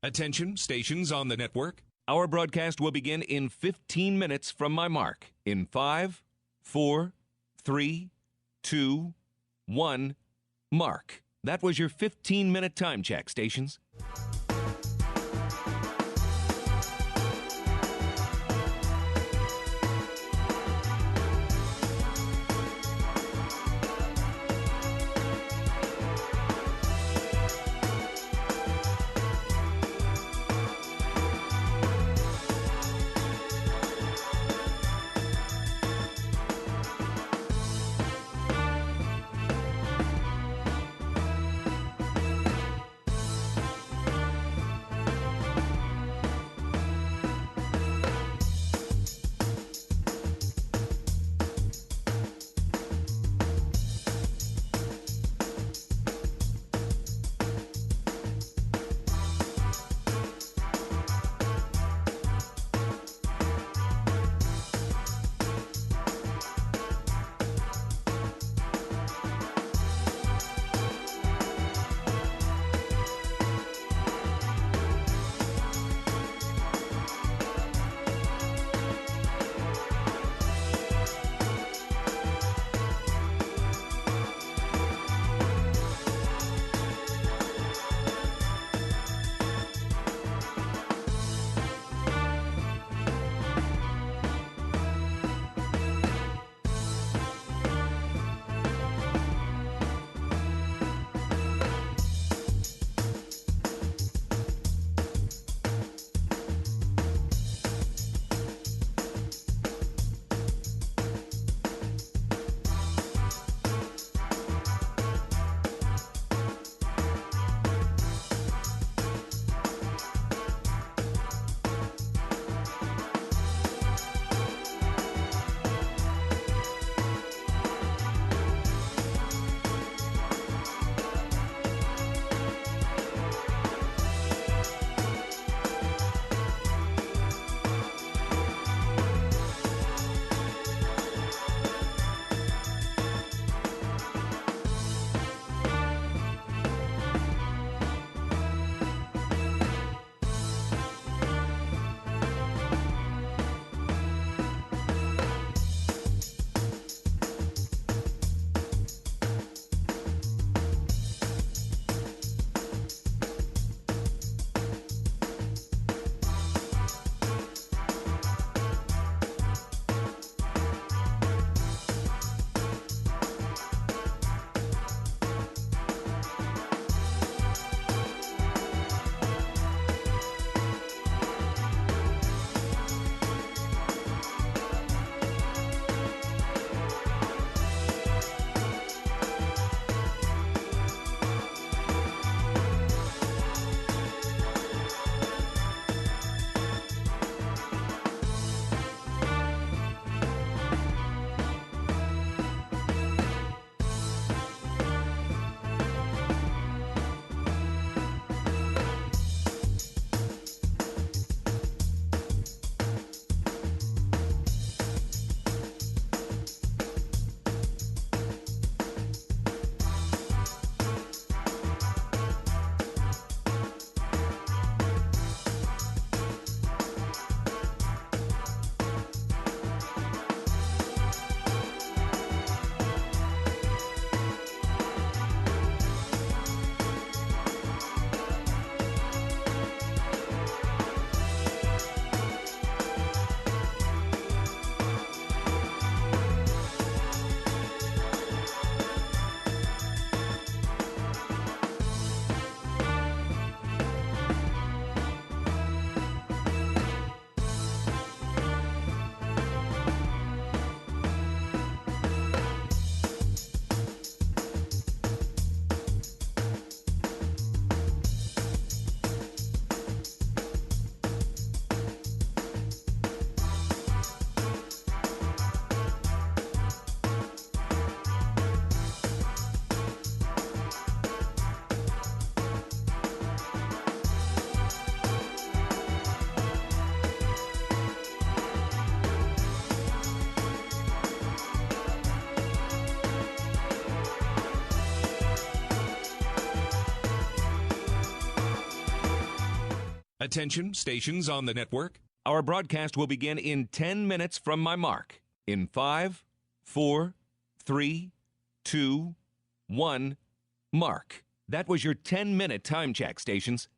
Attention, stations on the network. Our broadcast will begin in 15 minutes from my mark. In 5, 4, 3, 2, 1, mark. That was your 15-minute time check, stations. Attention, stations on the network. Our broadcast will begin in 10 minutes from my mark. In 5, 4, 3, 2, 1, mark. That was your 10-minute time check, stations.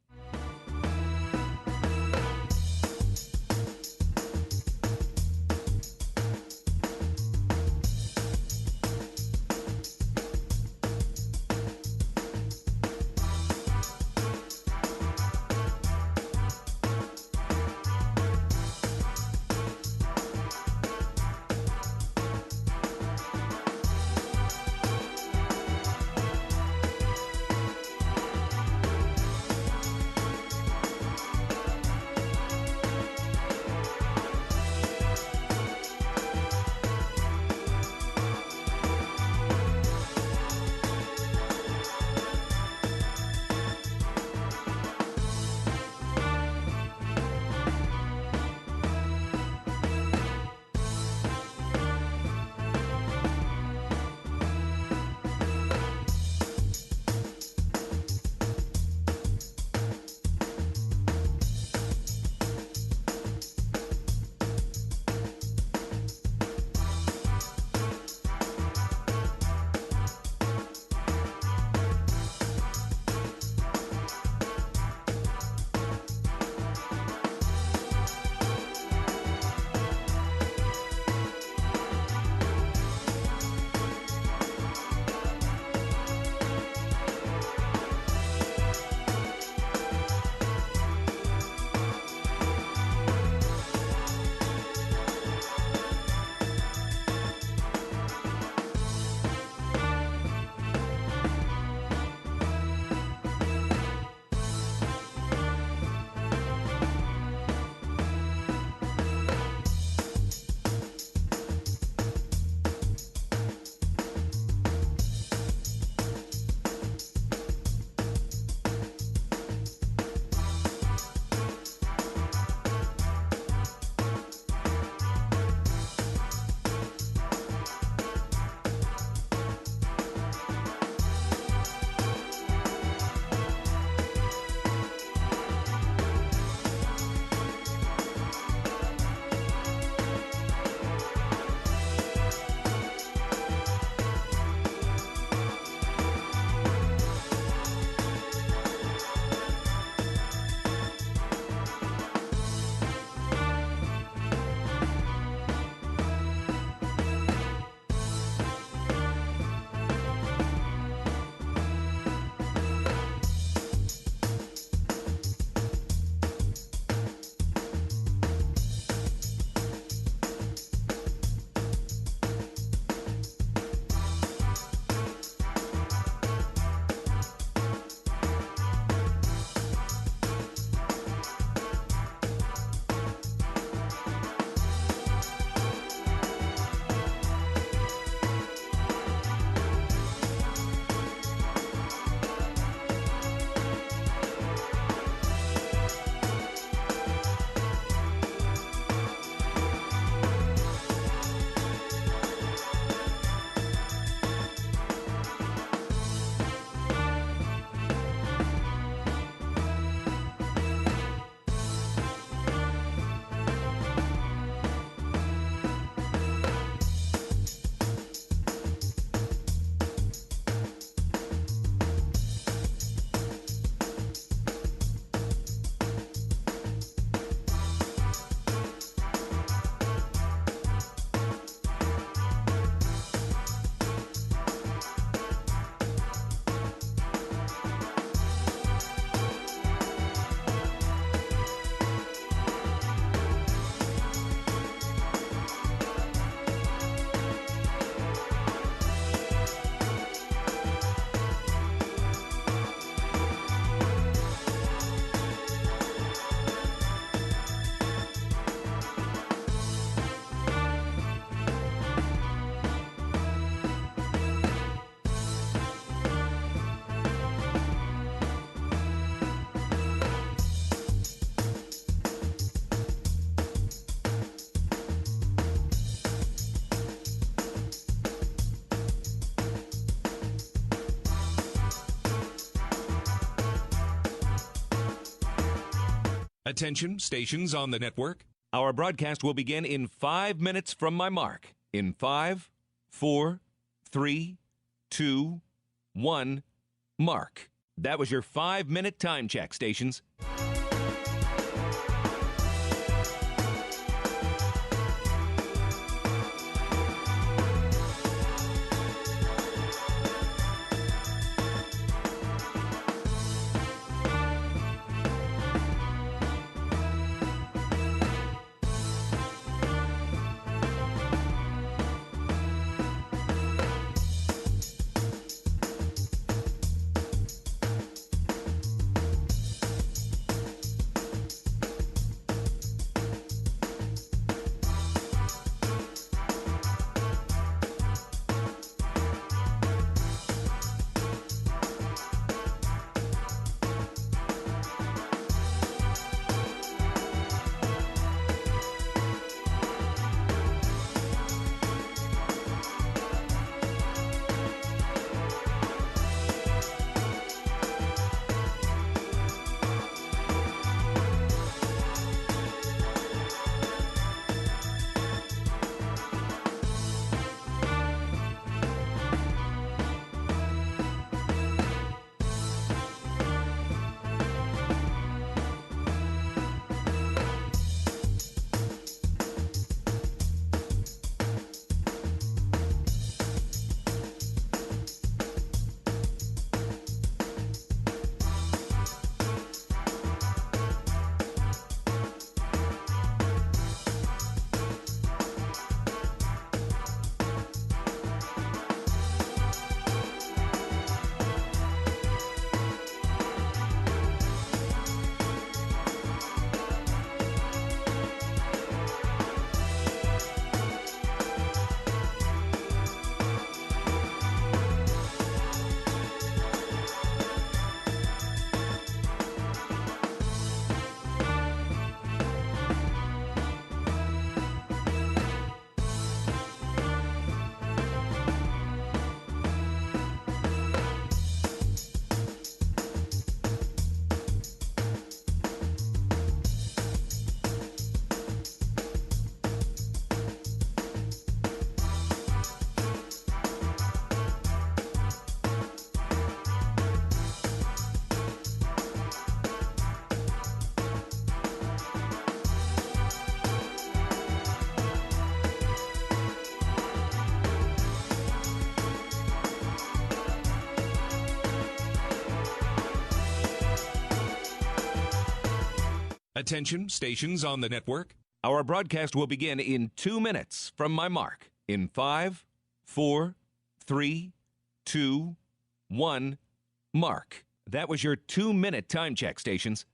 Attention, stations on the network. Our broadcast will begin in 5 minutes from my mark. In 5, 4, 3, 2, 1, mark. That was your 5-minute time check, stations. Attention, stations on the network. Our broadcast will begin in 2 minutes from my mark. In 5, 4, 3, 2, 1, mark. That was your 2-minute time check, stations.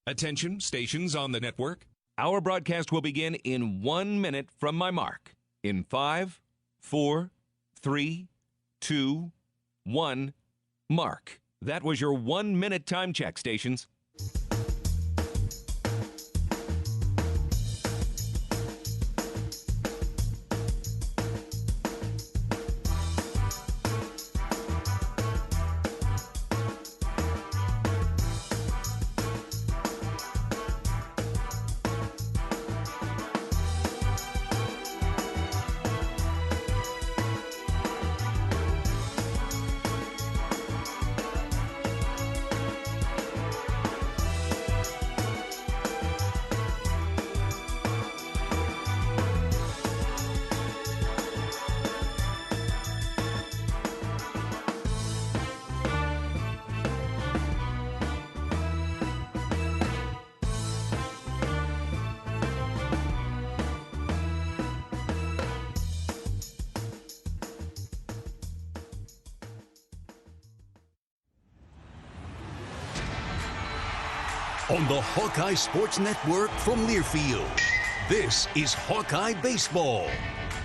Attention, stations on the network. Our broadcast will begin in 1 minute from my mark. In 5, 4, 3, 2, 1, mark. That was your 1-minute time check, stations. on the Hawkeye Sports Network from Learfield. This is Hawkeye Baseball.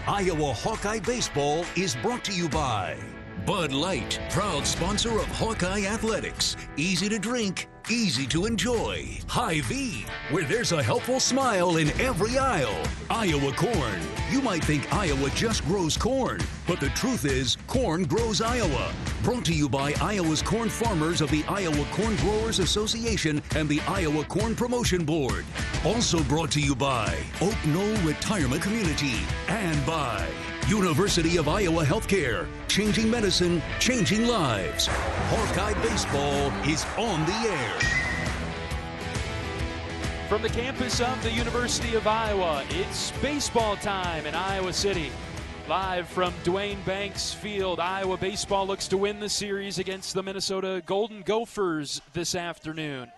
Iowa Hawkeye Baseball is brought to you by Bud Light, proud sponsor of Hawkeye Athletics. Easy to drink, easy to enjoy. Hy-Vee, where there's a helpful smile in every aisle. Iowa Corn. You might think Iowa just grows corn, but the truth is, corn grows Iowa. Brought to you by Iowa's corn farmers of the Iowa Corn Growers Association and the Iowa Corn Promotion Board. Also brought to you by Oak Knoll Retirement Community and by University of Iowa Healthcare. Changing medicine, changing lives. Hawkeye Baseball is on the air. From the campus of the University of Iowa, it's baseball time in Iowa City. Live from Dwayne Banks Field, Iowa baseball looks to win the series against the Minnesota Golden Gophers this afternoon.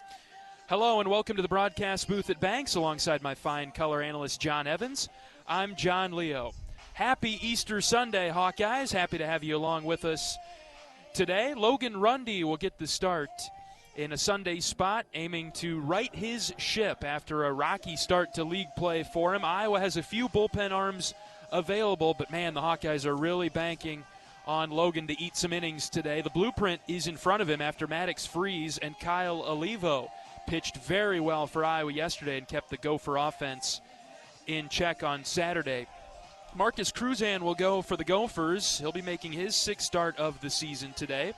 Hello and welcome to the broadcast booth at Banks alongside my fine color analyst John Evans. I'm John Leo. Happy Easter Sunday, Hawkeyes. Happy to have you along with us today. Logan Rundy will get the start in a Sunday spot, aiming to right his ship after a rocky start to league play for him. Iowa has a few bullpen arms available, but man, the Hawkeyes are really banking on Logan to eat some innings today. The blueprint is in front of him after Maddox Freeze and Kyle Olivo pitched very well for Iowa yesterday and kept the Gopher offense in check on Saturday. Marcus Cruzan will go for the Gophers. He'll be making his sixth start of the season today.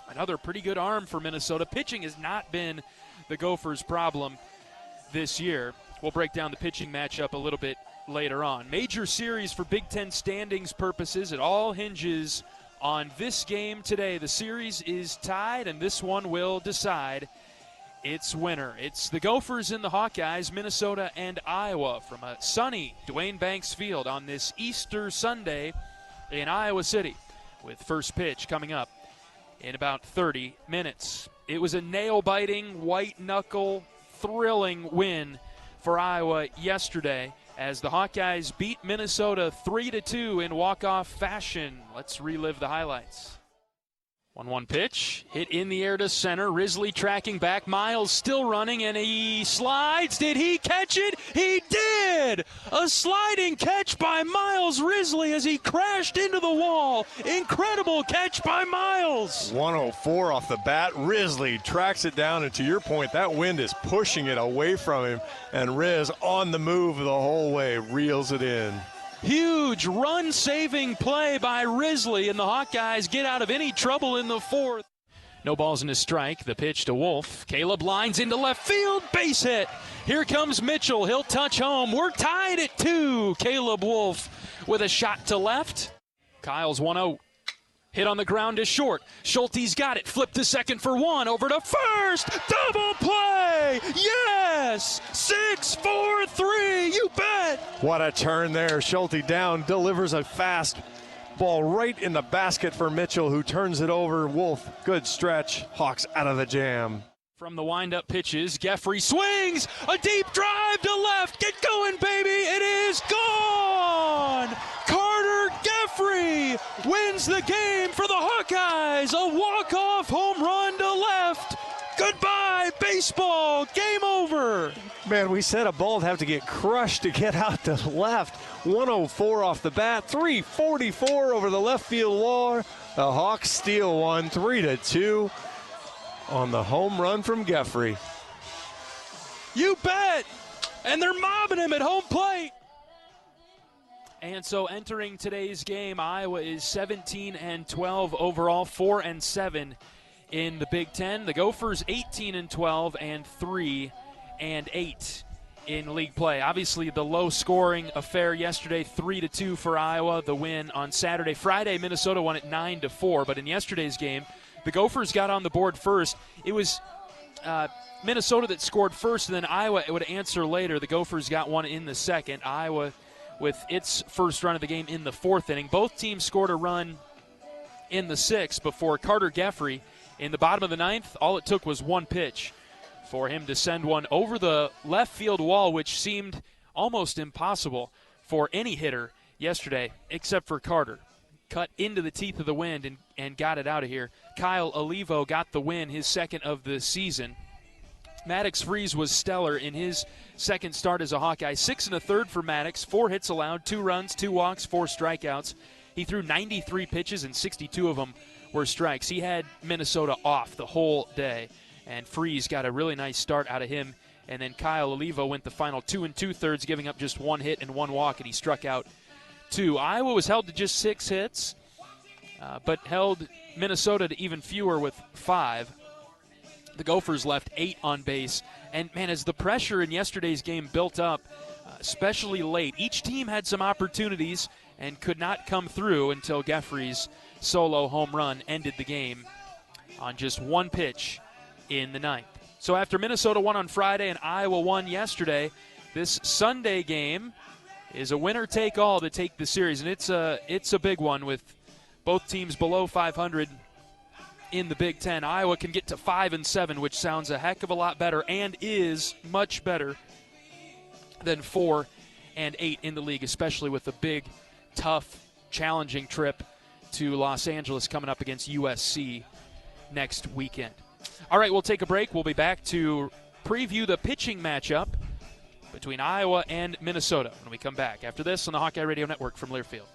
Another pretty good arm for Minnesota. Pitching has not been the Gophers' problem this year. We'll break down the pitching matchup a little bit later on. Major series for Big Ten standings purposes. It all hinges on this game today. The series is tied, and this one will decide its winner. It's the Gophers and the Hawkeyes, Minnesota and Iowa, from a sunny Dwayne Banks Field on this Easter Sunday in Iowa City, with first pitch coming up in about 30 minutes. It was a nail-biting, white-knuckle, thrilling win for Iowa yesterday as the Hawkeyes beat Minnesota 3-2 in walk-off fashion. Let's relive the highlights. 1-1 pitch, hit in the air to center. Risley tracking back. Miles still running, and he slides. Did he catch it? He did! A sliding catch by Miles Risley as he crashed into the wall. Incredible catch by Miles. 104 off the bat. Risley tracks it down, and to your point, that wind is pushing it away from him, and Riz on the move the whole way, reels it in. Huge run-saving play by Risley, and the Hawkeyes get out of any trouble in the fourth. No balls and a strike. The pitch to Wolf. Caleb lines into left field. Base hit. Here comes Mitchell. He'll touch home. We're tied at 2. Caleb Wolf with a shot to left. Kyle's 1-0. Hit on the ground to short. Schulte's got it. Flip to second for 1. Over to first. Double play. Yes. 6-4-3. You bet. What a turn there. Schulte down, delivers a fast ball right in the basket for Mitchell, who turns it over. Wolf, good stretch. Hawks out of the jam. From the wind-up pitches, Geffrey swings. A deep drive to left. Get going, baby. It is gone. Carter Geffrey wins the game for the Hawkeyes. A walk-off home run to left. Goodbye, baseball. Game over. Man, we said a ball would have to get crushed to get out to left. 104 off the bat, 344 over the left field wall. The Hawks steal one, 3-2 on the home run from Geffrey. You bet. And they're mobbing him at home plate. And so entering today's game, Iowa is 17-12 overall, 4-7 in the Big Ten. The Gophers 18-12 and 3-8 in league play. Obviously, the low-scoring affair yesterday, 3-2 for Iowa. The win on Saturday. Friday, Minnesota won at 9-4. But in yesterday's game, the Gophers got on the board first. It was Minnesota that scored first, and then Iowa would answer later. The Gophers got one in the second. Iowa with its first run of the game in the fourth inning. Both teams scored a run in the sixth before Carter Geffrey, in the bottom of the ninth, all it took was one pitch for him to send one over the left field wall, which seemed almost impossible for any hitter yesterday except for Carter. Cut into the teeth of the wind and got it out of here. Kyle Olivo got the win, his second of the season. Maddox Freeze was stellar in his second start as a Hawkeye. 6 1/3 for Maddox, 4 hits allowed, 2 runs, 2 walks, 4 strikeouts. He threw 93 pitches and 62 of them were strikes. He had Minnesota off the whole day, and Freeze got a really nice start out of him. And then Kyle Olivo went the final 2 2/3, giving up just 1 hit and 1 walk, and he struck out 2. Iowa was held to just 6 hits, but held Minnesota to even fewer with 5. The Gophers left 8 on base. And, man, as the pressure in yesterday's game built up, especially late, each team had some opportunities and could not come through until Geffrey's solo home run ended the game on just 1 pitch in the 9th. So after Minnesota won on Friday and Iowa won yesterday, this Sunday game is a winner-take-all to take the series. And it's a big one with both teams below 500 in the Big Ten. Iowa can get to 5-7, which sounds a heck of a lot better and is much better than 4-8 in the league, especially with a big, tough, challenging trip to Los Angeles coming up against USC next weekend. All right, we'll take a break. We'll be back to preview the pitching matchup between Iowa and Minnesota when we come back after this on the Hawkeye Radio Network from Learfield.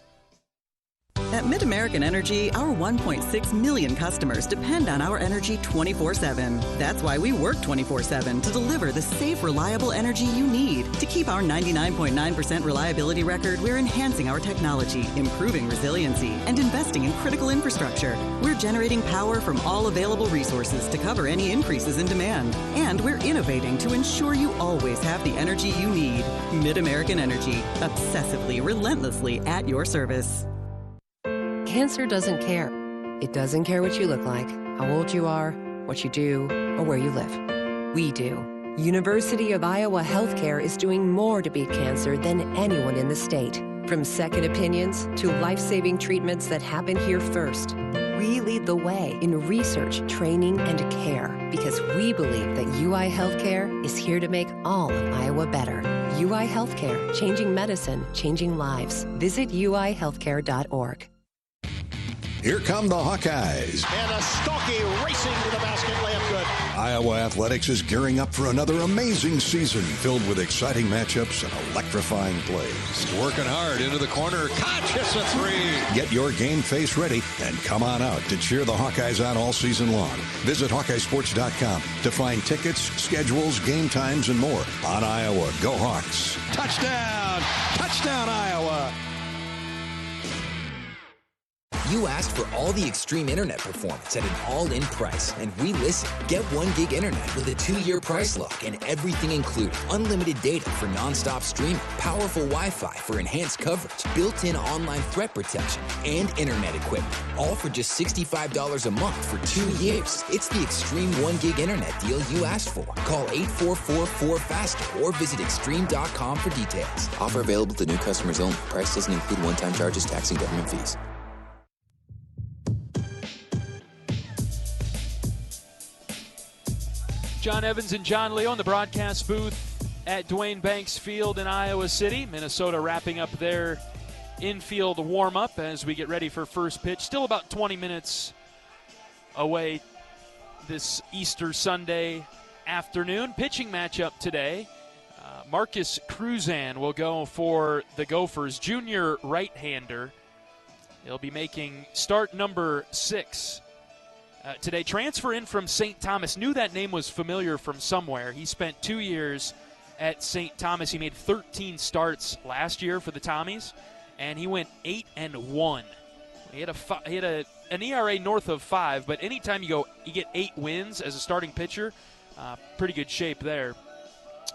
At Mid-American Energy, our 1.6 million customers depend on our energy 24/7. That's why we work 24/7 to deliver the safe, reliable energy you need. To keep our 99.9% reliability record, we're enhancing our technology, improving resiliency, and investing in critical infrastructure. We're generating power from all available resources to cover any increases in demand. And we're innovating to ensure you always have the energy you need. Mid-American Energy, obsessively, relentlessly at your service. Cancer doesn't care. It doesn't care what you look like, how old you are, what you do, or where you live. We do. University of Iowa Healthcare is doing more to beat cancer than anyone in the state. From second opinions to life-saving treatments that happen here first. We lead the way in research, training, and care because we believe that UI Healthcare is here to make all of Iowa better. UI Healthcare, changing medicine, changing lives. Visit uihealthcare.org. Here come the Hawkeyes. And a Stockie racing to the basket, layup good. Iowa Athletics is gearing up for another amazing season filled with exciting matchups and electrifying plays. Working hard into the corner. Conscious a 3. Get your game face ready and come on out to cheer the Hawkeyes on all season long. Visit HawkeyeSports.com to find tickets, schedules, game times, and more. On Iowa, go Hawks. Touchdown! Touchdown, Iowa! You asked for all the extreme internet performance at an all-in price, and we listened. Get 1 gig internet with a 2-year price lock and everything included. Unlimited data for non-stop streaming, powerful Wi-Fi for enhanced coverage, built-in online threat protection, and internet equipment. All for just $65 a month for 2 years. It's the extreme 1 gig internet deal you asked for. Call 844-4FASTER or visit extreme.com for details. Offer available to new customers only. Price doesn't include one-time charges, tax, and government fees. John Evans and John Leo in the broadcast booth at Duane Banks Field in Iowa City. Minnesota wrapping up their infield warm-up as we get ready for first pitch. Still about 20 minutes away this Easter Sunday afternoon. Pitching matchup today. Marcus Cruzan will go for the Gophers, junior right-hander. He'll be making start number 6. Today, transfer in from St. Thomas. Knew that name was familiar from somewhere. He spent 2 years at St. Thomas. He made 13 starts last year for the Tommies, and he went 8-1. He had an ERA north of 5, but anytime you get 8 wins as a starting pitcher, pretty good shape there.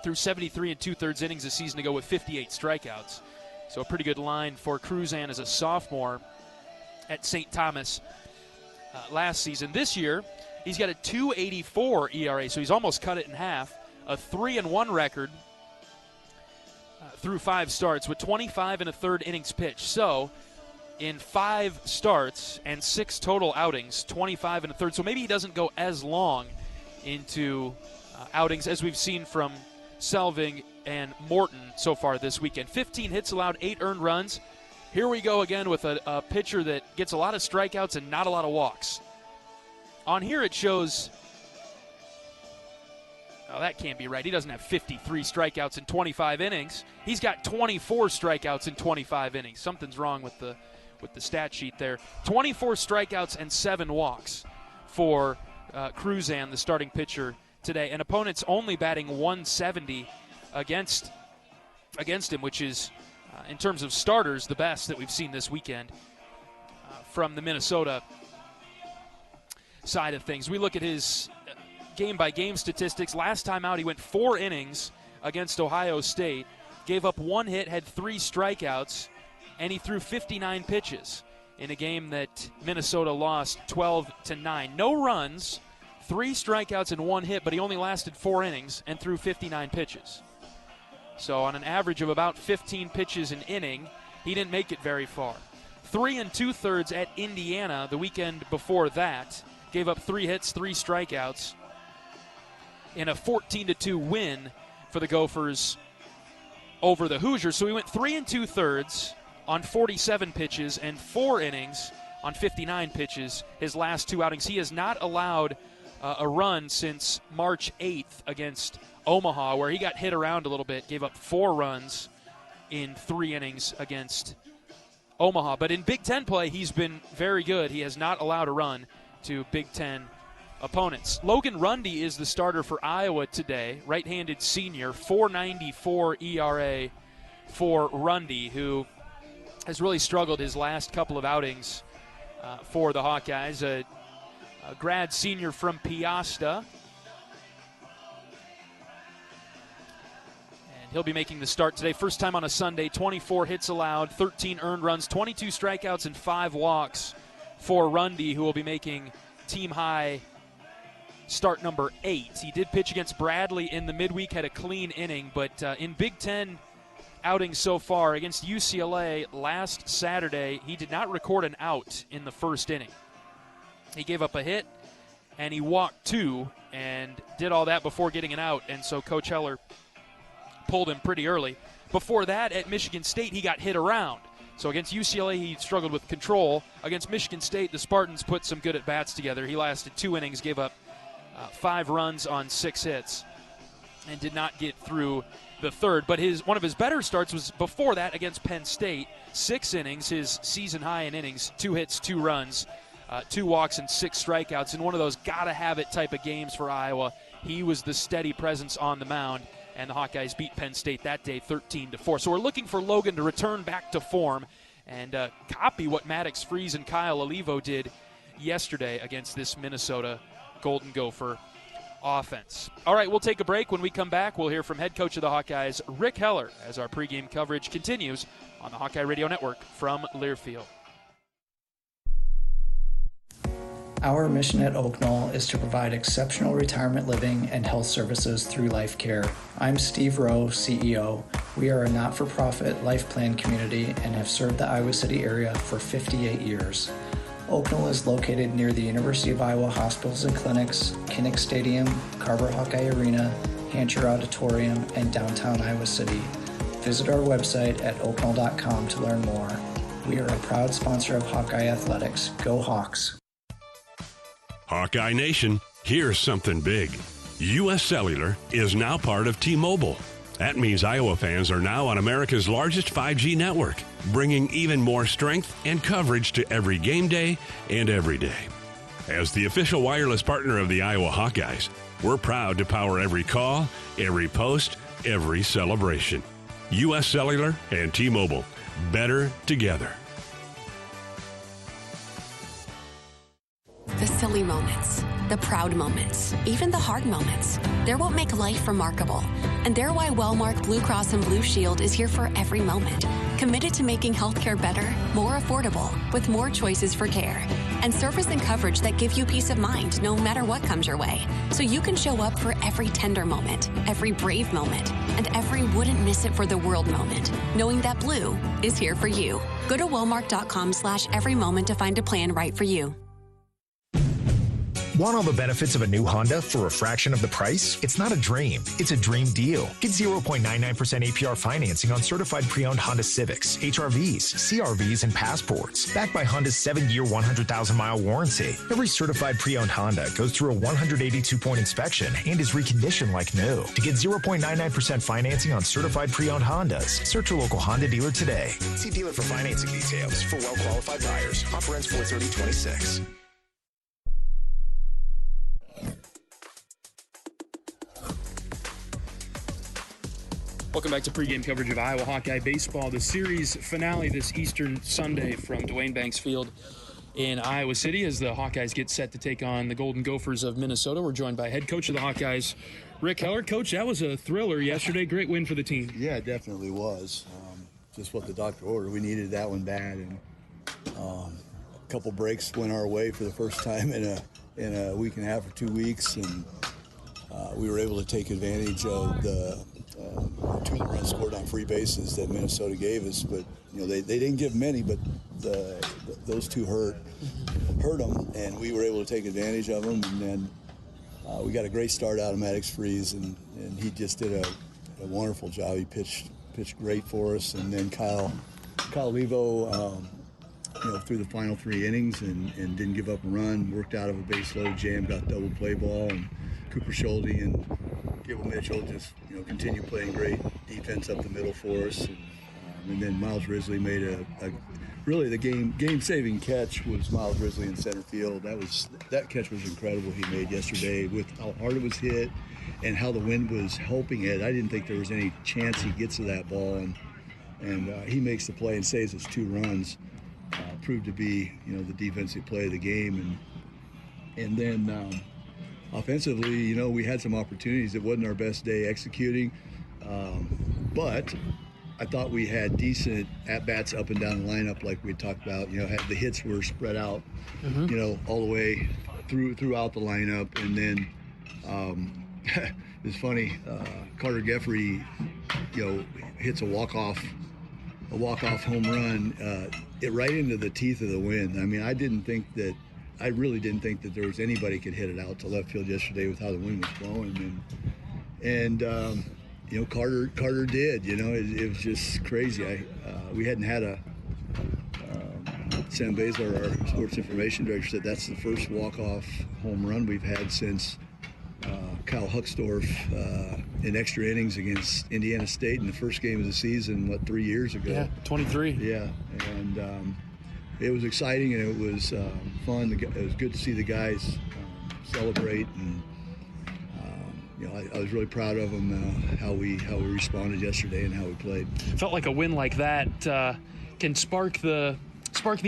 Through 73 2/3 innings a season ago with 58 strikeouts. So a pretty good line for Cruzan as a sophomore at St. Thomas. Last season. This year, he's got a 2.84 ERA, so he's almost cut it in half. A 3-1 record through 5 starts with 25 1/3 innings pitched. So, in 5 starts and 6 total outings, 25 1/3. So maybe he doesn't go as long into outings as we've seen from Selving and Morton so far this weekend. 15 hits allowed, 8 earned runs. Here we go again with a pitcher that gets a lot of strikeouts and not a lot of walks. On here it shows Oh, that can't be right. He doesn't have 53 strikeouts in 25 innings. He's got 24 strikeouts in 25 innings. Something's wrong with the stat sheet there. 24 strikeouts and 7 walks for Cruzan, the starting pitcher today. And opponents only batting 170 against him, which is, in terms of starters, the best that we've seen this weekend from the Minnesota side of things. We look at his game-by-game statistics. Last time out, he went 4 innings against Ohio State, gave up 1 hit, had 3 strikeouts, and he threw 59 pitches in a game that Minnesota lost 12-9. No runs, 3 strikeouts and 1 hit, but he only lasted 4 innings and threw 59 pitches. So on an average of about 15 pitches an inning, he didn't make it very far. 3 2/3 at Indiana the weekend before that. Gave up 3 hits, 3 strikeouts in a 14-2 win for the Gophers over the Hoosiers. So he went 3 2/3 on 47 pitches and 4 innings on 59 pitches his last 2 outings. He has not allowed a run since March 8th against Omaha, where he got hit around a little bit, gave up 4 runs in 3 innings against Omaha. But in Big Ten play, he's been very good. He has not allowed a run to Big Ten opponents. Logan Rundy is the starter for Iowa today, right-handed senior, 4.94 ERA for Rundy, who has really struggled his last couple of outings for the Hawkeyes. A grad senior from Piasta. And he'll be making the start today. First time on a Sunday, 24 hits allowed, 13 earned runs, 22 strikeouts, and 5 walks for Rundy, who will be making team-high start number 8. He did pitch against Bradley in the midweek, had a clean inning, but in Big Ten outings so far against UCLA last Saturday, he did not record an out in the first inning. He gave up a hit, and he walked 2, and did all that before getting an out, and so Coach Heller pulled him pretty early. Before that, at Michigan State, he got hit around. So against UCLA, he struggled with control. Against Michigan State, the Spartans put some good at-bats together. He lasted 2 innings, gave up 5 runs on 6 hits, and did not get through the third. But one of his better starts was before that against Penn State. 6 innings, his season high in innings, 2 hits, 2 runs, 2 walks, and 6 strikeouts. In one of those gotta-have-it type of games for Iowa, he was the steady presence on the mound, and the Hawkeyes beat Penn State that day 13-4. So we're looking for Logan to return back to form and copy what Maddox Freeze and Kyle Olivo did yesterday against this Minnesota Golden Gopher offense. All right, we'll take a break. When we come back, we'll hear from head coach of the Hawkeyes, Rick Heller, as our pregame coverage continues on the Hawkeye Radio Network from Learfield. Our mission at Oak Knoll is to provide exceptional retirement living and health services through life care. I'm Steve Rowe, CEO. We are a not-for-profit life plan community and have served the Iowa City area for 58 years. Oak Knoll is located near the University of Iowa hospitals and clinics, Kinnick Stadium, Carver Hawkeye Arena, Hancher Auditorium, and downtown Iowa City. Visit our website at oakknoll.com to learn more. We are a proud sponsor of Hawkeye Athletics. Go Hawks! Hawkeye Nation, here's something big. U.S. Cellular is now part of T-Mobile. That means Iowa fans are now on America's largest 5G network, bringing even more strength and coverage to every game day and every day. As the official wireless partner of the Iowa Hawkeyes, we're proud to power every call, every post, every celebration. U.S. Cellular and T-Mobile, better together. The silly moments, the proud moments, even the hard moments. They're what make life remarkable. And they're why Wellmark Blue Cross and Blue Shield is here for every moment. Committed to making healthcare better, more affordable, with more choices for care. And service and coverage that give you peace of mind no matter what comes your way. So you can show up for every tender moment, every brave moment, and every wouldn't miss it for the world moment, knowing that Blue is here for you. Go to Wellmark.com/every moment to find a plan right for you. Want all the benefits of a new Honda for a fraction of the price? It's not a dream. It's a dream deal. Get 0.99% APR financing on certified pre-owned Honda Civics, HRVs, CRVs, and Passports. Backed by Honda's 7-year, 100,000-mile warranty. Every certified pre-owned Honda goes through a 182-point inspection and is reconditioned like new. To get 0.99% financing on certified pre-owned Hondas, search your local Honda dealer today. See dealer for financing details. For well-qualified buyers. Offer ends 4/30/26. Welcome back to pregame coverage of Iowa Hawkeye baseball. The series finale this Eastern Sunday from Duane Banks Field in Iowa City as the Hawkeyes get set to take on the Golden Gophers of Minnesota. We're joined by head coach of the Hawkeyes, Rick Heller. Coach, that was a thriller yesterday. Great win for the team. Yeah, it definitely was. Just what the doctor ordered. We needed that one bad, and a couple breaks went our way for the first time in a week and a half or 2 weeks, and we were able to take advantage of the 2 of the runs scored on free bases that Minnesota gave us. But they didn't give many, but those 2 hurt them, and we were able to take advantage of them. And then we got a great start out of Maddox Freeze, and he just did a wonderful job. He pitched great for us, and then Kyle Levo, through the final 3 innings and didn't give up a run, worked out of a base load jam, got double play ball, and Cooper Schulte and Gable Mitchell just continue playing great defense up the middle for us, and then Miles Risley made really the game-saving catch was Miles Risley in center field. That catch was incredible he made yesterday with how hard it was hit and how the wind was helping it. I didn't think there was any chance he gets to that ball, and he makes the play and saves us 2 runs. Proved to be the defensive play of the game, and then offensively, we had some opportunities. It wasn't our best day executing, but I thought we had decent at-bats up and down the lineup like we talked about. The hits were spread out, all the way throughout the lineup. And then it's funny, Carter Geffrey, hits a walk-off home run, right into the teeth of the wind. I mean, I really didn't think that there was anybody could hit it out to left field yesterday with how the wind was blowing, and Carter did. It was just crazy. We hadn't had Sam Baszler, our sports information director, said that's the first walk-off home run we've had since Kyle Huckstorf in extra innings against Indiana State in the first game of the season, 3 years ago? Yeah, 23. Yeah, and it was exciting, and it was fun. It was good to see the guys celebrate, and I was really proud of them, how we responded yesterday and how we played. Felt like a win like that can spark the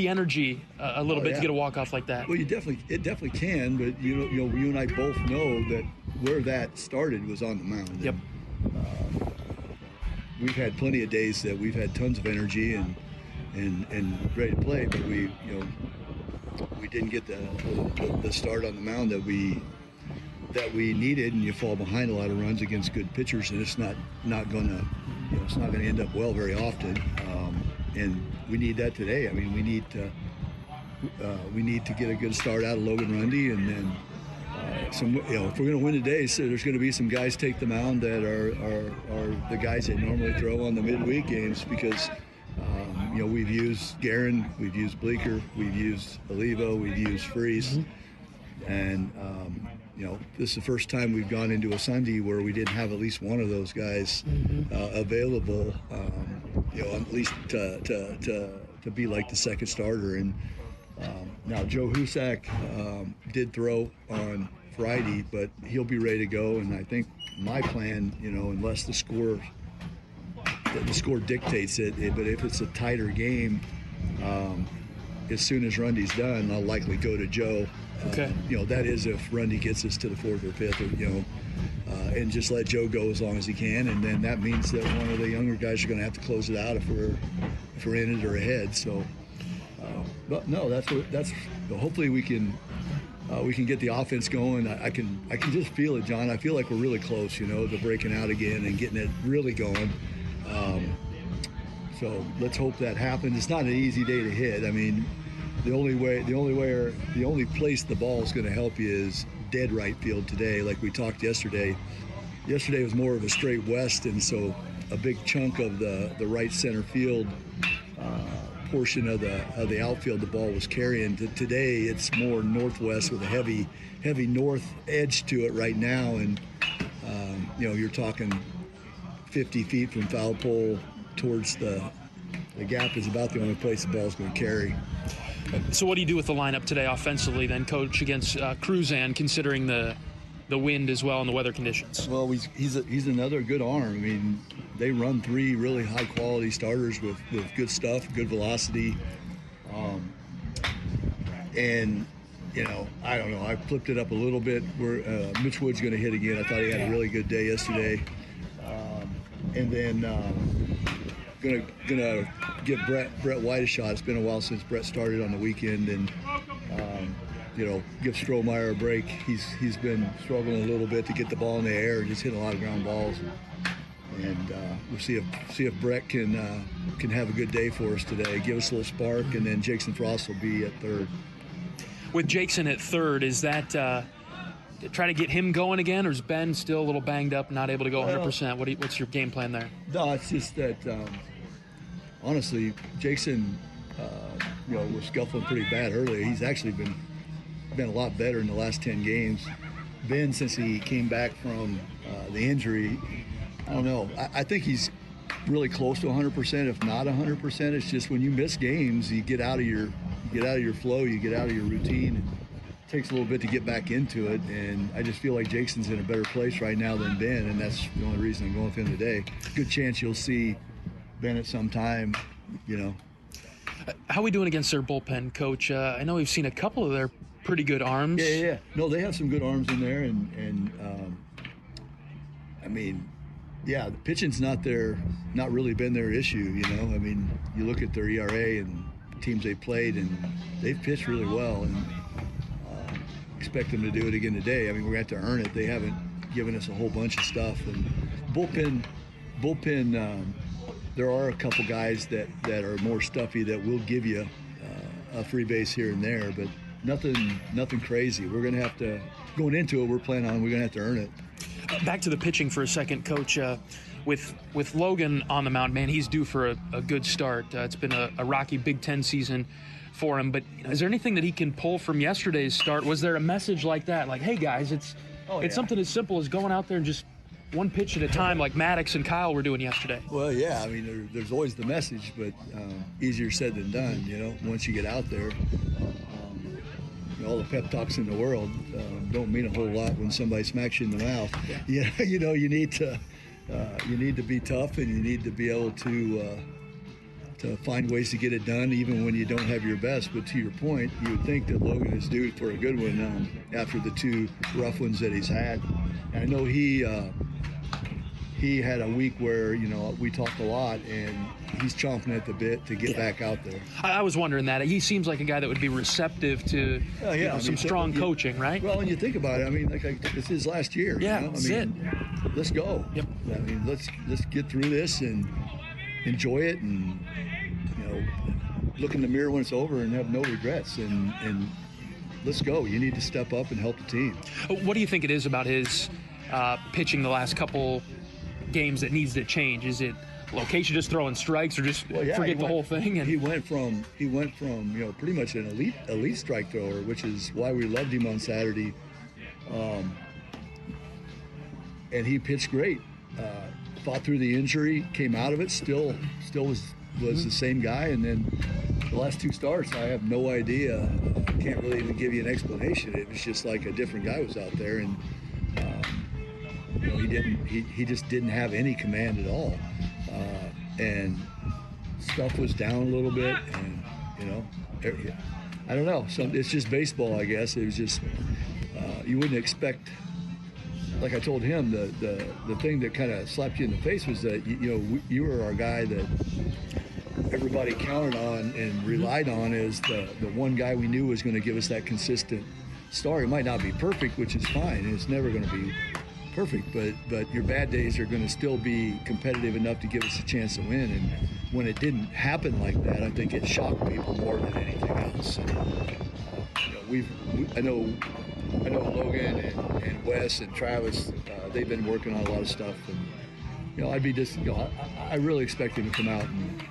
energy a little bit to get a walk-off like that. Well, it definitely can, but you and I both know that where that started was on the mound. Yep. We've had plenty of days that we've had tons of energy and ready to play, but we didn't get the start on the mound that we needed, and you fall behind a lot of runs against good pitchers, and it's not gonna end up well very often. And we need that today. I mean, we need to get a good start out of Logan Rundy, and then if we're going to win today, so there's going to be some guys take the mound that are the guys that normally throw on the midweek games, because we've used Guerin, we've used Bleeker, we've used Olivo, we've used Freeze, and this is the first time we've gone into a Sunday where we didn't have at least one of those guys available, at least to be like the second starter. And now Joe Husak did throw on Friday, but he'll be ready to go. And I think my plan, unless the score dictates it, but if it's a tighter game, as soon as Rundy's done, I'll likely go to Joe. Okay. That is if Rundy gets us to the 4th or 5th, and just let Joe go as long as he can, and then that means that one of the younger guys are going to have to close it out if we're in it or ahead. So, but no, that's hopefully we can get the offense going. I can just feel it, John. I feel like we're really close, to breaking out again and getting it really going. So let's hope that happens. It's not an easy day to hit. I mean, the only place the ball is going to help you is dead right field today, like we talked yesterday. Yesterday was more of a straight west, and so a big chunk of the right center field portion of the outfield the ball was carrying. Today it's more northwest with a heavy north edge to it right now, and you're talking 50 feet from foul pole towards the gap is about the only place the ball's going to carry. So what do you do with the lineup today offensively then, Coach, against Cruzan, considering the wind as well and the weather conditions? Well, he's another good arm. I mean, they run 3 really high-quality starters with good stuff, good velocity. And, I don't know. I flipped it up a little bit. Mitch Wood's going to hit again. I thought he had a really good day yesterday. And then gonna give Brett White a shot. It's been a while since Brett started on the weekend, and give Strohmeyer a break. He's been struggling a little bit to get the ball in the air and just hitting a lot of ground balls. And we'll see if Brett can have a good day for us today. Give us a little spark, and then Jackson Frost will be at third. With Jackson at third, is that try to get him going again, or is Ben still a little banged up, not able to go 100%? What's your game plan there? No, it's just that honestly, Jackson was scuffling pretty bad earlier. He's actually been a lot better in the last 10 games. Ben, since he came back from the injury, I don't know. I think he's really close to 100%, if not 100%. It's just when you miss games, you get out of your flow, you get out of your routine. And it takes a little bit to get back into it, and I just feel like Jackson's in a better place right now than Ben, and that's the only reason I'm going with him today. Good chance you'll see Ben at some time, How are we doing against their bullpen, Coach? I know we've seen a couple of their pretty good arms. Yeah. No, they have some good arms in there, and I mean, yeah, the pitching's not really been their issue, I mean, you look at their ERA and teams they played, and they've pitched really well, and expect them to do it again today. I mean, we're going to have to earn it. They haven't given us a whole bunch of stuff, and bullpen. There are a couple guys that are more stuffy that will give you a free base here and there, but nothing crazy. We're going to have to, going into it, we're going to have to earn it. Back to the pitching for a second, Coach. With Logan on the mound, man, he's due for a good start. It's been a rocky Big Ten season for him, but is there anything that he can pull from yesterday's start? Was there a message like that? Like, hey, guys, it's something as simple as going out there and just one pitch at a time like Maddox and Kyle were doing yesterday. Well, yeah, I mean, there's always the message, but easier said than done, once you get out there. All the pep talks in the world don't mean a whole lot when somebody smacks you in the mouth. Yeah. You need to be tough, and you need to be able to find ways to get it done even when you don't have your best. But to your point, you would think that Logan is due for a good one after the 2 rough ones that he's had. And I know he had a week where, we talked a lot, and he's chomping at the bit to get back out there. I was wondering that. He seems like a guy that would be receptive to some strong coaching, right? Well, when you think about it, I mean, like it's his last year. Yeah, that's it. Let's go. Yep. I mean, let's get through this and enjoy it, and look in the mirror when it's over and have no regrets, and let's go. You need to step up and help the team. What do you think it is about his pitching the last couple games that needs to change? Is it location, just throwing strikes, or just forget the whole thing? And he went from pretty much an elite strike thrower, which is why we loved him on Saturday. And he pitched great. Fought through the injury, came out of it, still was the same guy. And then the last 2 starts, I have no idea. Can't really even give you an explanation. It was just like a different guy was out there, and he just didn't have any command at all. And stuff was down a little bit, and I don't know. It's just baseball, I guess. It was just you wouldn't expect. Like I told him, the thing that kind of slapped you in the face was that you were our guy that everybody counted on and relied on as the one guy we knew was going to give us that consistent start. It might not be perfect, which is fine. It's never going to be perfect, but your bad days are going to still be competitive enough to give us a chance to win. when it didn't happen like that, I think it shocked people more than anything else. And, I know Logan and Wes and Travis, they've been working on a lot of stuff, and I'd be just, I really expect him to come out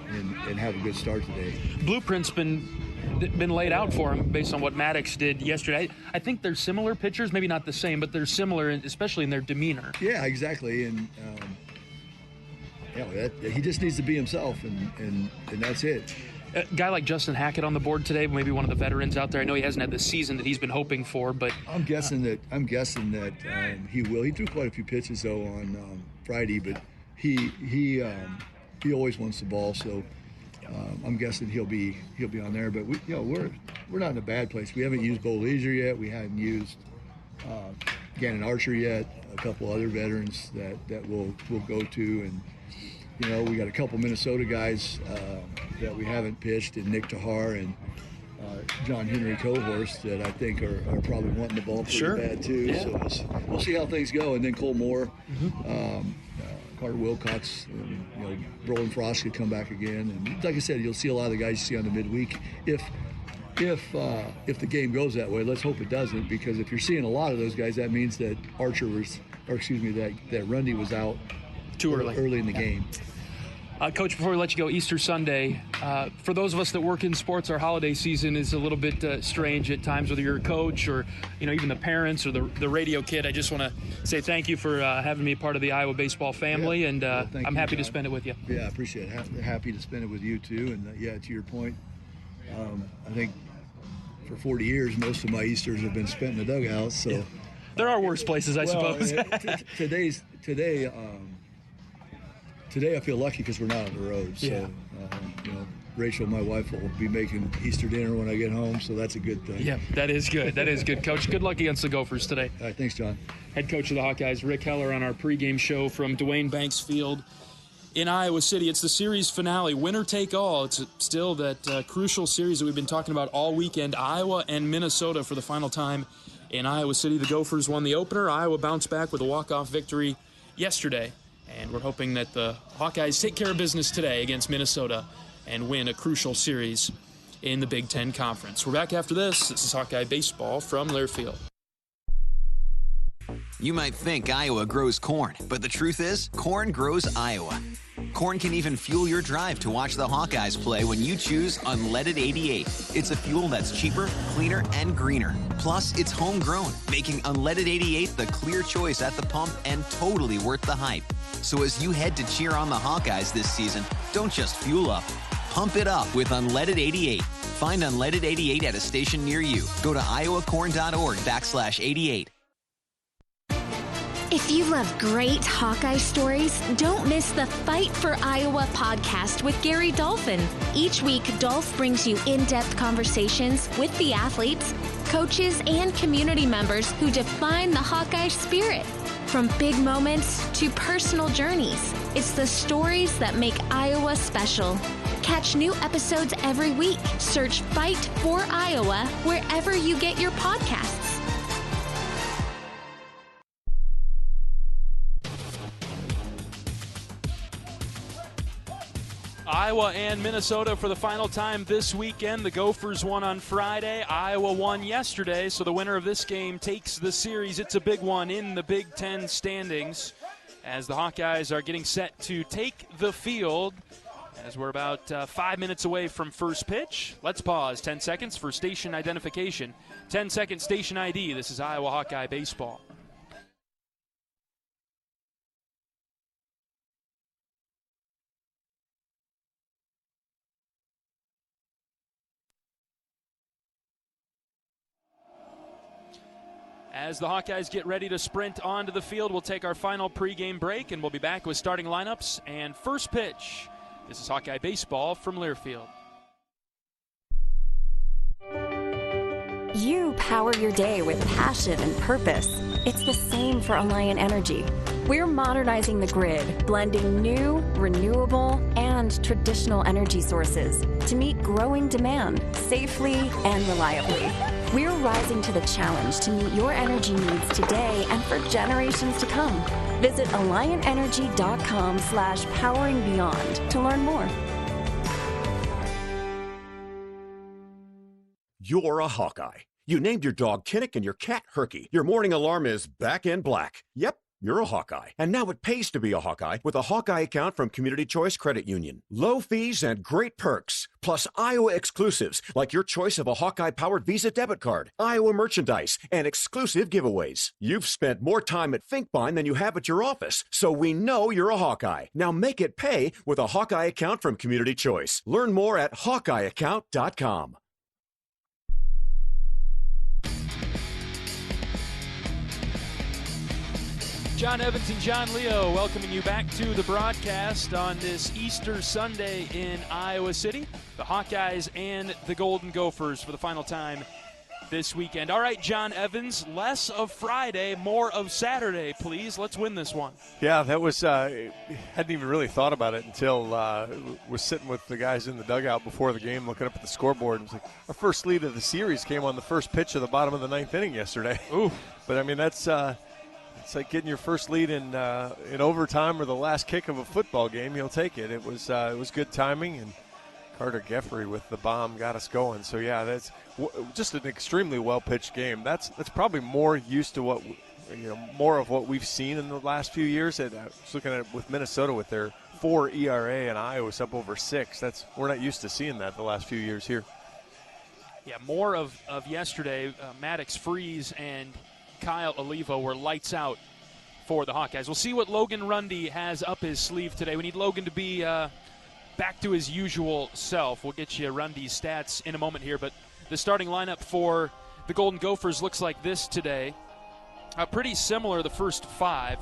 and have a good start today. Blueprint's been laid out for him based on what Maddox did yesterday. I think they're similar pitchers, maybe not the same, but they're similar, especially in their demeanor. Yeah, exactly, and he just needs to be himself, and that's it. A guy like Justin Hackett on the board today, maybe one of the veterans out there. I know he hasn't had the season that he's been hoping for, but I'm guessing that he will. He threw quite a few pitches though on Friday, but he always wants the ball, so I'm guessing he'll be on there. But we're not in a bad place. We haven't used Bo Leisure yet. We haven't used Gannon Archer yet. A couple other veterans that we'll go to, and we got a couple Minnesota guys that we haven't pitched, and Nick Tahar and John Henry Cohorst that I think are probably wanting the ball pretty bad too. Yeah. So we'll see how things go. And then Cole Moore, Carter Wilcox, Roland Frost could come back again. And like I said, you'll see a lot of the guys you see on the midweek. If the game goes that way, let's hope it doesn't, because if you're seeing a lot of those guys, that means that that Rundy was out too early in the game. Coach, before we let you go, Easter Sunday, for those of us that work in sports, our holiday season is a little bit strange at times, whether you're a coach or even the parents or the radio kid. I just want to say thank you for having me part of the Iowa baseball family, and I'm happy to spend it with you. Yeah, I appreciate it. Happy to spend it with you too. And to your point, I think for 40 years, most of my Easters have been spent in the dugout. So there are worse places, I suppose. Today I feel lucky because we're not on the road. So, Rachel, my wife, will be making Easter dinner when I get home, so that's a good thing. Yeah, that is good. That is good, Coach. Good luck against the Gophers today. All right, thanks, John. Head coach of the Hawkeyes, Rick Heller, on our pregame show from Duane Banks Field in Iowa City. It's the series finale, winner take all. It's still that crucial series that we've been talking about all weekend, Iowa and Minnesota for the final time in Iowa City. The Gophers won the opener. Iowa bounced back with a walk-off victory yesterday. And we're hoping that the Hawkeyes take care of business today against Minnesota and win a crucial series in the Big Ten Conference. We're back after this. This is Hawkeye Baseball from Learfield. You might think Iowa grows corn, but the truth is, corn grows Iowa. Corn can even fuel your drive to watch the Hawkeyes play when you choose Unleaded 88. It's a fuel that's cheaper, cleaner, and greener. Plus, it's homegrown, making Unleaded 88 the clear choice at the pump and totally worth the hype. So as you head to cheer on the Hawkeyes this season, don't just fuel up. Pump it up with Unleaded 88. Find Unleaded 88 at a station near you. Go to iowacorn.org/88. If you love great Hawkeye stories, don't miss the Fight for Iowa podcast with Gary Dolphin. Each week, Dolph brings you in-depth conversations with the athletes, coaches, and community members who define the Hawkeye spirit. From big moments to personal journeys, it's the stories that make Iowa special. Catch new episodes every week. Search Fight for Iowa wherever you get your podcasts. Iowa and Minnesota for the final time this weekend. The Gophers won on Friday. Iowa won yesterday, so the winner of this game takes the series. It's a big one in the Big Ten standings as the Hawkeyes are getting set to take the field as we're about 5 minutes away from first pitch. Let's pause 10 seconds for station identification. 10-second station ID. This is Iowa Hawkeye Baseball. As the Hawkeyes get ready to sprint onto the field, we'll take our final pregame break, and we'll be back with starting lineups and first pitch. This is Hawkeye Baseball from Learfield. You power your day with passion and purpose. It's the same for Alliant Energy. We're modernizing the grid, blending new, renewable, and traditional energy sources to meet growing demand safely and reliably. We're rising to the challenge to meet your energy needs today and for generations to come. Visit AlliantEnergy.com/poweringbeyond to learn more. You're a Hawkeye. You named your dog Kinnick and your cat Herky. Your morning alarm is back in black. Yep, you're a Hawkeye. And now it pays to be a Hawkeye with a Hawkeye account from Community Choice Credit Union. Low fees and great perks, plus Iowa exclusives like your choice of a Hawkeye-powered Visa debit card, Iowa merchandise, and exclusive giveaways. You've spent more time at Finkbine than you have at your office, so we know you're a Hawkeye. Now make it pay with a Hawkeye account from Community Choice. Learn more at HawkeyeAccount.com. John Evans and John Leo welcoming you back to the broadcast on this Easter Sunday in Iowa City. The Hawkeyes and the Golden Gophers for the final time this weekend. All right, John Evans, less of Friday, more of Saturday, please. Let's win this one. Yeah, that was hadn't even really thought about it until was sitting with the guys in the dugout before the game looking up at the scoreboard. And it was like, our first lead of the series came on the first pitch of the bottom of the ninth inning yesterday. Ooh. But, I mean, that's it's like getting your first lead in overtime or the last kick of a football game. You'll take it. It was good timing, and Carter Geffrey with the bomb got us going. So, yeah, that's just an extremely well-pitched game. That's probably more used to what more of what we've seen in the last few years. I was looking at it with Minnesota with their 4 ERA, and Iowa's up over 6. We're not used to seeing that the last few years here. Yeah, more of yesterday. Maddox Freeze and Kyle Olivo were lights out for the Hawkeyes. We'll see what Logan Rundy has up his sleeve today. We need Logan to be back to his usual self. We'll get you Rundy's stats in a moment here, but the starting lineup for the Golden Gophers looks like this today. Pretty similar the first 5,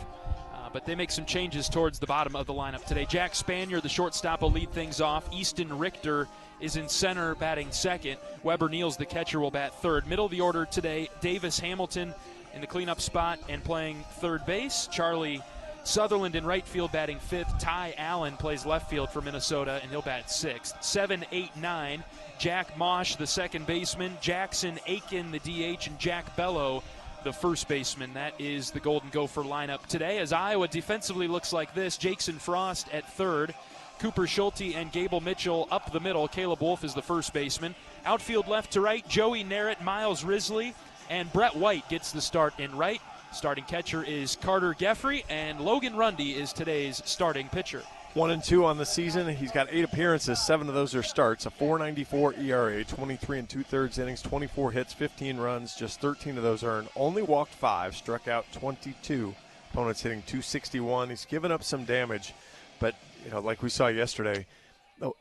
but they make some changes towards the bottom of the lineup today. Jack Spanier, the shortstop, will lead things off. Easton Richter is in center, batting second. Weber Niels, the catcher, will bat third. Middle of the order today, Davis Hamilton in the cleanup spot and playing third base. Charlie Sutherland in right field batting fifth. Ty Allen plays left field for Minnesota, and he'll bat sixth. 7, 8, 9, Jack Mosh, the second baseman. Jackson Aiken, the DH, and Jack Bellow, the first baseman. That is the Golden Gopher lineup today, as Iowa defensively looks like this. Jackson Frost at third. Cooper Schulte and Gable Mitchell up the middle. Caleb Wolf is the first baseman. Outfield left to right, Joey Narrett, Miles Risley, and Brett White gets the start in right. Starting catcher is Carter Geffrey, and Logan Rundy is today's starting pitcher. 1-2 on the season. He's got 8 appearances, 7 of those are starts. A 4.94 ERA, 23 2/3 innings, 24 hits, 15 runs, just 13 of those earned. Only walked 5, struck out 22. Opponents hitting .261. He's given up some damage, but like we saw yesterday,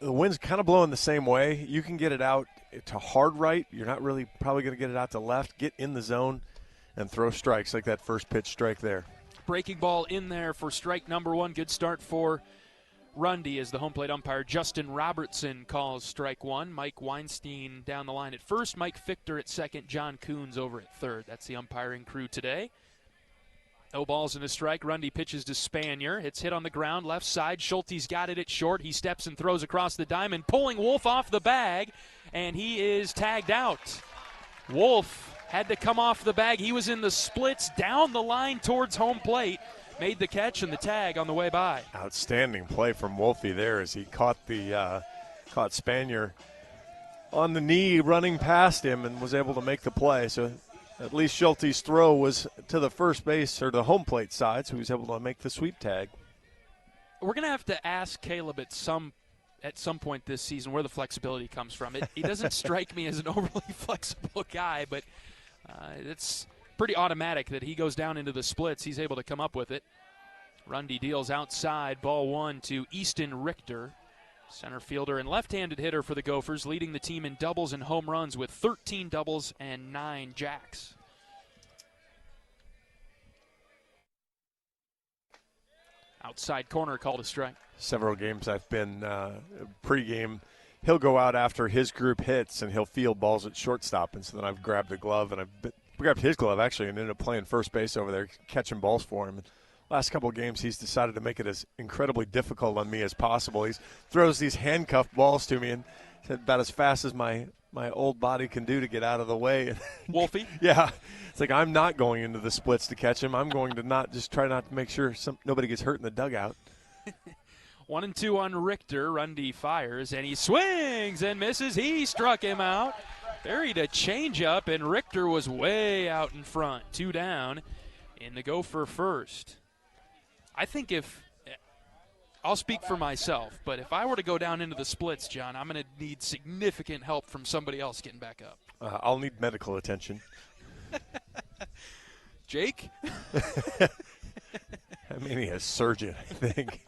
the wind's kind of blowing the same way. You can get it out to hard right. You're not really probably going to get it out to left. Get in the zone and throw strikes like that first pitch strike there. Breaking ball in there for strike number 1. Good start for Rundy as the home plate umpire Justin Robertson calls strike 1. Mike Weinstein down the line at first. Mike Fichter at second. John Coons over at third. That's the umpiring crew today. No balls in a strike. Rundy pitches to Spanier. It's hit on the ground, left side. Schulte's got it at short. He steps and throws across the diamond, pulling Wolf off the bag, and he is tagged out. Wolf had to come off the bag. He was in the splits down the line towards home plate. Made the catch and the tag on the way by. Outstanding play from Wolfie there as he caught Spanier on the knee running past him and was able to make the play. So at least Schulte's throw was to the first base or the home plate side, so he was able to make the sweep tag. We're going to have to ask Caleb at some point this season where the flexibility comes from. He doesn't strike me as an overly flexible guy, but it's pretty automatic that he goes down into the splits. He's able to come up with it. Rundy deals outside, ball 1 to Easton Richter, center fielder and left-handed hitter for the Gophers, leading the team in doubles and home runs with 13 doubles and 9 jacks. Outside corner called a strike. Several games I've been pregame. He'll go out after his group hits and he'll field balls at shortstop, and so then I've grabbed the glove and I've grabbed his glove actually and ended up playing first base over there, catching balls for him. And last couple of games, he's decided to make it as incredibly difficult on me as possible. He throws these handcuffed balls to me and about as fast as my old body can do to get out of the way. Wolfie? Yeah. It's like I'm not going into the splits to catch him. I'm going to try not to make sure nobody gets hurt in the dugout. 1-2 on Richter. Rundy fires, and he swings and misses. He struck him out. Buried a changeup, and Richter was way out in front. 2 down in the Gopher first. I think I'll speak for myself, but if I were to go down into the splits, John, I'm going to need significant help from somebody else getting back up. I'll need medical attention. Jake? I mean, he a surgeon, I think.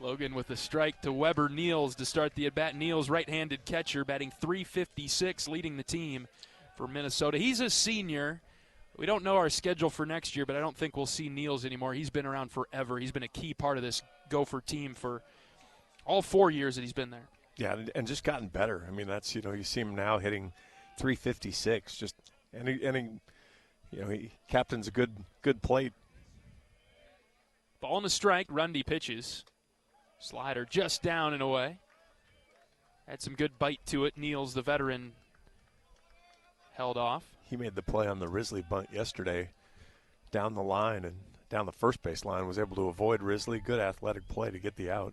Logan with a strike to Weber Niels to start the at-bat. Niels, right-handed catcher, batting .356, leading the team for Minnesota. He's a senior. We don't know our schedule for next year, but I don't think we'll see Niels anymore. He's been around forever. He's been a key part of this Gopher team for all 4 years that he's been there. Yeah, and just gotten better. I mean, that's, you see him now hitting .356. Just he captains a good plate. Ball and a strike. Rundy pitches. Slider just down and away. Had some good bite to it. Niels, the veteran, held off. He made the play on the Risley bunt yesterday down the line and down the first base line, was able to avoid Risley. Good athletic play to get the out.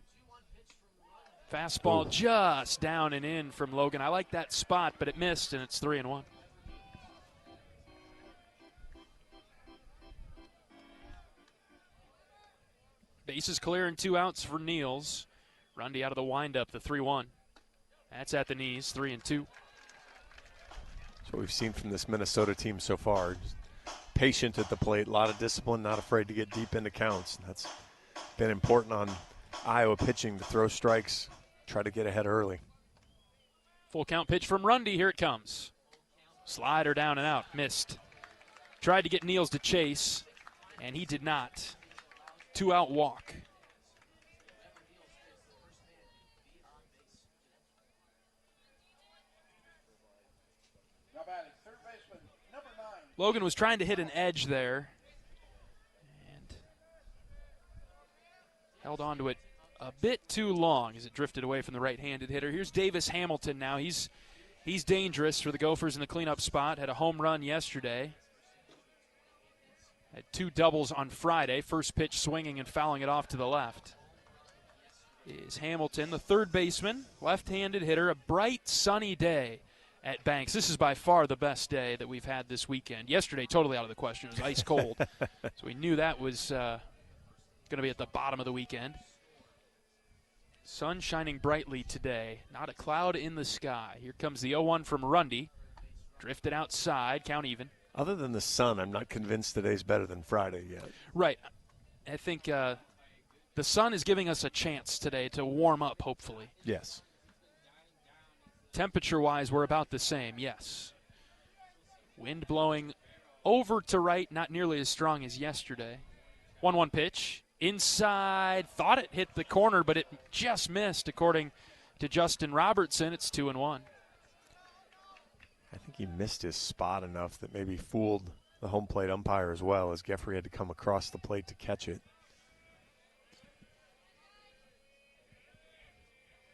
Fastball just down and in from Logan. I like that spot, but it missed, and it's 3-1. Bases clear and 2 outs for Niels. Rundy out of the windup, the 3-1. That's at the knees, 3-2. That's what we've seen from this Minnesota team so far. Just patient at the plate, a lot of discipline, not afraid to get deep into counts. And that's been important on Iowa pitching, to throw strikes, try to get ahead early. Full count pitch from Rundy. Here it comes. Slider down and out. Missed. Tried to get Niels to chase, and he did not. 2-out walk. Logan was trying to hit an edge there and held on to it a bit too long as it drifted away from the right-handed hitter. Here's Davis Hamilton now. He's dangerous for the Gophers in the cleanup spot. Had a home run yesterday. Had 2 doubles on Friday. First pitch swinging and fouling it off to the left. Is Hamilton, the third baseman, left-handed hitter. A bright, sunny day at Banks. This is by far the best day that we've had this weekend. Yesterday, totally out of the question. It was ice cold. So we knew that was going to be at the bottom of the weekend. Sun shining brightly today. Not a cloud in the sky. Here comes the 0-1 from Rundy. Drifted outside, count even. Other than the sun, I'm not convinced today's better than Friday yet. Right. I think the sun is giving us a chance today to warm up, hopefully. Yes. Temperature-wise, we're about the same, yes. Wind blowing over to right, not nearly as strong as yesterday. 1-1 pitch. Inside, thought it hit the corner, but it just missed, according to Justin Robertson. It's 2-1. I think he missed his spot enough that maybe fooled the home plate umpire as well, as Geffrey had to come across the plate to catch it.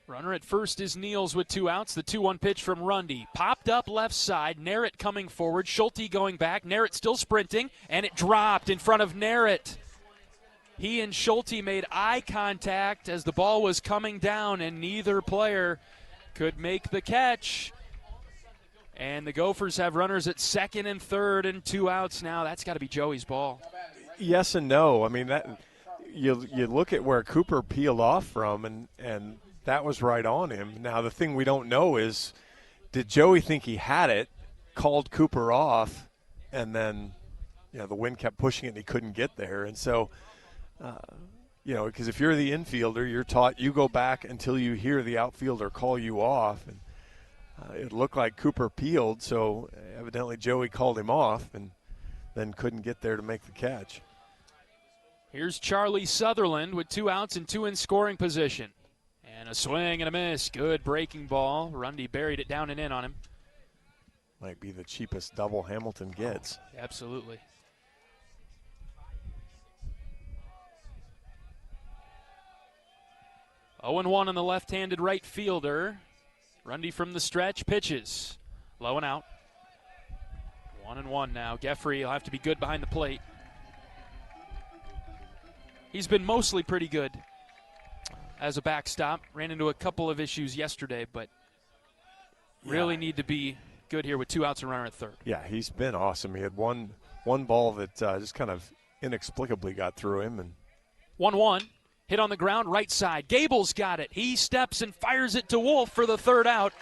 Runner at first is Niels with 2 outs. The 2-1 pitch from Rundy. Popped up left side. Narrett coming forward. Schulte going back. Narrett still sprinting, and it dropped in front of Narrett. He and Schulte made eye contact as the ball was coming down, and neither player could make the catch. And the Gophers have runners at second and third and 2 outs now. That's got to be Joey's ball. Yes and no. I mean, that you look at where Cooper peeled off from, and that was right on him. Now, the thing we don't know is, did Joey think he had it, called Cooper off, and then, the wind kept pushing it and he couldn't get there. And so, because if you're the infielder, you're taught you go back until you hear the outfielder call you off. And it looked like Cooper peeled, so evidently Joey called him off and then couldn't get there to make the catch. Here's Charlie Sutherland with 2 outs and 2 in scoring position. And a swing and a miss. Good breaking ball. Rundy buried it down and in on him. Might be the cheapest double Hamilton gets. Oh, absolutely. Oh, 0-1 on the left-handed right fielder. Rundy from the stretch, pitches. Low and out. 1-1 now. Geffrey will have to be good behind the plate. He's been mostly pretty good as a backstop. Ran into a couple of issues yesterday, but Really need to be good here with 2 outs and runner at third. Yeah, he's been awesome. He had one ball that just kind of inexplicably got through him. And 1-1. Hit on the ground, right side. Gable's got it. He steps and fires it to Wolf for the third out.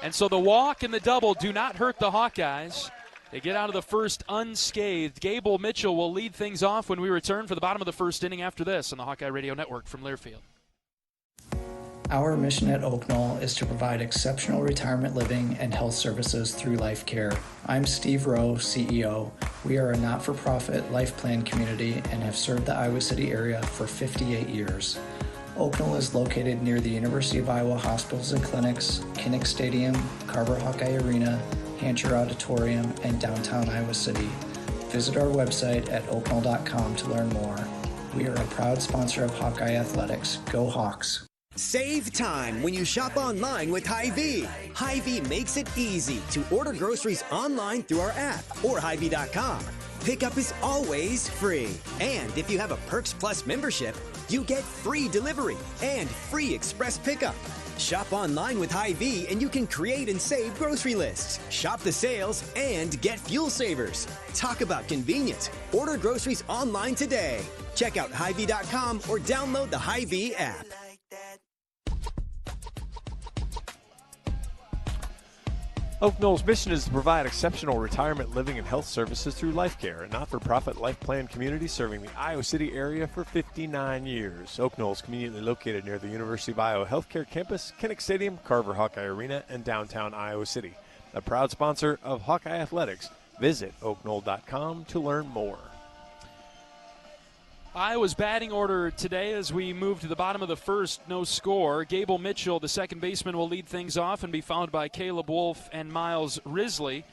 And so the walk and the double do not hurt the Hawkeyes. They get out of the first unscathed. Gable Mitchell will lead things off when we return for the bottom of the first inning after this on the Hawkeye Radio Network from Learfield. Our mission at Oak Knoll is to provide exceptional retirement living and health services through life care. I'm Steve Rowe, CEO. We are a not-for-profit life plan community and have served the Iowa City area for 58 years. Oak Knoll is located near the University of Iowa hospitals and clinics, Kinnick Stadium, Carver Hawkeye Arena, Hancher Auditorium, and downtown Iowa City. Visit our website at oakknoll.com to learn more. We are a proud sponsor of Hawkeye Athletics. Go Hawks! Save time when you shop online with Hy-Vee. Hy-Vee makes it easy to order groceries online through our app or Hy-Vee.com. Pickup is always free. And if you have a Perks Plus membership, you get free delivery and free express pickup. Shop online with Hy-Vee and you can create and save grocery lists, shop the sales, and get fuel savers. Talk about convenience. Order groceries online today. Check out Hy-Vee.com or download the Hy-Vee app. Oak Knoll's mission is to provide exceptional retirement living and health services through Life Care, a not-for-profit life plan community serving the Iowa City area for 59 years. Oak Knoll is conveniently located near the University of Iowa Healthcare Campus, Kinnick Stadium, Carver Hawkeye Arena, and downtown Iowa City. A proud sponsor of Hawkeye Athletics. Visit oakknoll.com to learn more. Iowa's batting order today as we move to the bottom of the first, no score. Gable Mitchell, the second baseman, will lead things off and be followed by Caleb Wolf and Miles Risley.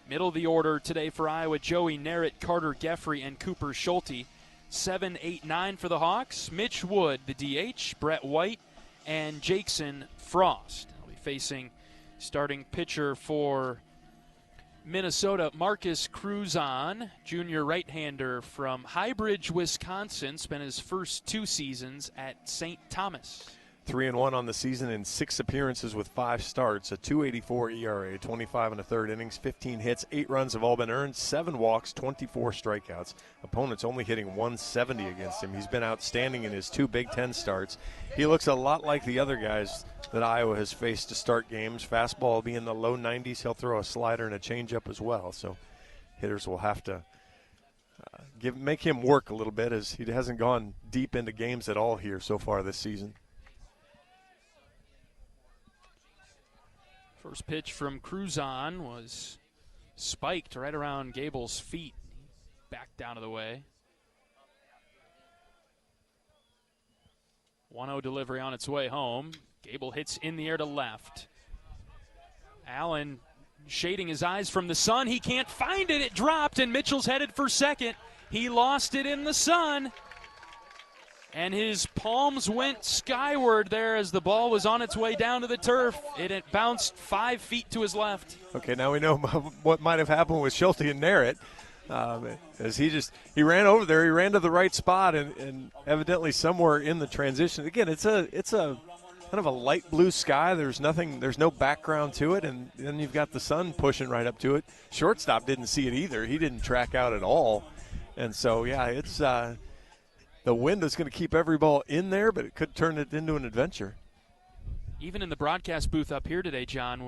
Middle of the order today for Iowa, Joey Narrett, Carter Geffrey, and Cooper Schulte. 7, 8, 9 for the Hawks. Mitch Wood, the DH, Brett White, and Jackson Frost. They'll be facing starting pitcher for Minnesota, Marcus Cruzan, junior right-hander from Highbridge, Wisconsin, spent his first 2 seasons at St. Thomas. 3-1 on the season in 6 appearances with 5 starts, a 2.84 ERA, 25 and a third innings, 15 hits, 8 runs have all been earned, 7 walks, 24 strikeouts. Opponents only hitting 170 against him. He's been outstanding in his 2 Big Ten starts. He looks a lot like the other guys that Iowa has faced to start games. Fastball will be in the low 90s. He'll throw a slider and a changeup as well. So hitters will have to make him work a little bit, as he hasn't gone deep into games at all here so far this season. First pitch from Cruzan was spiked right around Gable's feet. Back down to the way. 1-0 delivery on its way home. Gable hits in the air to left. Allen shading his eyes from the sun. He can't find it. It dropped, and Mitchell's headed for second. He lost it in the sun. And his palms went skyward there as the ball was on its way down to the turf. It bounced 5 feet to his left. Okay, now we know what might have happened with Schulte and Narrett. As he ran over there, he ran to the right spot, and evidently somewhere in the transition. Again, it's a kind of a light blue sky. There's no background to it, and then you've got the sun pushing right up to it. Shortstop didn't see it either. He didn't track out at all, and so yeah, it's. The wind is going to keep every ball in there, but it could turn it into an adventure. Even in the broadcast booth up here today, John,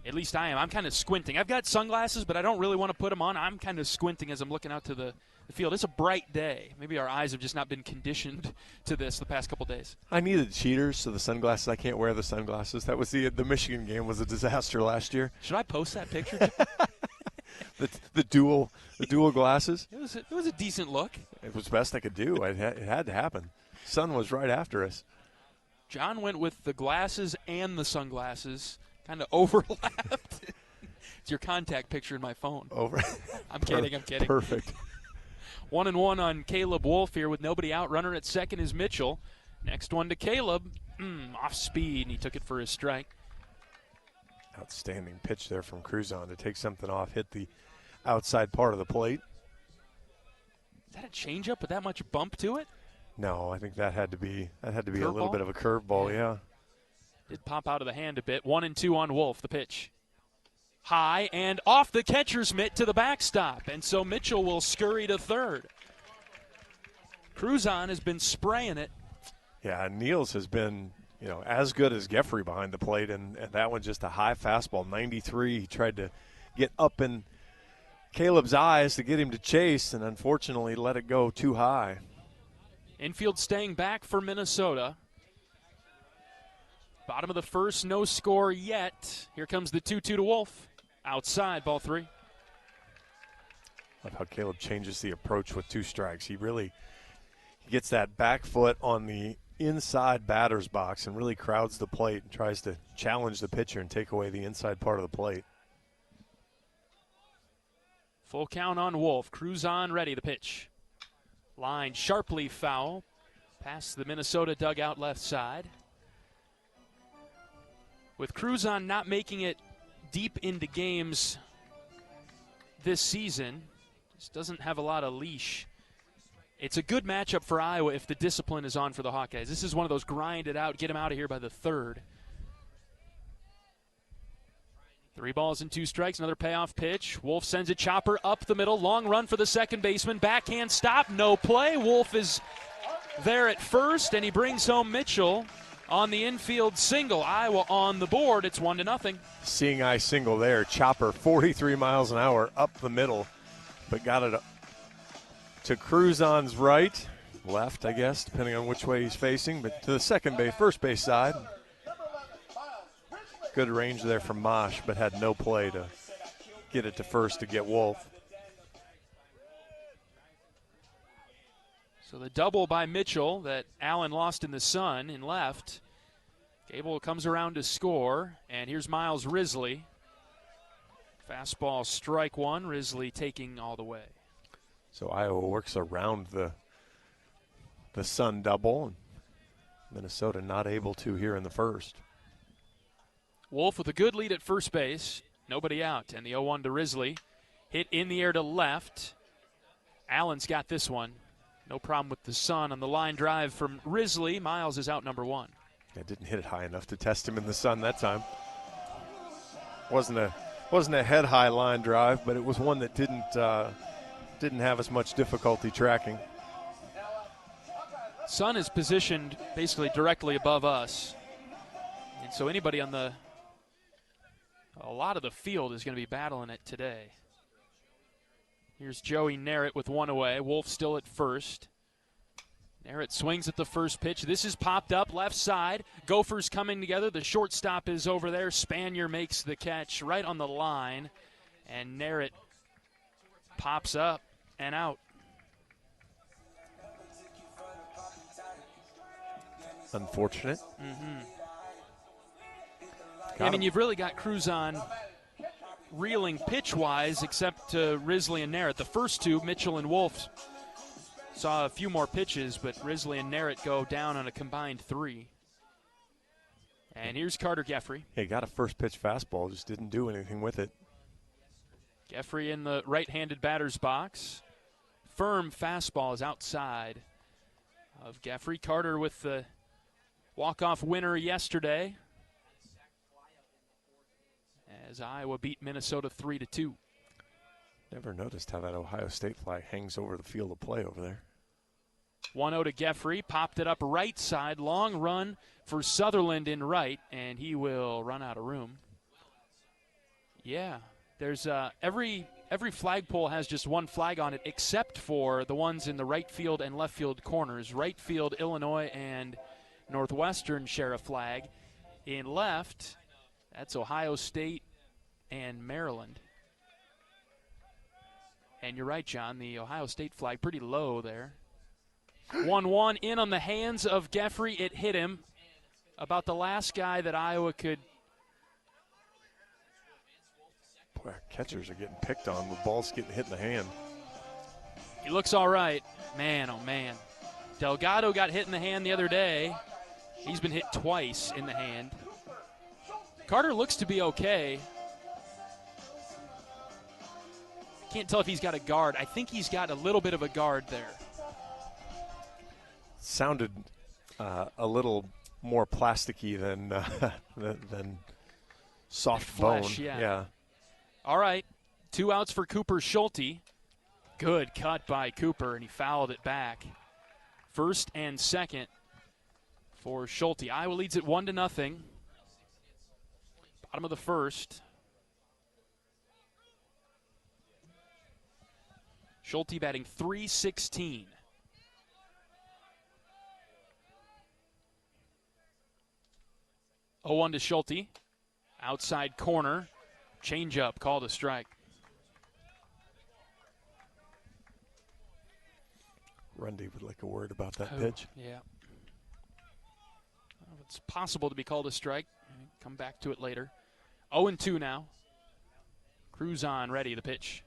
at least I am. I'm kind of squinting. I've got sunglasses, but I don't really want to put them on. I'm kind of squinting as I'm looking out to the field. It's a bright day. Maybe our eyes have just not been conditioned to this the past couple days. I needed cheaters, so the sunglasses. I can't wear the sunglasses. That was the Michigan game was a disaster last year. Should I post that picture? the dual glasses. It was a decent look. It was the best I could do. It had to happen. Sun was right after us. John went with the glasses and the sunglasses, kind of overlapped. It's your contact picture in my phone. I'm kidding. Perfect. 1-1 on Caleb Wolf here with nobody out. Runner at second is Mitchell. Next one to Caleb. Off speed, and he took it for his strike. Outstanding pitch there from Cruzan to take something off, hit the outside part of the plate. Is that a changeup with that much bump to it? No, I think that had to be a little bit of a curveball, yeah. Did pop out of the hand a bit. 1-2 on Wolf, the pitch. High and off the catcher's mitt to the backstop. And so Mitchell will scurry to third. Cruzon has been spraying it. Yeah, Niels has been, as good as Geffrey behind the plate, and that one just a high fastball, 93. He tried to get up in Caleb's eyes to get him to chase, and unfortunately let it go too high. Infield staying back for Minnesota. Bottom of the first, no score yet. Here comes the 2-2 to Wolf. Outside, ball 3. Love how Caleb changes the approach with 2 strikes. He gets that back foot on the inside batter's box and really crowds the plate and tries to challenge the pitcher and take away the inside part of the plate. Full count on Wolf. Cruzon ready, the pitch. Line sharply foul. Past the Minnesota dugout left side. With Cruzon not making it deep into games this season, just doesn't have a lot of leash. It's a good matchup for Iowa if the discipline is on for the Hawkeyes. This is one of those grind it out, get him out of here by the third. 3 balls and 2 strikes, another payoff pitch. Wolf sends a chopper up the middle, long run for the second baseman, backhand stop, no play. Wolf is there at first, and he brings home Mitchell on the infield single. Iowa on the board, it's 1-0. Seeing eye single there, chopper 43 miles an hour up the middle, but got it to Cruzon's right, left, I guess, depending on which way he's facing, but to the first base side. Good range there from Mosh, but had no play to get it to first to get Wolf. So the double by Mitchell that Allen lost in the sun in left. Gable comes around to score, and here's Miles Risley. Fastball strike 1, Risley taking all the way. So Iowa works around the sun double, and Minnesota not able to here in the first. Wolf with a good lead at first base. Nobody out, and the 0-1 to Risley. Hit in the air to left. Allen's got this one. No problem with the sun on the line drive from Risley. Miles is out number 1. Yeah, didn't hit it high enough to test him in the sun that time. Wasn't a head high line drive, but it was one that didn't have as much difficulty tracking. Sun is positioned basically directly above us, and so anybody on a lot of the field is going to be battling it today. Here's Joey Narrett with 1 away. Wolf still at first. Narrett swings at the first pitch. This is popped up left side. Gophers coming together. The shortstop is over there. Spanier makes the catch right on the line, and Narrett pops up and out. Unfortunate. I mean, you've really got Cruzon reeling pitch-wise, except to Risley and Narrett. The first 2, Mitchell and Wolf, saw a few more pitches, but Risley and Narrett go down on a combined 3. And here's Carter Geffrey. He got a first pitch fastball, just didn't do anything with it. Geffrey in the right-handed batter's box. Firm fastball is outside of Geffrey. Carter with the walk-off winner yesterday as Iowa beat Minnesota 3-2. Never noticed how that Ohio State flag hangs over the field of play over there. 1-0 to Geffrey. Popped it up right side. Long run for Sutherland in right, and he will run out of room. Yeah, there's every flagpole has just one flag on it except for the ones in the right field and left field corners. Right field, Illinois and Northwestern share a flag. In left, that's Ohio State and Maryland. And you're right, John, the Ohio State flag pretty low there. 1-1 in on the hands of Geffrey. It hit him. About the last guy that Iowa could. Boy, our catchers are getting picked on with balls getting hit in the hand. He looks all right. Man, oh man. Delgado got hit in the hand the other day. He's been hit twice in the hand. Carter looks to be okay. Can't tell if he's got a guard. I think he's got a little bit of a guard there. Sounded a little more plasticky than soft flesh, bone. Yeah. All right, 2 outs for Cooper Schulte. Good cut by Cooper, and he fouled it back. First and second for Schulte. Iowa leads it 1-0. Bottom of the first. Schulte batting .316. Oh, 1 to Schulte. Outside corner. Changeup called a strike. Rundy would like a word about that pitch. Yeah. Well, it's possible to be called a strike. Come back to it later. 0-2 now. Cruzon ready, the pitch.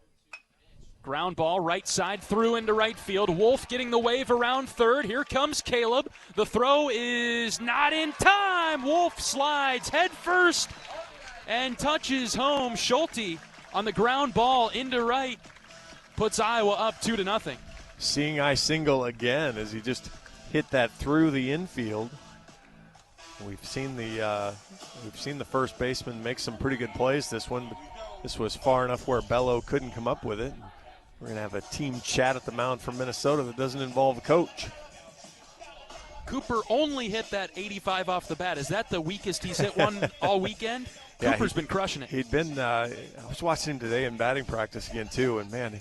Ground ball, right side, through into right field. Wolf getting the wave around third. Here comes Caleb. The throw is not in time. Wolf slides head first and touches home. Schulte on the ground ball into right puts Iowa up 2-0. Seeing eye single again as he just hit that through the infield. We've seen the first baseman make some pretty good plays this one, but this was far enough where Bello couldn't come up with it. We're going to have a team chat at the mound from Minnesota that doesn't involve a coach. Cooper only hit that 85 off the bat. Is that the weakest he's hit one all weekend? Yeah, Cooper's been crushing it. He'd been, I was watching him today in batting practice again too, and man,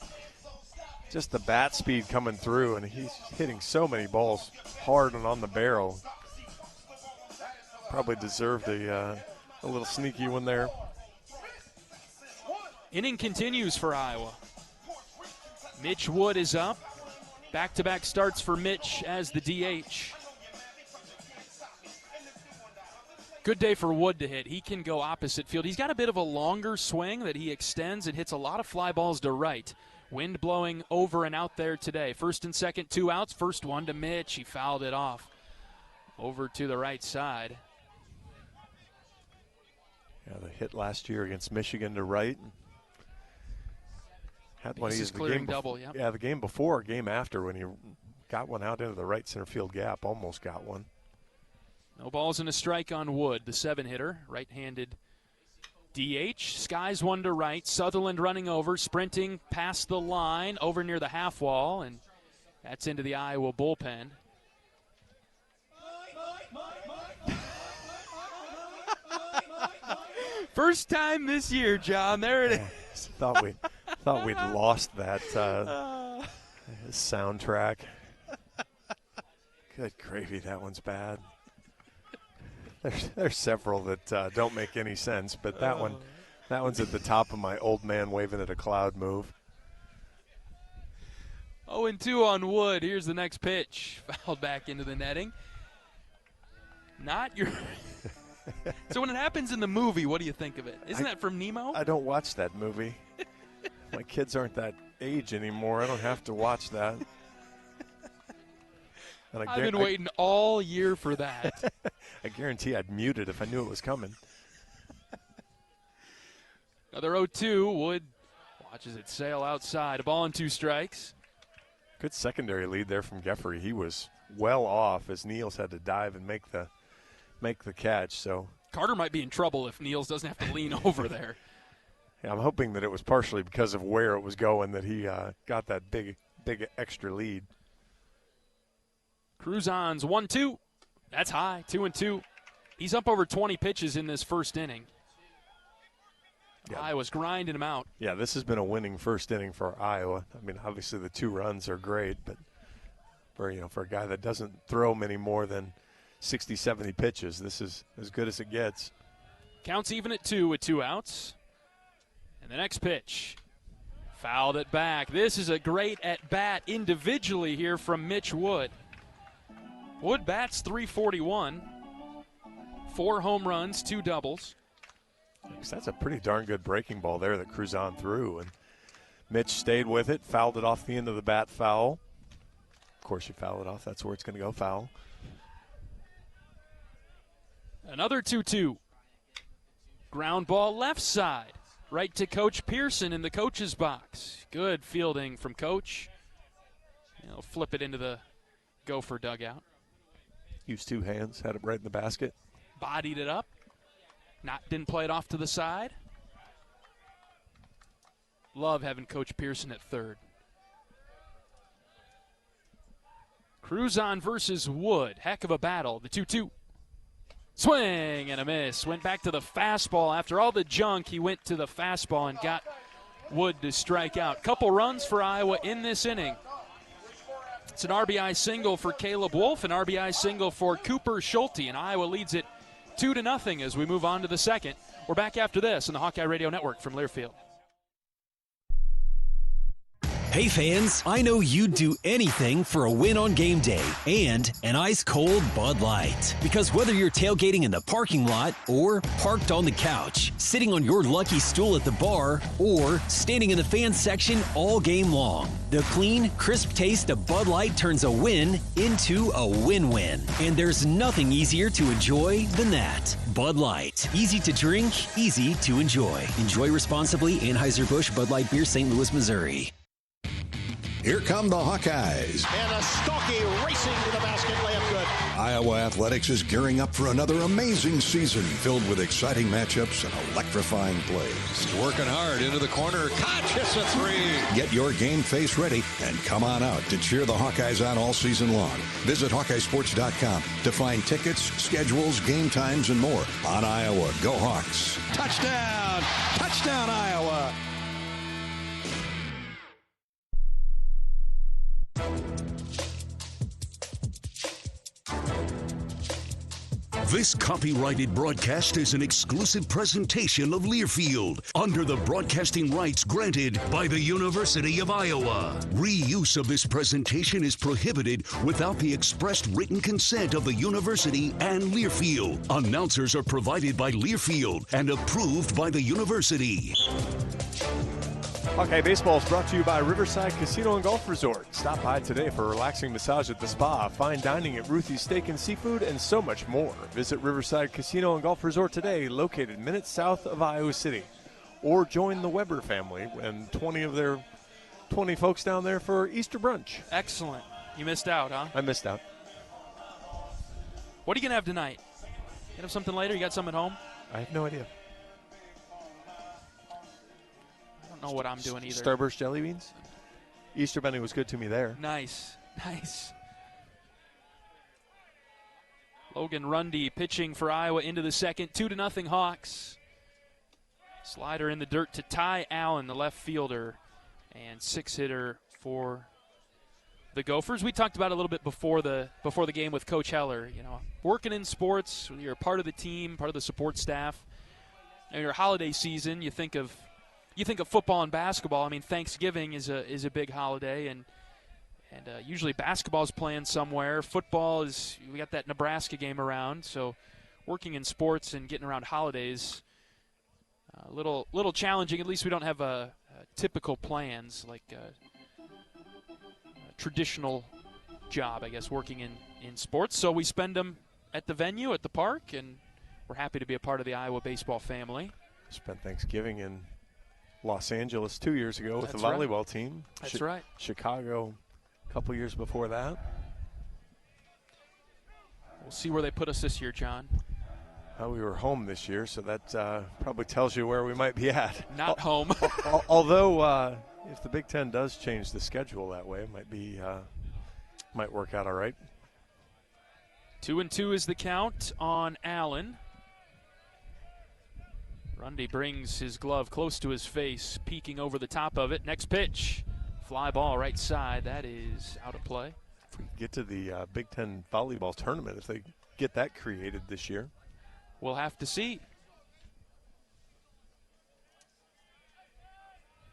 just the bat speed coming through, and he's hitting so many balls hard and on the barrel. Probably deserved a little sneaky one there. Inning continues for Iowa. Mitch Wood is up. Back-to-back starts for Mitch as the DH. Good day for Wood to hit. He can go opposite field. He's got a bit of a longer swing that he extends and hits a lot of fly balls to right. Wind blowing over and out there today. First and second, 2 outs. First one to Mitch. He fouled it off over to the right side. Yeah, the hit last year against Michigan to right. Had one Bases clearing double, yeah. Yeah, the game before, game after, when he got one out into the right center field gap, almost got one. No balls and a strike on Wood, the 7-hitter, right-handed DH. Skies one to right. Sutherland running over, sprinting past the line, over near the half wall, and that's into the Iowa bullpen. First time this year, John. There it is. Thought we'd lost that soundtrack. Good gravy, that one's bad. There's several that don't make any sense, but that one's at the top of my old man waving at a cloud move. 0-2 on Wood. Here's the next pitch. Fouled back into the netting. Not your. So when it happens in the movie, what do you think of it? Isn't that from Nemo? I don't watch that movie. My kids aren't that age anymore. I don't have to watch that. And I've been waiting all year for that. I guarantee I'd mute it if I knew it was coming. Another 0-2. Wood watches it sail outside. A ball and 2 strikes. Good secondary lead there from Geffrey. He was well off as Niels had to dive and make the catch. So Carter might be in trouble if Niels doesn't have to lean over there. Yeah, I'm hoping that it was partially because of where it was going that he got that big extra lead. Cruzon's 1-2. That's high. 2-2. He's up over 20 pitches in this first inning. Yeah. Iowa's grinding him out. Yeah, this has been a winning first inning for Iowa. I mean, obviously the 2 runs are great, but for a guy that doesn't throw many more than 60, 70 pitches, this is as good as it gets. Counts even at 2 with 2 outs. And the next pitch, fouled it back. This is a great at-bat individually here from Mitch Wood. Wood bats .341, 4 home runs, 2 doubles. That's a pretty darn good breaking ball there that Cruzon threw. And Mitch stayed with it, fouled it off the end of the bat foul. Of course you foul it off. That's where it's going to go, foul. Another 2-2. Ground ball left side. Right to Coach Pearson in the coach's box. Good fielding from Coach. He'll flip it into the Gopher dugout. Used two hands, had it right in the basket. Bodied it up. Didn't play it off to the side. Love having Coach Pearson at third. Cruzon versus Wood. Heck of a battle. The 2-2. Swing and a miss. Went back to the fastball. After all the junk, he went to the fastball and got Wood to strike out. Couple runs for Iowa in this inning. It's an RBI single for Caleb Wolf, an RBI single for Cooper Schulte, and Iowa leads it 2-0 as we move on to the second. We're back after this on the Hawkeye Radio Network from Learfield. Hey fans, I know you'd do anything for a win on game day and an ice-cold Bud Light. Because whether you're tailgating in the parking lot or parked on the couch, sitting on your lucky stool at the bar, or standing in the fan section all game long, the clean, crisp taste of Bud Light turns a win into a win-win. And there's nothing easier to enjoy than that. Bud Light. Easy to drink, easy to enjoy. Enjoy responsibly. Anheuser-Busch Bud Light Beer, St. Louis, Missouri. Here come the Hawkeyes. And a Stocke racing to the basket, layup good. Iowa Athletics is gearing up for another amazing season filled with exciting matchups and electrifying plays. He's working hard into the corner. Koch hits a three. Get your game face ready and come on out to cheer the Hawkeyes on all season long. Visit HawkeyeSports.com to find tickets, schedules, game times, and more on Iowa. Go Hawks. Touchdown. Touchdown, Iowa. This copyrighted broadcast is an exclusive presentation of Learfield under the broadcasting rights granted by the University of Iowa. Reuse of this presentation is prohibited without the expressed written consent of the university and Learfield. Announcers are provided by Learfield and approved by the university. Hawkeye Baseball is brought to you by Riverside Casino and Golf Resort. Stop by today for a relaxing massage at the spa, fine dining at Ruthie's Steak and Seafood, and so much more. Visit Riverside Casino and Golf Resort today, located minutes south of Iowa City. Or join the Weber family and 20 folks down there for Easter brunch. Excellent. You missed out, huh? I missed out. What are you going to have tonight? You going to have something later? You got something at home? I have no idea. Know what I'm doing either. Starburst jelly beans. Easter Bunny was good to me there. Nice. Logan Rundy pitching for Iowa into the second. 2-0 Hawks. Slider in the dirt to Ty Allen, the left fielder, and 6-hitter for the Gophers. We talked about it a little bit before the game with Coach Heller. You know, working in sports, you're part of the team, part of the support staff. In your holiday season, you think of football and basketball. I mean, Thanksgiving is a big holiday, and usually basketball's playing somewhere. Football is, we got that Nebraska game around. So, working in sports and getting around holidays, a little challenging. At least we don't have typical plans like a traditional job, I guess, working in sports. So we spend them at the venue, at the park, and we're happy to be a part of the Iowa baseball family. Spent Thanksgiving in Los Angeles 2 years ago with the volleyball team. That's right. Chicago a couple years before that. We'll see where they put us this year, John. We were home this year, so that probably tells you where we might be at. Not home. Although, if the Big Ten does change the schedule that way, it might work out all right. 2-2 is the count on Allen. Rundy brings his glove close to his face, peeking over the top of it. Next pitch, fly ball right side. That is out of play. If we get to the Big Ten volleyball tournament, if they get that created this year, we'll have to see.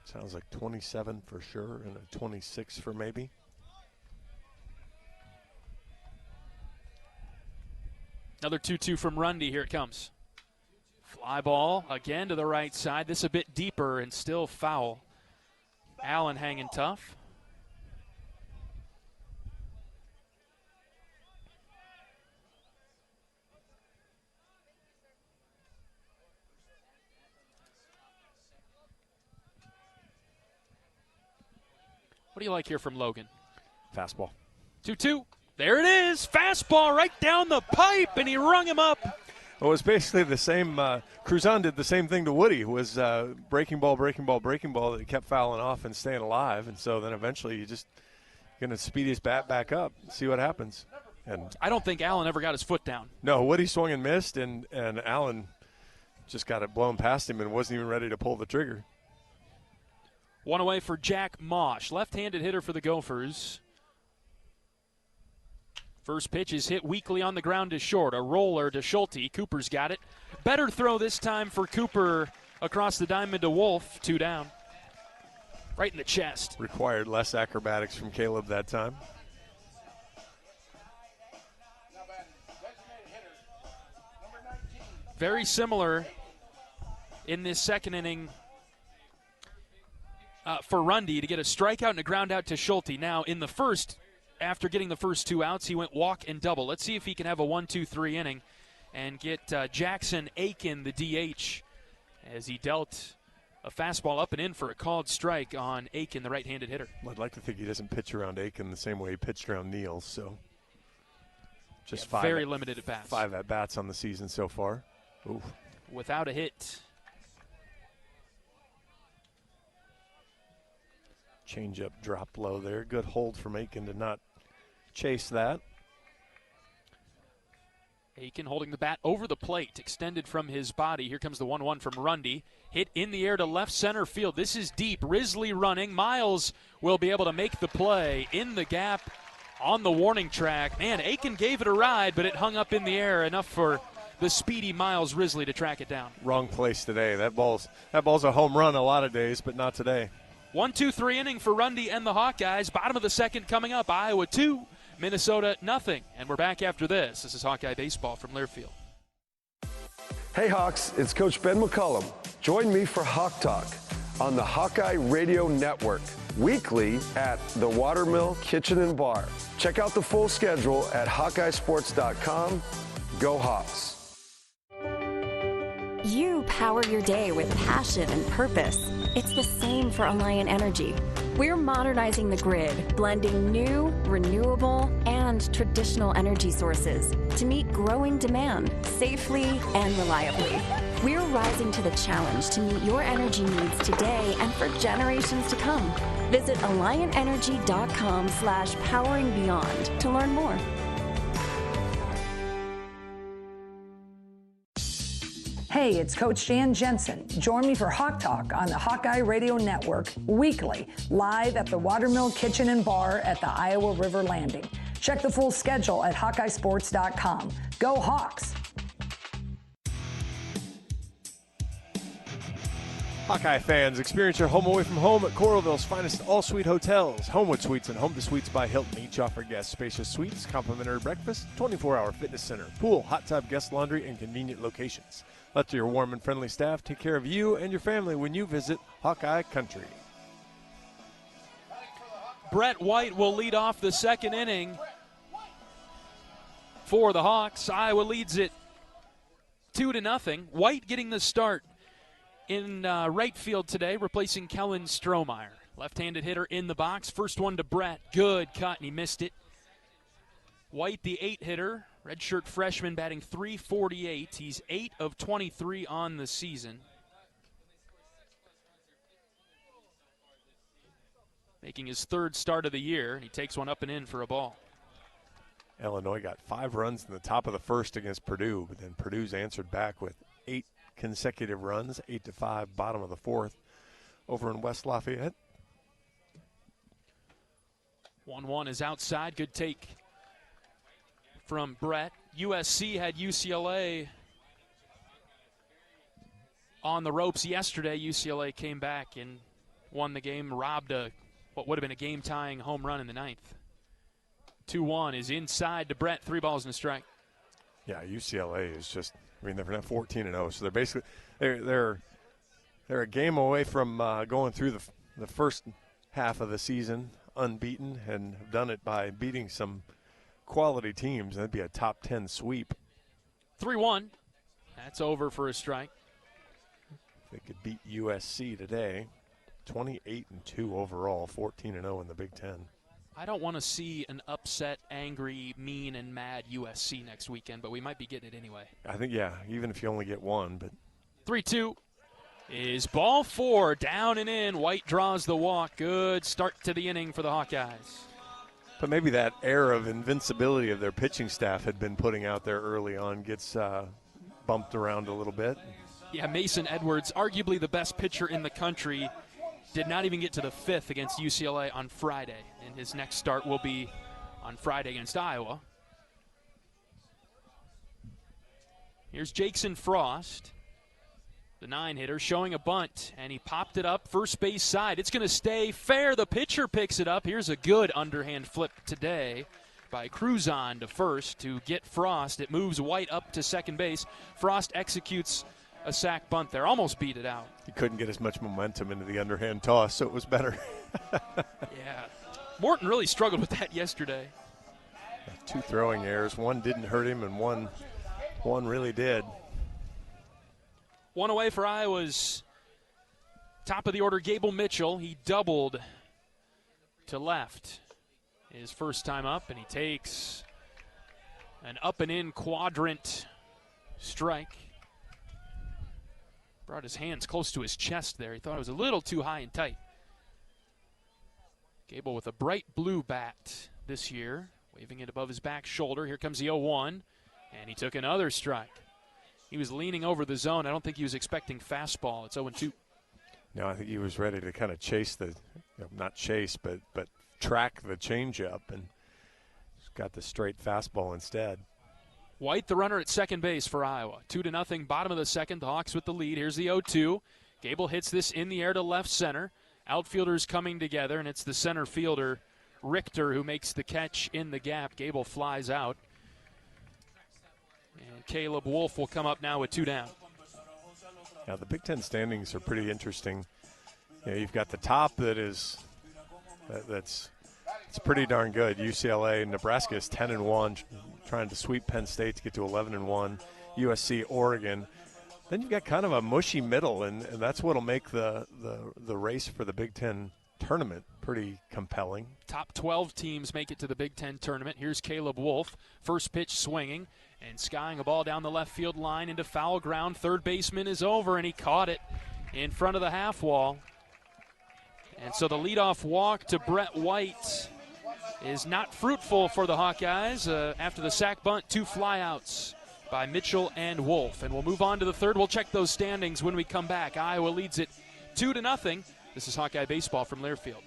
Sounds like 27 for sure and a 26 for maybe. Another 2-2 from Rundy. Here it comes. Fly ball again to the right side. This a bit deeper and still foul. Allen hanging tough. What do you like here from Logan? Fastball. 2-2. There it is. Fastball right down the pipe, and he rung him up. It was basically the same. Cruzan did the same thing to Woody. Was breaking ball that he kept fouling off and staying alive. And so then eventually you just going to speed his bat back up, see what happens. And I don't think Allen ever got his foot down. No, Woody swung and missed, and Allen just got it blown past him and wasn't even ready to pull the trigger. One away for Jack Mosh, left-handed hitter for the Gophers. First pitch is hit weakly on the ground to short. A roller to Schulte. Cooper's got it. Better throw this time for Cooper across the diamond to Wolf. 2 down. Right in the chest. Required less acrobatics from Caleb that time. Very similar in this second inning for Rundy to get a strikeout and a ground out to Schulte. Now, in the first, after getting the first 2 outs, he went walk and double. Let's see if he can have a 1-2-3 inning and get Jackson Aiken the DH as he dealt a fastball up and in for a called strike on Aiken, the right-handed hitter. I'd like to think he doesn't pitch around Aiken the same way he pitched around Niels. So just very limited at bats. 5 at bats on the season so far. Oof. Without a hit. Change-up drop low there. Good hold from Aiken to not chase that. Aiken holding the bat over the plate, extended from his body. Here comes the 1-1 from Rundy. Hit in the air to left center field. This is deep. Risley running. Miles will be able to make the play in the gap on the warning track. Man, Aiken gave it a ride, but it hung up in the air enough for the speedy Miles Risley to track it down. Wrong place today. That ball's a home run a lot of days, but not today. 1-2-3 inning for Rundy and the Hawkeyes. Bottom of the second coming up. Iowa 2, Minnesota nothing. And we're back after this. This is Hawkeye Baseball from Learfield. Hey Hawks, it's Coach Ben McCullum. Join me for Hawk Talk on the Hawkeye Radio Network, weekly at the Watermill Kitchen and Bar. Check out the full schedule at HawkeyeSports.com. Go Hawks. You power your day with passion and purpose. It's the same for Alliant Energy. We're modernizing the grid, blending new, renewable, and traditional energy sources to meet growing demand safely and reliably. We're rising to the challenge to meet your energy needs today and for generations to come. Visit AlliantEnergy.com/poweringbeyond to learn more. Hey, it's Coach Jan Jensen. Join me for Hawk Talk on the Hawkeye Radio Network, weekly, live at the Watermill Kitchen and Bar at the Iowa River Landing. Check the full schedule at HawkeyeSports.com. Go Hawks! Hawkeye fans, experience your home away from home at Coralville's finest all-suite hotels. Homewood Suites and Home to Suites by Hilton each offer guests spacious suites, complimentary breakfast, 24-hour fitness center, pool, hot tub, guest laundry, and convenient locations. Let your warm and friendly staff take care of you and your family when you visit Hawkeye Country. Brett White will lead off the second inning for the Hawks. Iowa leads it 2-0. White getting the start in right field today, replacing Kellen Strohmeyer. Left-handed hitter in the box. First one to Brett. Good cut, and he missed it. White, the 8-hitter, redshirt freshman, batting .348. He's 8 of 23 on the season. Making his third start of the year, and he takes one up and in for a ball. Illinois got 5 runs in the top of the first against Purdue, but then Purdue's answered back with 8 consecutive runs, 8-5, bottom of the fourth, over in West Lafayette. 1-1 is outside. Good take from Brett. USC had UCLA on the ropes yesterday. UCLA came back and won the game, robbed what would have been a game-tying home run in the ninth. 2-1 is inside to Brett. 3 balls and a strike. Yeah, UCLA is just, I mean, they're 14-0, so they're basically they're a game away from going through the first half of the season unbeaten, and have done it by beating some quality teams. That'd be a top 10 sweep. 3-1. That's over for a strike. They could beat USC today. 28-2 overall, 14-0 in the Big Ten. I don't want to see an upset, angry, mean, and mad USC next weekend, but we might be getting it anyway. I think, yeah, even if you only get one. But 3-2 is ball 4, down and in. White draws the walk. Good start to the inning for the Hawkeyes. But maybe that air of invincibility of their pitching staff had been putting out there early on gets bumped around a little bit. Yeah, Mason Edwards, arguably the best pitcher in the country, did not even get to the 5th against UCLA on Friday. And his next start will be on Friday against Iowa. Here's Jackson Frost, the 9-hitter, showing a bunt, and he popped it up first base side. It's going to stay fair. The pitcher picks it up. Here's a good underhand flip today by Cruzon to first to get Frost. It moves White up to second base. Frost executes a sac bunt there. Almost beat it out. He couldn't get as much momentum into the underhand toss, so it was better. Yeah. Morton really struggled with that yesterday. 2 throwing errors. One didn't hurt him, and one really did. One away for Iowa's top of the order, Gable Mitchell. He doubled to left his first time up, and he takes an up and in quadrant strike. Brought his hands close to his chest there. He thought it was a little too high and tight. Gable with a bright blue bat this year, waving it above his back shoulder. Here comes the 0-1, and he took another strike. He was leaning over the zone. I don't think he was expecting fastball. It's 0-2. No, I think he was ready to kind of chase not chase, but track the changeup, and got the straight fastball instead. White, the runner at second base for Iowa. 2-0, bottom of the second. The Hawks with the lead. Here's the 0-2. Gable hits this in the air to left center. Outfielders coming together, and it's the center fielder, Richter, who makes the catch in the gap. Gable flies out. And Caleb Wolf will come up now with 2 down. Now, the Big Ten standings are pretty interesting. You know, you've got the top that's pretty darn good. UCLA, Nebraska is 10-1, trying to sweep Penn State to get to 11-1. USC, Oregon. Then you've got kind of a mushy middle, and that's what'll make the race for the Big Ten tournament pretty compelling. Top 12 teams make it to the Big Ten tournament. Here's Caleb Wolf. First pitch swinging and skying a ball down the left field line into foul ground. Third baseman is over, and he caught it in front of the half wall. And so the leadoff walk to Brett White is not fruitful for the Hawkeyes. After the sac bunt, 2 flyouts by Mitchell and Wolf. And we'll move on to the third. We'll check those standings when we come back. Iowa leads it 2-0. This is Hawkeye Baseball from Learfield.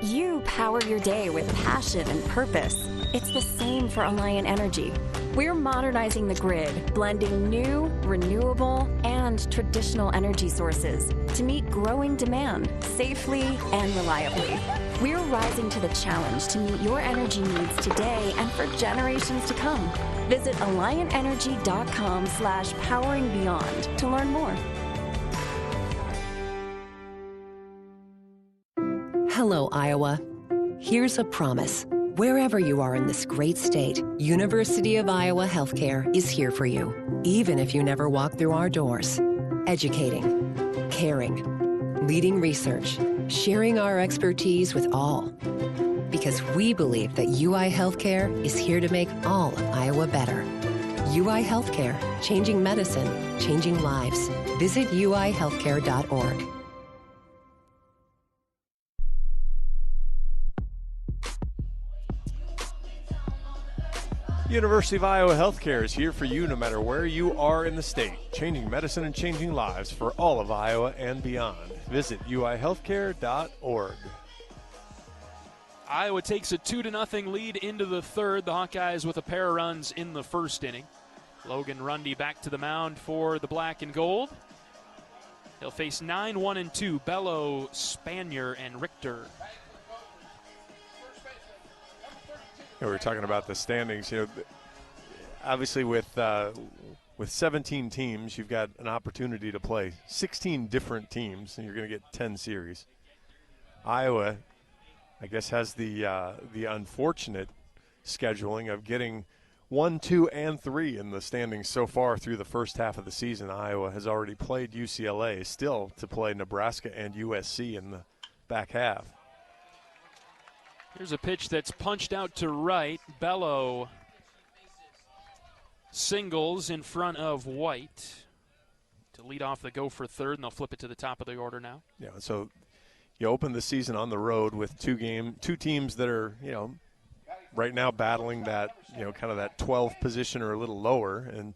You power your day with passion and purpose. It's the same for Alliant Energy. We're modernizing the grid, blending new, renewable, and traditional energy sources to meet growing demand safely and reliably. We're rising to the challenge to meet your energy needs today and for generations to come. Visit AlliantEnergy.com/poweringbeyond to learn more. Hello, Iowa. Here's a promise. Wherever you are in this great state, University of Iowa Healthcare is here for you, even if you never walk through our doors. Educating, caring, leading research, sharing our expertise with all. Because we believe that UI Healthcare is here to make all of Iowa better. UI Healthcare, changing medicine, changing lives. Visit uihealthcare.org. University of Iowa Healthcare is here for you no matter where you are in the state, changing medicine and changing lives for all of Iowa and beyond. Visit uihealthcare.org. Iowa takes a 2-0 lead into the third. The Hawkeyes with a pair of runs in the first inning. Logan Rundy back to the mound for the black and gold. He'll face 9-1-2, Bello, Spanier, and Richter. We were talking about the standings. You know, obviously with 17 teams, you've got an opportunity to play 16 different teams, and you're going to get 10 series. Iowa, I guess, has the unfortunate scheduling of getting 1, 2, and 3 in the standings so far through the first half of the season. Iowa has already played UCLA, still to play Nebraska and USC in the back half. Here's a pitch that's punched out to right. Bello singles in front of White to lead off the go for third, and they'll flip it to the top of the order now. Yeah, so you open the season on the road with two teams that are, right now battling that, kind of that 12th position or a little lower. And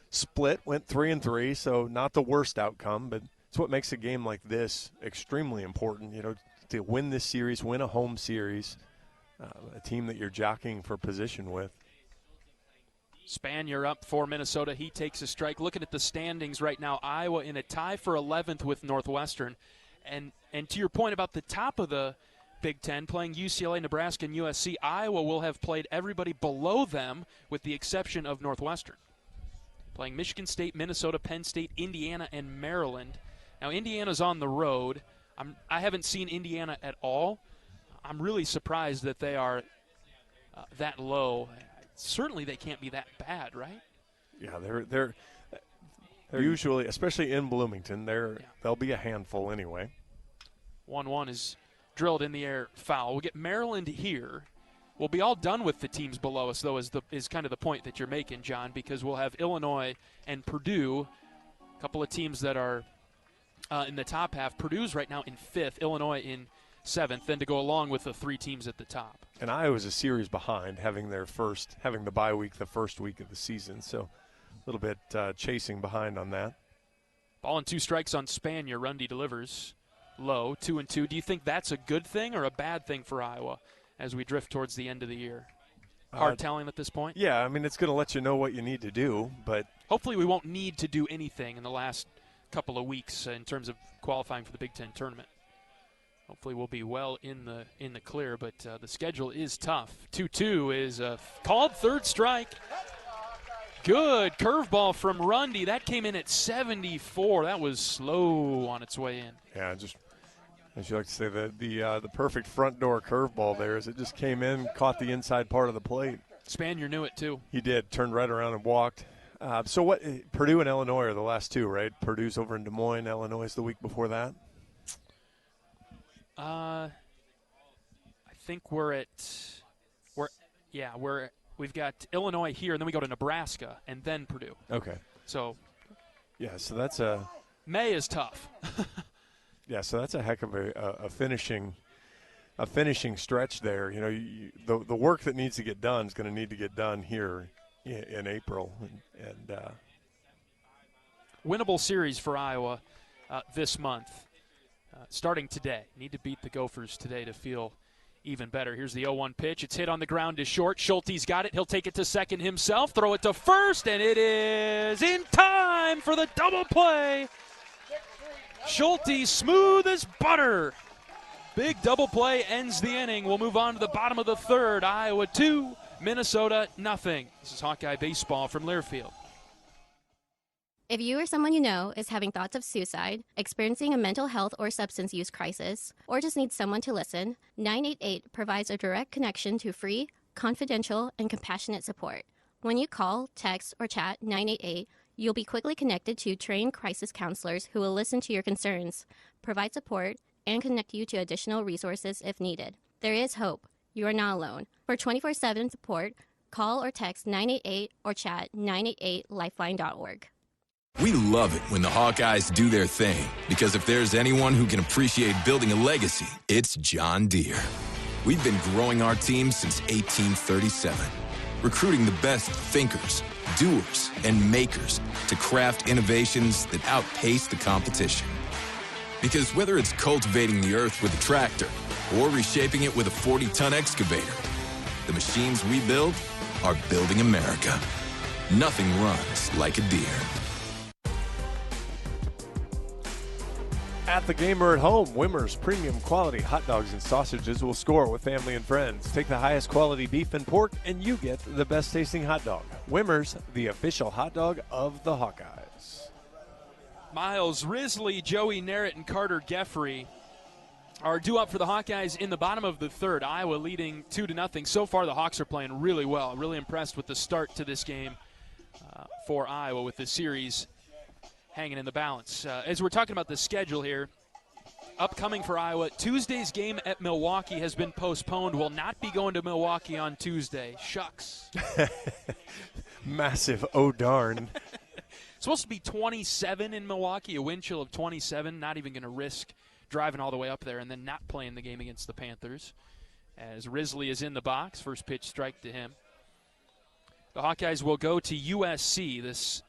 Split went 3-3, so not the worst outcome, but it's what makes a game like this extremely important, to win this series, win a home series, a team that you're jockeying for position with. Spanier up for Minnesota. He takes a strike. Looking at the standings right now, Iowa in a tie for 11th with Northwestern. And to your point about the top of the Big Ten, playing UCLA, Nebraska, and USC, Iowa will have played everybody below them with the exception of Northwestern. Playing Michigan State, Minnesota, Penn State, Indiana, and Maryland. Now, Indiana's on the road. I haven't seen Indiana at all. I'm really surprised that they are that low. Certainly they can't be that bad, right? Yeah, they're usually, especially in Bloomington, they'll be a handful anyway. 1-1 is drilled in the air, foul. We'll get Maryland here. We'll be all done with the teams below us, though, is kind of the point that you're making, John, because we'll have Illinois and Purdue, a couple of teams that are in the top half. Purdue's right now in 5th, Illinois in 7th, then to go along with the 3 teams at the top. And Iowa's a series behind, having the bye week the first week of the season, so a little bit chasing behind on that. Ball and 2 strikes on Spanier. Rundy delivers low, 2-2. Do you think that's a good thing or a bad thing for Iowa as we drift towards the end of the year? Hard telling at this point? Yeah, I mean, it's going to let you know what you need to do, but hopefully we won't need to do anything in the last couple of weeks in terms of qualifying for the Big Ten tournament. Hopefully we'll be well in the clear, but the schedule is tough. 2-2 is called, third strike. Good curveball from Rundy. That came in at 74. That was slow on its way in. Yeah, just as you like to say, the perfect front door curveball there as it just came in, caught the inside part of the plate. Spanier knew it too. He did, turned right around and walked. So what? Purdue and Illinois are the last two, right? Purdue's over in Des Moines. Illinois is the week before that. I think we've got Illinois here, and then we go to Nebraska, and then Purdue. Okay. So. Yeah, so that's May is tough. Yeah, so that's a heck of a finishing stretch there. The work that needs to get done is going to need to get done here in April, and winnable series for Iowa this month. Starting today. Need to beat the Gophers today to feel even better. Here's the 0-1 pitch. It's hit on the ground to short. Schulte's got it. He'll take it to second himself, throw it to first, and it is in time for the double play. Schulte, smooth as butter. Big double play ends the inning. We'll move on to the bottom of the third. Iowa 2, Minnesota nothing. This is Hawkeye Baseball from Learfield. If you or someone you know is having thoughts of suicide, experiencing a mental health or substance use crisis, or just needs someone to listen, 988 provides a direct connection to free, confidential, and compassionate support. When you call, text, or chat 988, you'll be quickly connected to trained crisis counselors who will listen to your concerns, provide support, and connect you to additional resources if needed. There is hope. You are not alone. For 24/7 support, call or text 988 or chat 988lifeline.org. We love it when the Hawkeyes do their thing, because if there's anyone who can appreciate building a legacy, it's John Deere. We've been growing our team since 1837, recruiting the best thinkers, doers, and makers to craft innovations that outpace the competition. Because whether it's cultivating the earth with a tractor or reshaping it with a 40-ton excavator, the machines we build are building America. Nothing runs like a Deere. At the game or at home, Wimmer's premium quality hot dogs and sausages will score with family and friends. Take the highest quality beef and pork, and you get the best tasting hot dog. Wimmer's, the official hot dog of the Hawkeyes. Miles Risley, Joey Narrett, and Carter Geffrey are due up for the Hawkeyes in the bottom of the third. Iowa leading 2-0. So far, the Hawks are playing really well. Really impressed with the start to this game for Iowa, with the series hanging in the balance. As we're talking about the schedule here, upcoming for Iowa. Tuesday's game at Milwaukee has been postponed. Will not be going to Milwaukee on Tuesday. Shucks. Massive oh darn. It's supposed to be 27 in Milwaukee, a wind chill of 27. Not even going to risk driving all the way up there and then not playing the game against the Panthers. As Risley is in the box, first pitch strike to him. The Hawkeyes will go to USC this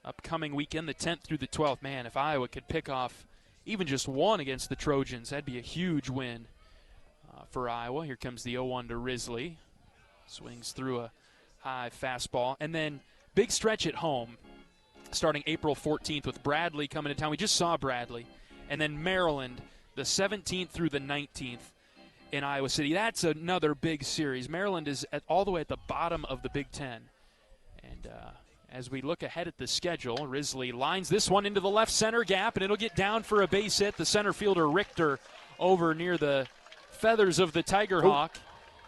upcoming weekend, the 10th through the 12th. Man, if Iowa could pick off even just one against the Trojans, that'd be a huge win for Iowa. Here comes the 0-1 to Risley. Swings through a high fastball. And then big stretch at home starting April 14th with Bradley coming to town. We just saw Bradley. And then Maryland, the 17th through the 19th in Iowa City. That's another big series. Maryland is all the way at the bottom of the Big Ten. And as we look ahead at the schedule, Risley lines this one into the left center gap, and it'll get down for a base hit. The center fielder, Richter, over near the feathers of the Tiger Hawk,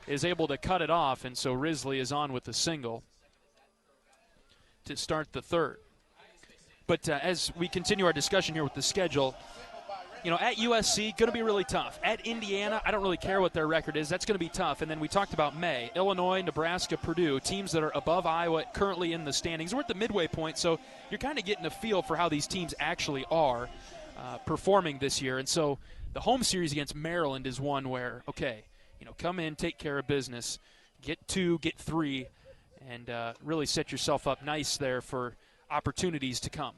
is able to cut it off, and so Risley is on with the single to start the third. But as we continue our discussion here with the schedule, you know, at USC, going to be really tough. At Indiana, I don't really care what their record is. That's going to be tough. And then we talked about May. Illinois, Nebraska, Purdue, teams that are above Iowa currently in the standings. We're at the midway point, so you're kind of getting a feel for how these teams actually are performing this year. And so the home series against Maryland is one where, okay, you know, come in, take care of business, get 2, get 3, and really set yourself up nice there for opportunities to come.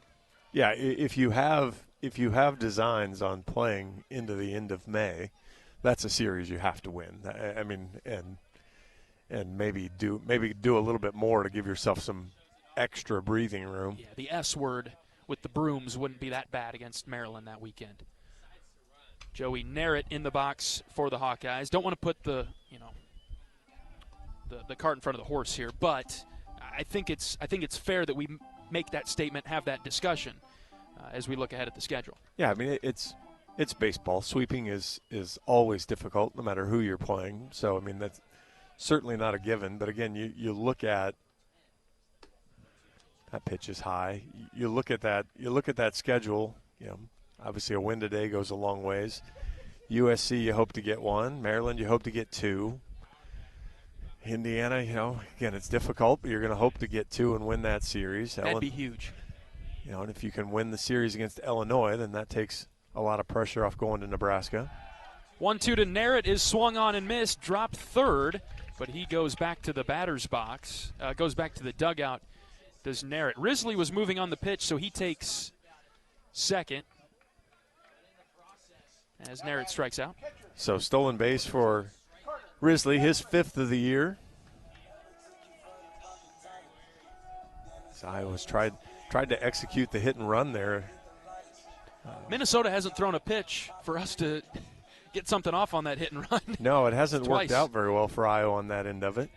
Yeah, if you have designs on playing into the end of May, that's a series you have to win. I mean, and maybe do a little bit more to give yourself some extra breathing room. Yeah, the S word with the brooms wouldn't be that bad against Maryland that weekend. Joey Narrett in the box for the Hawkeyes. Don't want to put the cart in front of the horse here, but I think it's fair that we make that statement, have that discussion as we look ahead at the schedule. Yeah, I mean, it's baseball. Sweeping is always difficult no matter who you're playing. So, I mean, that's certainly not a given. But, again, you look at – that pitch is high. You look at that schedule. You know, obviously a win today goes a long ways. USC, you hope to get 1. Maryland, you hope to get 2. Indiana, you know, again, it's difficult, but you're going to hope to get 2 and win that series. That'd be huge. You know, and if you can win the series against Illinois, then that takes a lot of pressure off going to Nebraska. 1-2 to Narrett is swung on and missed, dropped third, but he goes back to the batter's box, goes back to the dugout, does Narrett. Risley was moving on the pitch, so he takes second as Narrett strikes out. So stolen base for Risley, his 5th of the year. So Iowa's tried to execute the hit and run there. Minnesota hasn't thrown a pitch for us to get something off on that hit and run. No, it hasn't worked out very well for Iowa on that end of it.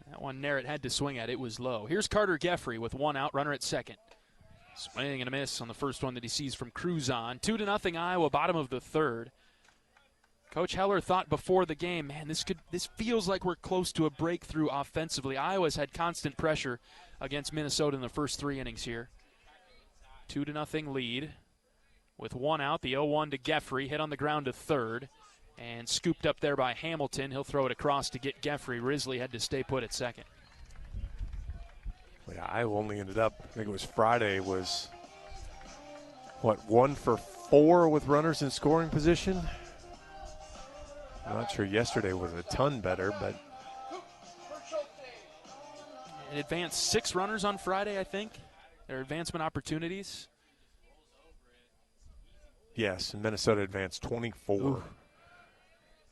That one Narrett had to swing at. It was low. Here's Carter Geffrey with 1 out, runner at second. Swing and a miss on the first one that he sees from Cruzon. 2-0 Iowa, bottom of the third. Coach Heller thought before the game, man, this feels like we're close to a breakthrough offensively. Iowa's had constant pressure against Minnesota in the first 3 innings here. 2-0 lead with 1 out. The 0-1 to Geffrey, hit on the ground to third, and scooped up there by Hamilton. He'll throw it across to get Geffrey. Risley had to stay put at second. Well, yeah, Iowa only ended up, I think it was Friday, was, 1 for 4 with runners in scoring position? I'm not sure yesterday was a ton better, but it advanced 6 runners on Friday, I think. Their advancement opportunities. Yes, and Minnesota advanced 24. Ooh.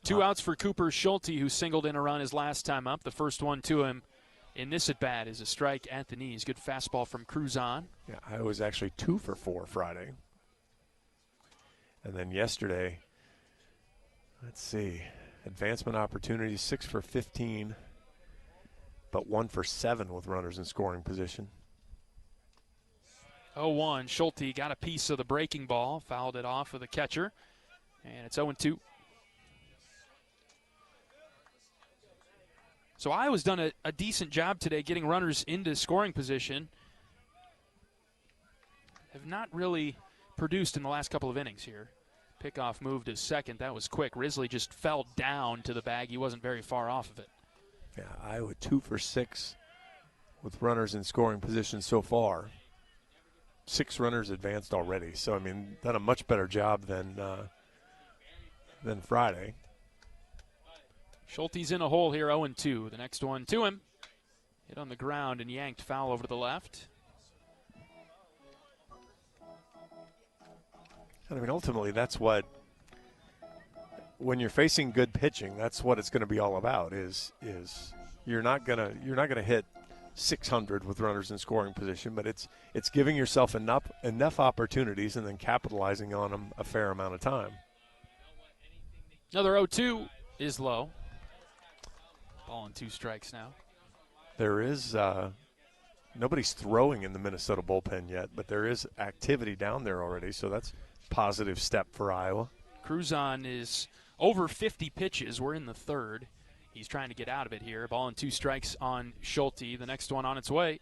2 outs for Cooper Schulte, who singled in a run his last time up. The first one to him in this at-bat is a strike at the knees. Good fastball from Cruzon. Yeah, I was actually 2 for 4 Friday. And then yesterday, let's see, advancement opportunities 6 for 15, but 1 for 7 with runners in scoring position. 0-1, Schulte got a piece of the breaking ball, fouled it off of the catcher, and it's 0-2. So Iowa's done a decent job today getting runners into scoring position. Have not really produced in the last couple of innings here. Pickoff moved to second. That was quick. Risley just fell down to the bag. He wasn't very far off of it. Yeah, Iowa 2 for 6 with runners in scoring position so far. 6 runners advanced already. So, I mean, done a much better job than Friday. Schulte's in a hole here, 0-2. The next one to him. Hit on the ground and yanked foul over to the left. I mean, ultimately, that's what, when you're facing good pitching, that's what it's going to be all about. Is you're not gonna hit 600 with runners in scoring position, but it's giving yourself enough opportunities and then capitalizing on them a fair amount of time. Another 0-2 is low. Ball and 2 strikes now. There is nobody's throwing in the Minnesota bullpen yet, but there is activity down there already, so that's a positive step for Iowa. Cruzon is over 50 pitches. We're in the third. He's trying to get out of it here. Ball and 2 strikes on Schulte. The next one on its way.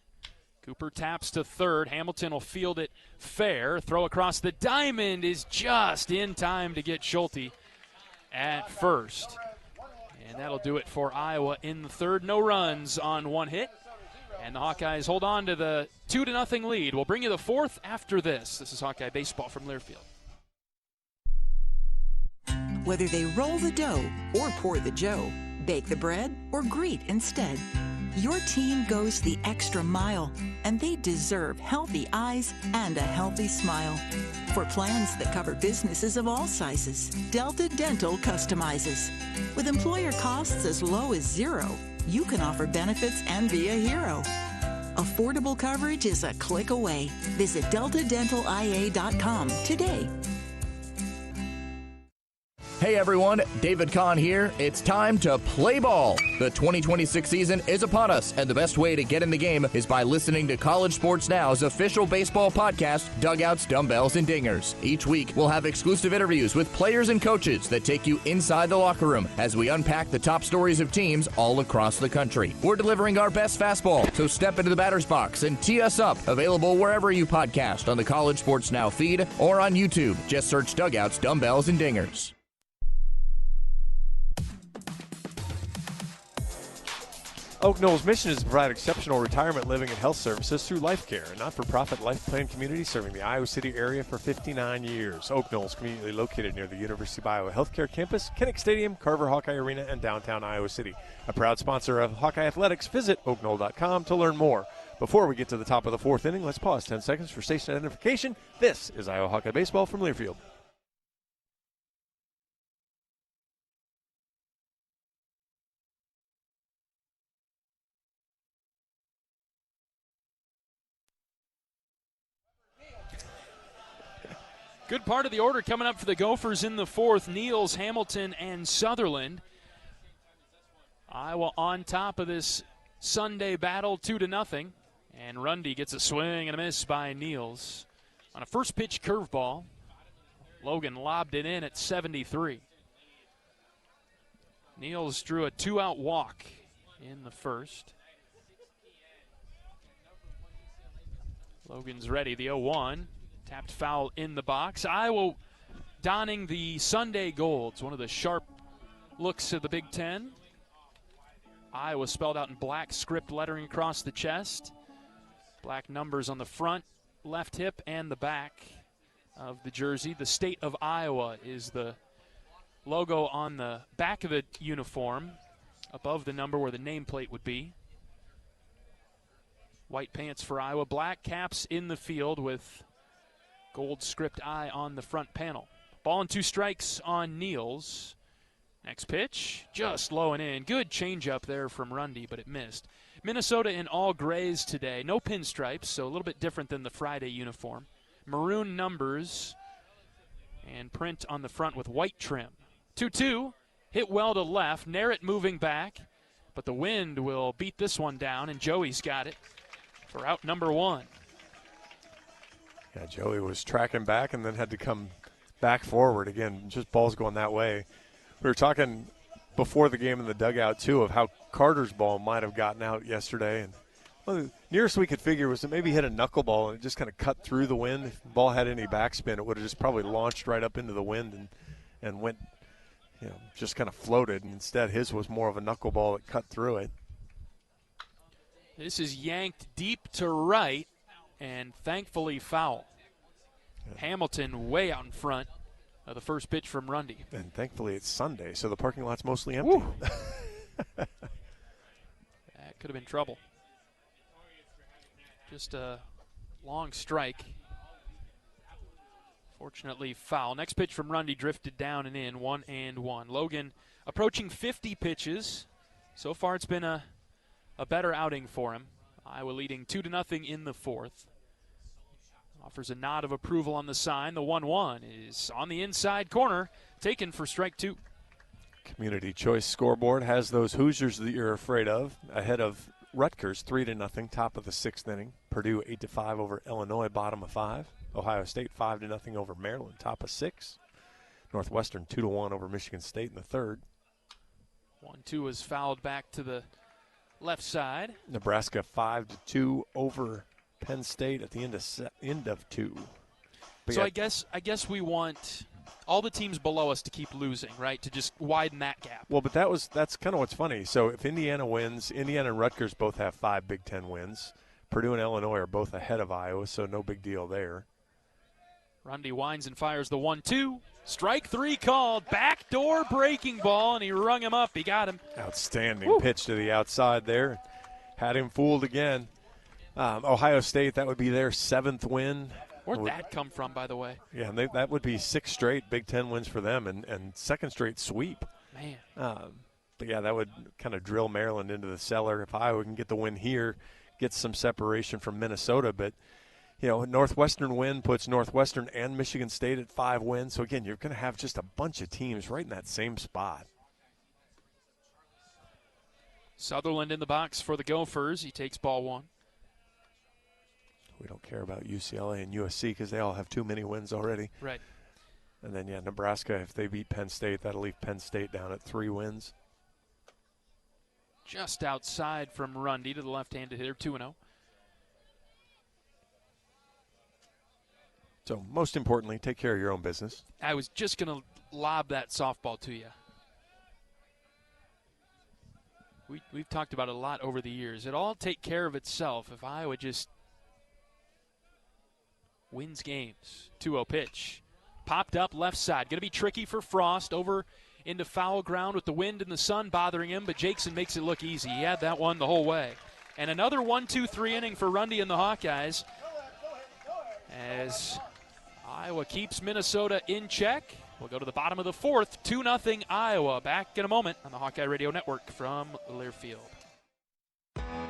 Cooper taps to third. Hamilton will field it fair. Throw across the diamond is just in time to get Schulte at first. And that'll do it for Iowa in the third. No runs on 1 hit. And the Hawkeyes hold on to the 2-0 lead. We'll bring you the fourth after this. This is Hawkeye Baseball from Learfield. Whether they roll the dough or pour the joe, bake the bread or greet instead, your team goes the extra mile, and they deserve healthy eyes and a healthy smile. For plans that cover businesses of all sizes, Delta Dental customizes. With employer costs as low as $0, you can offer benefits and be a hero. Affordable coverage is a click away. Visit deltadentalia.com today. Hey everyone, David Kahn here. It's time to play ball. The 2026 season is upon us, and the best way to get in the game is by listening to College Sports Now's official baseball podcast, Dugouts, Dumbbells, and Dingers. Each week, we'll have exclusive interviews with players and coaches that take you inside the locker room as we unpack the top stories of teams all across the country. We're delivering our best fastball, so step into the batter's box and tee us up. Available wherever you podcast on the College Sports Now feed or on YouTube. Just search Dugouts, Dumbbells, and Dingers. Oak Knoll's mission is to provide exceptional retirement living and health services through Life Care, a not-for-profit life plan community serving the Iowa City area for 59 years. Oak Knoll is conveniently located near the University of Iowa Healthcare Campus, Kinnick Stadium, Carver Hawkeye Arena, and downtown Iowa City. A proud sponsor of Hawkeye Athletics. Visit oakknoll.com to learn more. Before we get to the top of the fourth inning, let's pause 10 seconds for station identification. This is Iowa Hawkeye Baseball from Learfield. Good part of the order coming up for the Gophers in the fourth. Niels, Hamilton, and Sutherland. Iowa on top of this Sunday battle, 2-0. And Rundy gets a swing and a miss by Niels. On a first pitch curveball, Logan lobbed it in at 73. Niels drew a 2-out walk in the first. Logan's ready, the 0-1. Tapped foul in the box. Iowa donning the Sunday golds, one of the sharp looks of the Big Ten. Iowa spelled out in black script lettering across the chest. Black numbers on the front, left hip, and the back of the jersey. The state of Iowa is the logo on the back of the uniform, above the number where the nameplate would be. White pants for Iowa, black caps in the field with gold script I on the front panel. Ball and 2 strikes on Niels. Next pitch, just low and in. Good changeup there from Rundy, but it missed. Minnesota in all grays today. No pinstripes, so a little bit different than the Friday uniform. Maroon numbers and print on the front with white trim. 2-2, hit well to left. Narrett moving back, but the wind will beat this one down, and Joey's got it for out number 1. Yeah, Joey was tracking back and then had to come back forward. Again, just balls going that way. We were talking before the game in the dugout, too, of how Carter's ball might have gotten out yesterday. And Well, the nearest we could figure was that maybe hit a knuckleball and it just kind of cut through the wind. If the ball had any backspin, it would have just probably launched right up into the wind and went, just kind of floated. And instead, his was more of a knuckleball that cut through it. This is yanked deep to right, and thankfully foul. Yeah. Hamilton way out in front of the first pitch from Rundy. And thankfully it's Sunday, so the parking lot's mostly empty. That could have been trouble. Just a long strike. Fortunately, foul. Next pitch from Rundy drifted down and in, 1-1. Logan approaching 50 pitches. So far it's been a better outing for him. Iowa leading 2-0 in the fourth. Offers a nod of approval on the sign. The 1-1 is on the inside corner, taken for strike two. Community Choice scoreboard has those Hoosiers that you're afraid of ahead of Rutgers 3-0, top of the sixth inning. Purdue 8-5 over Illinois, bottom of 5. Ohio State 5-0 over Maryland, top of 6. Northwestern 2-1 over Michigan State in the third. 1-2 was fouled back to the left side. Nebraska 5-2 over Penn State at the end of 2. But so yeah. I guess we want all the teams below us to keep losing, right? To just widen that gap. Well, but that's kind of what's funny. So if Indiana wins, Indiana and Rutgers both have 5 Big Ten wins. Purdue and Illinois are both ahead of Iowa, so no big deal there. Rundy winds and fires the 1-2. Strike three called. Backdoor breaking ball, and he rung him up. He got him. Outstanding pitch to the outside there. Had him fooled again. Ohio State, that would be their 7th win. Where'd that come from, by the way? Yeah, and that would be 6 straight Big Ten wins for them and 2nd straight sweep. Man. But, yeah, that would kind of drill Maryland into the cellar. If Iowa can get the win here, get some separation from Minnesota. But, Northwestern win puts Northwestern and Michigan State at 5 wins. So, again, you're going to have just a bunch of teams right in that same spot. Sutherland in the box for the Gophers. He takes ball 1. We don't care about UCLA and USC because they all have too many wins already. Right. And then, Nebraska, if they beat Penn State, that'll leave Penn State down at 3 wins. Just outside from Rundy to the left-handed hitter, 2-0. So, most importantly, take care of your own business. I was just going to lob that softball to you. We've talked about it a lot over the years. It'll all take care of itself if Iowa just wins games. 2-0 pitch. Popped up left side. Going to be tricky for Frost over into foul ground with the wind and the sun bothering him, but Jackson makes it look easy. He had that one the whole way. And another 1-2-3 inning for Rundy and the Hawkeyes as Iowa keeps Minnesota in check. We'll go to the bottom of the fourth. 2-0 Iowa. Back in a moment on the Hawkeye Radio Network from Learfield.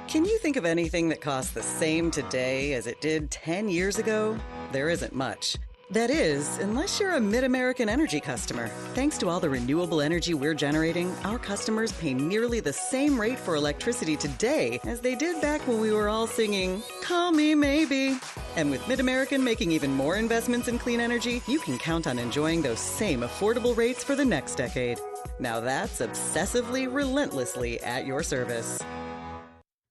Can you think of anything that costs the same today as it did 10 years ago? There isn't much. That is, unless you're a Mid-American Energy customer. Thanks to all the renewable energy we're generating, our customers pay nearly the same rate for electricity today as they did back when we were all singing, "Call Me Maybe." And with Mid-American making even more investments in clean energy, you can count on enjoying those same affordable rates for the next decade. Now that's obsessively, relentlessly at your service.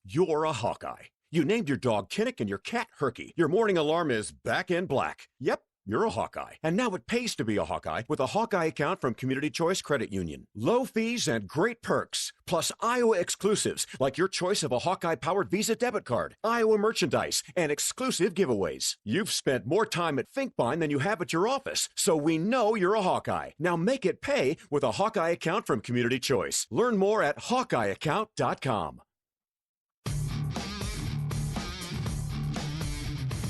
You're a Hawkeye. You named your dog Kinnick and your cat Herky. Your morning alarm is back in black. Yep, you're a Hawkeye. And now it pays to be a Hawkeye with a Hawkeye account from Community Choice Credit Union. Low fees and great perks. Plus Iowa exclusives like your choice of a Hawkeye-powered Visa debit card, Iowa merchandise, and exclusive giveaways. You've spent more time at Finkbine than you have at your office, so we know you're a Hawkeye. Now make it pay with a Hawkeye account from Community Choice. Learn more at HawkeyeAccount.com.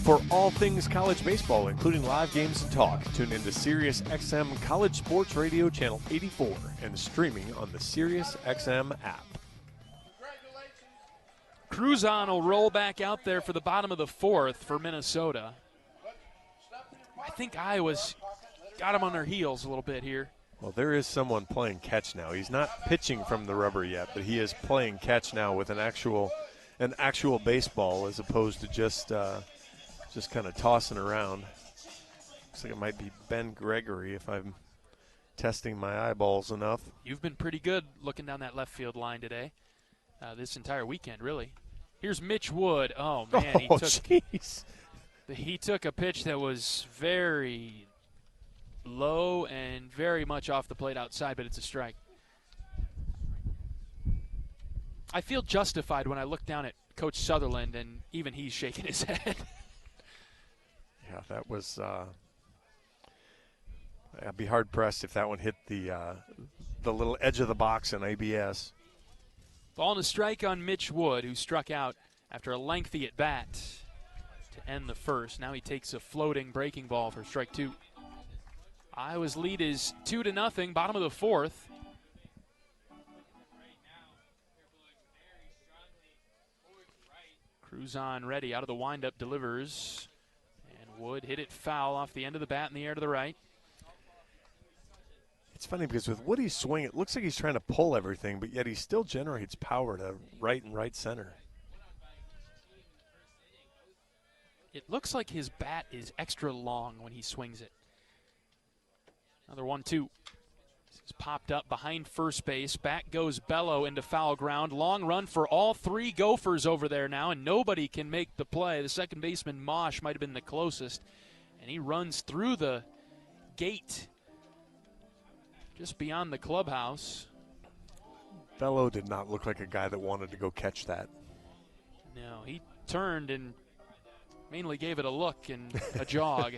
For all things college baseball, including live games and talk, tune into Sirius XM College Sports Radio Channel 84 and streaming on the Sirius XM app. Cruzon will roll back out there for the bottom of the fourth for Minnesota. I think Iowa's got them on their heels a little bit here. Well, there is someone playing catch now. He's not pitching from the rubber yet, but he is playing catch now with an actual baseball as opposed to just kind of tossing around. Looks like it might be Ben Gregory if I'm testing my eyeballs enough. You've been pretty good looking down that left field line today, this entire weekend, really. Here's Mitch Wood. Oh, man. He took a pitch that was very low and very much off the plate outside, but it's a strike. I feel justified when I look down at Coach Sutherland, and even he's shaking his head. Yeah, that was I'd be hard-pressed if that one hit the little edge of the box in ABS. Ball and a strike on Mitch Wood, who struck out after a lengthy at-bat to end the first. Now he takes a floating breaking ball for strike 2. Iowa's lead is 2-0, bottom of the fourth. Cruzon ready, out of the windup, delivers. And Wood hit it foul off the end of the bat in the air to the right. It's funny because with Woody's swing, it looks like he's trying to pull everything, but yet he still generates power to right and right center. It looks like his bat is extra long when he swings it. Another 1-2. He's popped up behind first base. Back goes Bello into foul ground. Long run for all 3 Gophers over there now, and nobody can make the play. The second baseman, Mosh, might have been the closest, and he runs through the gate just beyond the clubhouse. Bello did not look like a guy that wanted to go catch that. No, he turned and mainly gave it a look and a jog.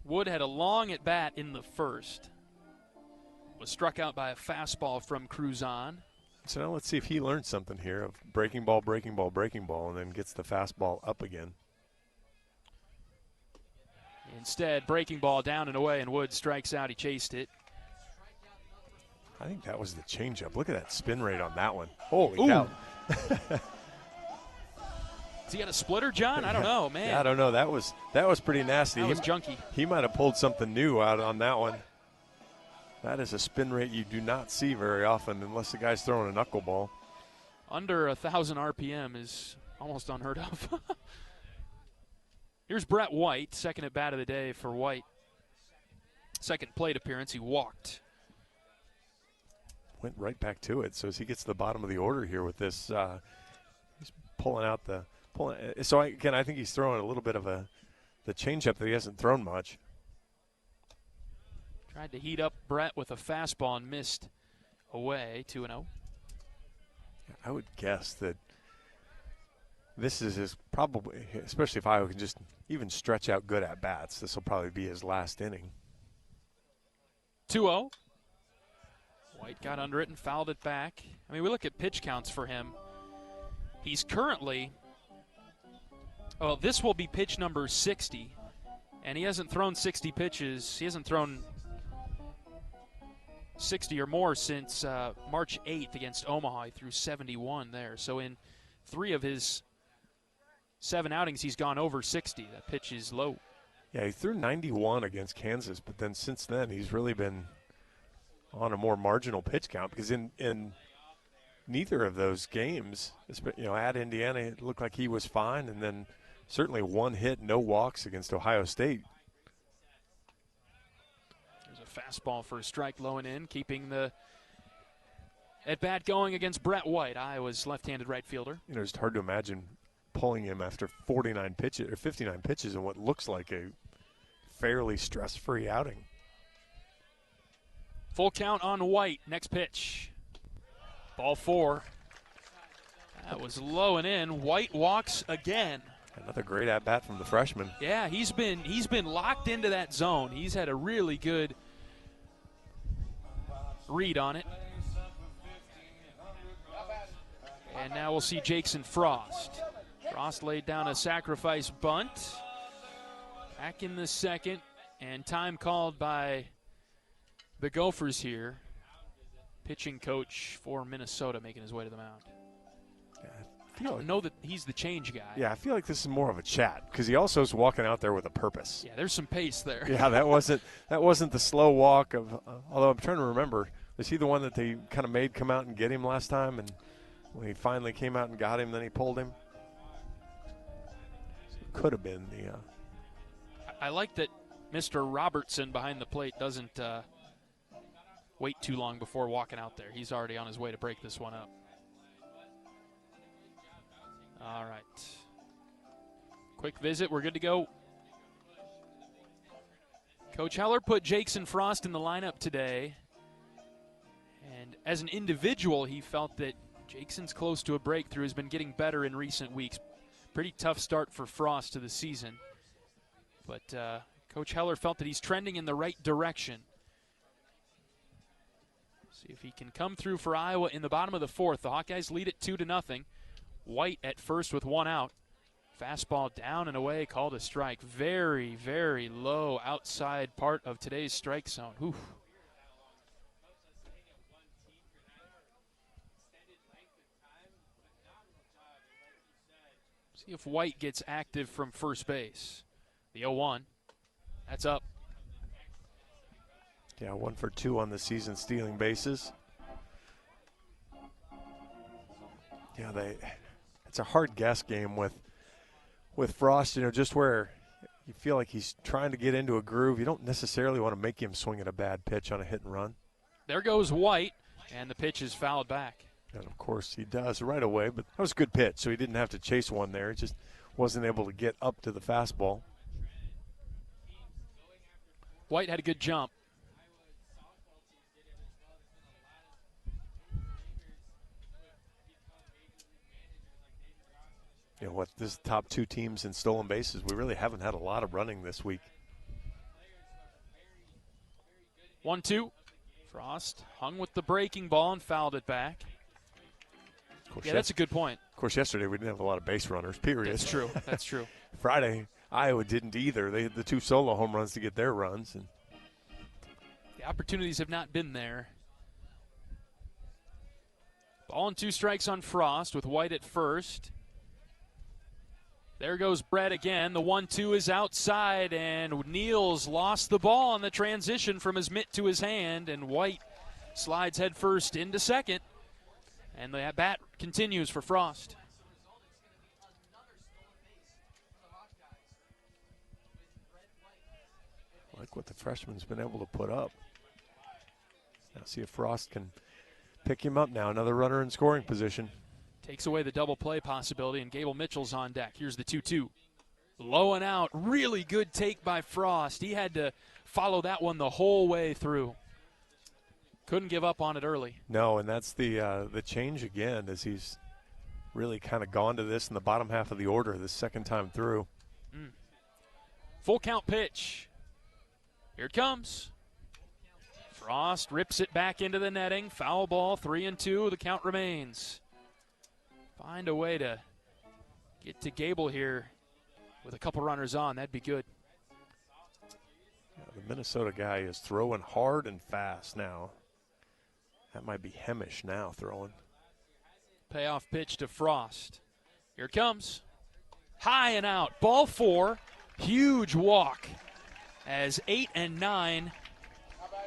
Wood had a long at bat in the first. Was struck out by a fastball from Cruzon. So now let's see if he learns something here of breaking ball, breaking ball, breaking ball, and then gets the fastball up again. Instead, breaking ball down and away, and Wood strikes out. He chased it. I think that was the changeup. Look at that spin rate on that one. Holy cow. Has he got a splitter, John? I don't know, man. Yeah, I don't know. That was pretty nasty. That was junky. He might have pulled something new out on that one. That is a spin rate you do not see very often unless the guy's throwing a knuckleball. Under 1,000 RPM is almost unheard of. Here's Brett White, second at bat of the day for White. Second plate appearance, he walked. Went right back to it. So as he gets to the bottom of the order here with this, he's pulling out the – so, I think he's throwing a little bit of the changeup that he hasn't thrown much. Tried to heat up Brett with a fastball and missed away, 2-0. I would guess that this is his probably, especially if Iowa can just even stretch out good at-bats, this will probably be his last inning. 2-0. White got under it and fouled it back. I mean, we look at pitch counts for him. He's currently, this will be pitch number 60, and he hasn't thrown 60 pitches. He hasn't thrown 60 or more since March 8th against Omaha. He threw 71 there. So in 3 of his 7 outings, he's gone over 60. That pitch is low. Yeah, he threw 91 against Kansas, but then since then he's really been on a more marginal pitch count because in neither of those games, at Indiana, it looked like he was fine, and then certainly 1 hit, no walks against Ohio State. There's a fastball for a strike low and in, keeping the at-bat going against Brett White, Iowa's left-handed right fielder. It's hard to imagine pulling him after 59 pitches or 59 pitches in what looks like a fairly stress-free outing. Full count on White. Next pitch. Ball 4. That was low and in. White walks again. Another great at-bat from the freshman. Yeah, he's been locked into that zone. He's had a really good read on it. And now we'll see Jackson Frost. Frost laid down a sacrifice bunt. Back in the second, and time called by the Gophers here. Pitching coach for Minnesota making his way to the mound. I don't know that he's the change guy. Yeah, I feel like this is more of a chat because he also is walking out there with a purpose. Yeah, there's some pace there. Yeah, that wasn't the slow walk of. Although I'm trying to remember, was he the one that they kind of made come out and get him last time? And when he finally came out and got him, then he pulled him. So it could have been the. I like that Mr. Robertson behind the plate doesn't wait too long before walking out there. He's already on his way to break this one up. All right. Quick visit. We're good to go. Coach Heller put Jackson Frost in the lineup today. And as an individual, he felt that Jackson's close to a breakthrough, has been getting better in recent weeks. Pretty tough start for Frost to the season. But Coach Heller felt that he's trending in the right direction. See if he can come through for Iowa in the bottom of the fourth. The Hawkeyes lead it 2-0. White at first with one out. Fastball down and away, called a strike. Very, very low outside part of today's strike zone. Oof. See if White gets active from first base. The 0-1. That's up. Yeah, 1 for 2 on the season stealing bases. Yeah, it's a hard guess game with Frost, just where you feel like he's trying to get into a groove. You don't necessarily want to make him swing at a bad pitch on a hit and run. There goes White, and the pitch is fouled back. And, of course, he does right away, but that was a good pitch, so he didn't have to chase one there. He just wasn't able to get up to the fastball. White had a good jump. This top 2 teams in stolen bases, we really haven't had a lot of running this week. 1-2. Frost hung with the breaking ball and fouled it back. Yeah, that's a good point. Of course, yesterday we didn't have a lot of base runners, period. That's true. That's true. Friday, Iowa didn't either. They had the 2 solo home runs to get their runs. And the opportunities have not been there. Ball and 2 strikes on Frost with White at first. There goes Brett again. The 1-2 is outside, and Niels lost the ball on the transition from his mitt to his hand, and White slides head first into second. And the at-bat continues for Frost. I like what the freshman's been able to put up. Now see if Frost can pick him up now. Another runner in scoring position. Takes away the double play possibility, and Gable Mitchell's on deck. Here's the 2-2. Low and out. Really good take by Frost. He had to follow that one the whole way through. Couldn't give up on it early. No, and that's the change again, as he's really kind of gone to this in the bottom half of the order the second time through. Full count pitch. Here it comes. Frost rips it back into the netting. Foul ball, 3-2. The count remains. Find a way to get to Gable here with a couple runners on. That'd be good. Yeah, the Minnesota guy is throwing hard and fast now. That might be Hemish now throwing. Payoff pitch to Frost. Here it comes. High and out. Ball 4. Huge walk as 8 and 9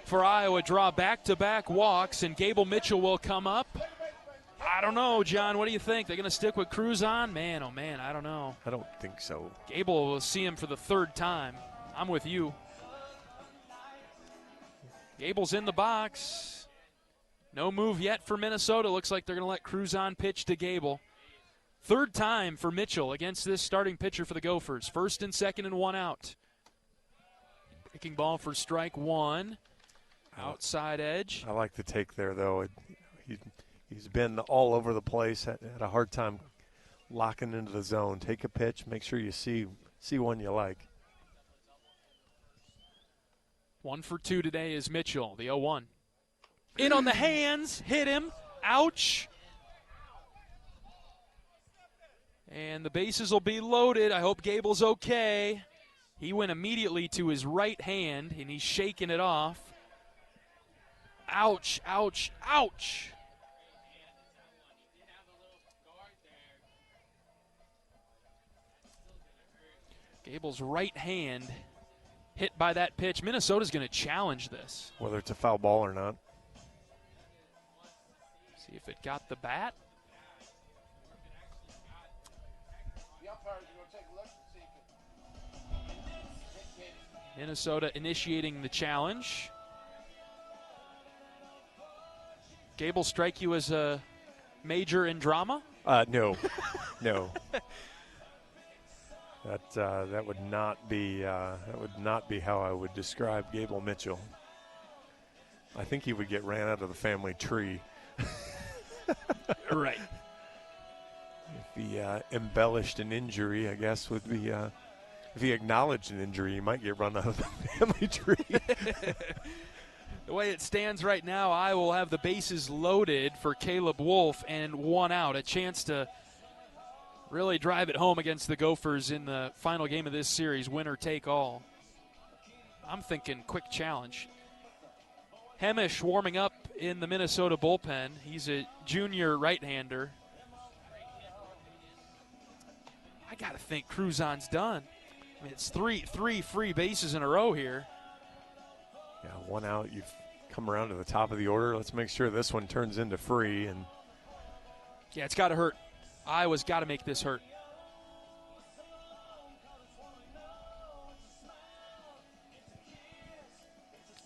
for Iowa draw back-to-back walks, and Gable Mitchell will come up. I don't know, John. What do you think? They're going to stick with Cruz on? Man, oh, man, I don't know. I don't think so. Gable will see him for the 3rd time. I'm with you. Gable's in the box. No move yet for Minnesota. Looks like they're going to let Cruz on pitch to Gable. 3rd time for Mitchell against this starting pitcher for the Gophers. 1st and 2nd and 1 out. Breaking ball for strike 1. Outside edge. I like the take there, though. He's been all over the place, had a hard time locking into the zone. Take a pitch, make sure you see one you like. 1 for 2 today is Mitchell, the 0-1. In on the hands, hit him, ouch. And the bases will be loaded. I hope Gable's okay. He went immediately to his right hand, and he's shaking it off. Ouch, ouch, ouch. Gable's right hand hit by that pitch. Minnesota's going to challenge this. Whether it's a foul ball or not. See if it got the bat. Minnesota initiating the challenge. Gable strike you as a major in drama? No. That would not be how I would describe Gable Mitchell. I think he would get ran out of the family tree. Right. If he embellished an injury, I guess would be. If he acknowledged an injury, he might get run out of the family tree. The way it stands right now, I will have the bases loaded for Caleb Wolf and 1 out. A chance to really drive it home against the Gophers in the final game of this series, winner take all. I'm thinking quick challenge. Hemish warming up in the Minnesota bullpen. He's a junior right-hander. I got to think Cruzon's done. I mean, it's three free bases in a row here. Yeah, 1 out. You've come around to the top of the order. Let's make sure this one turns into free. And yeah, it's got to hurt. Iowa's got to make this hurt.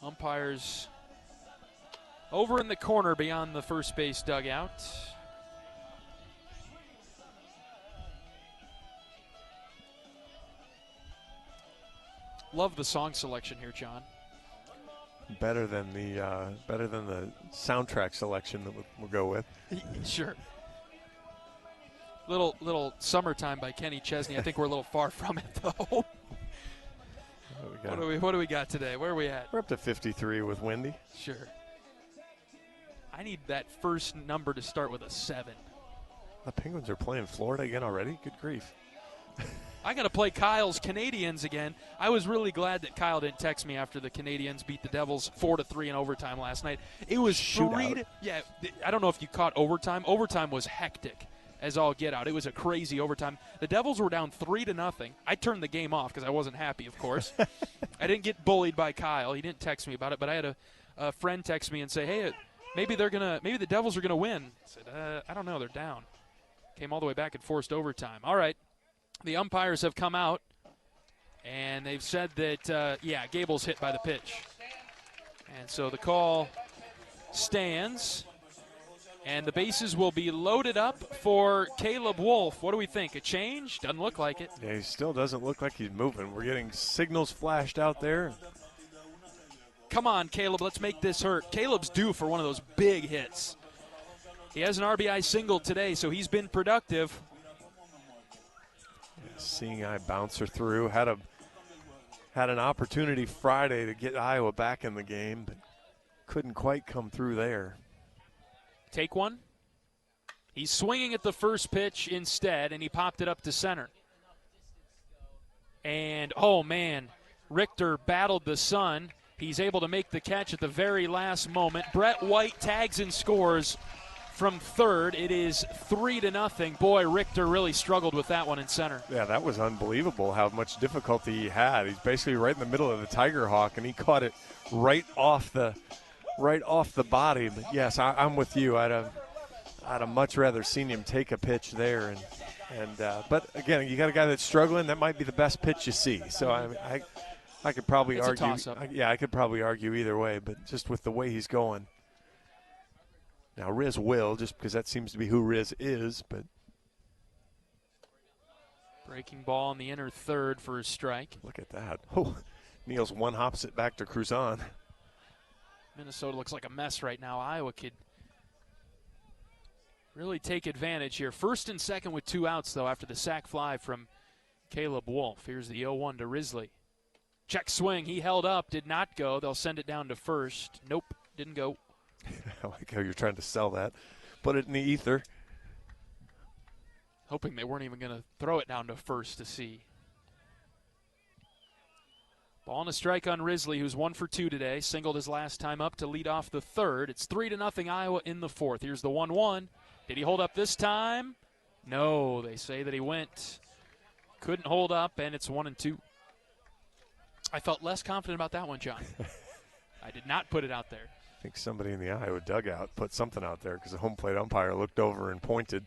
Umpires over in the corner beyond the first base dugout. Love the song selection here, John. Better than the soundtrack selection that we'll go with. Sure. Little Summertime by Kenny Chesney. I think we're a little far from it, though. What do we got today? Where are we at? We're up to 53 with Wendy. Sure. I need that first number to start with a 7. The Penguins are playing Florida again already? Good grief. I got to play Kyle's Canadians again. I was really glad that Kyle didn't text me after the Canadians beat the Devils 4-3 in overtime last night. It was shootout. Yeah, I don't know if you caught overtime. Overtime was hectic as all get out. It was a crazy overtime. The Devils were down 3-0. I turned the game off because I wasn't happy, of course. I didn't get bullied by Kyle. He didn't text me about it, but I had a friend text me and say, "Hey, maybe the Devils are gonna win." I said, "I don't know. They're down." Came all the way back and forced overtime. All right. The umpires have come out, and they've said that, Gable's hit by the pitch. And so the call stands, and the bases will be loaded up for Caleb Wolf. What do we think? A change? Doesn't look like it. Yeah, he still doesn't look like he's moving. We're getting signals flashed out there. Come on, Caleb, let's make this hurt. Caleb's due for one of those big hits. He has an RBI single today, so he's been productive. Seeing eye bouncer through. Had an opportunity Friday to get Iowa back in the game, but couldn't quite come through there. Take one. He's swinging at the first pitch instead, and he popped it up to center. And, oh, man, Richter battled the sun. He's able to make the catch at the very last moment. Brett White tags and scores from third. It is 3-0. Boy, Richter really struggled with that one in center. Yeah, that was unbelievable how much difficulty he had. He's basically right in the middle of the Tiger Hawk, and he caught it right off the body. But yes, I'm with you. I'd have much rather seen him take a pitch there. But again, you got a guy that's struggling. That might be the best pitch you see. So I could probably it's argue. A toss-up. I could probably argue either way. But just with the way he's going. Now, Riz will, just because that seems to be who Riz is, but. Breaking ball in the inner third for a strike. Look at that. Oh, Niels one-hops it back to Cruzon. Minnesota looks like a mess right now. Iowa could really take advantage here. First and second with 2 outs, though, after the sac fly from Caleb Wolf. Here's the 0-1 to Risley. Check swing. He held up, did not go. They'll send it down to first. Nope, didn't go. I like how you're trying to sell that. Put it in the ether. Hoping they weren't even going to throw it down to first to see. Ball and a strike on Risley, who's 1 for 2 today. Singled his last time up to lead off the third. It's 3-0 Iowa in the fourth. Here's the 1-1. Did he hold up this time? No, they say that he went. Couldn't hold up, and it's 1-2. I felt less confident about that one, John. I did not put it out there. I think somebody in the Iowa dugout put something out there because the home plate umpire looked over and pointed.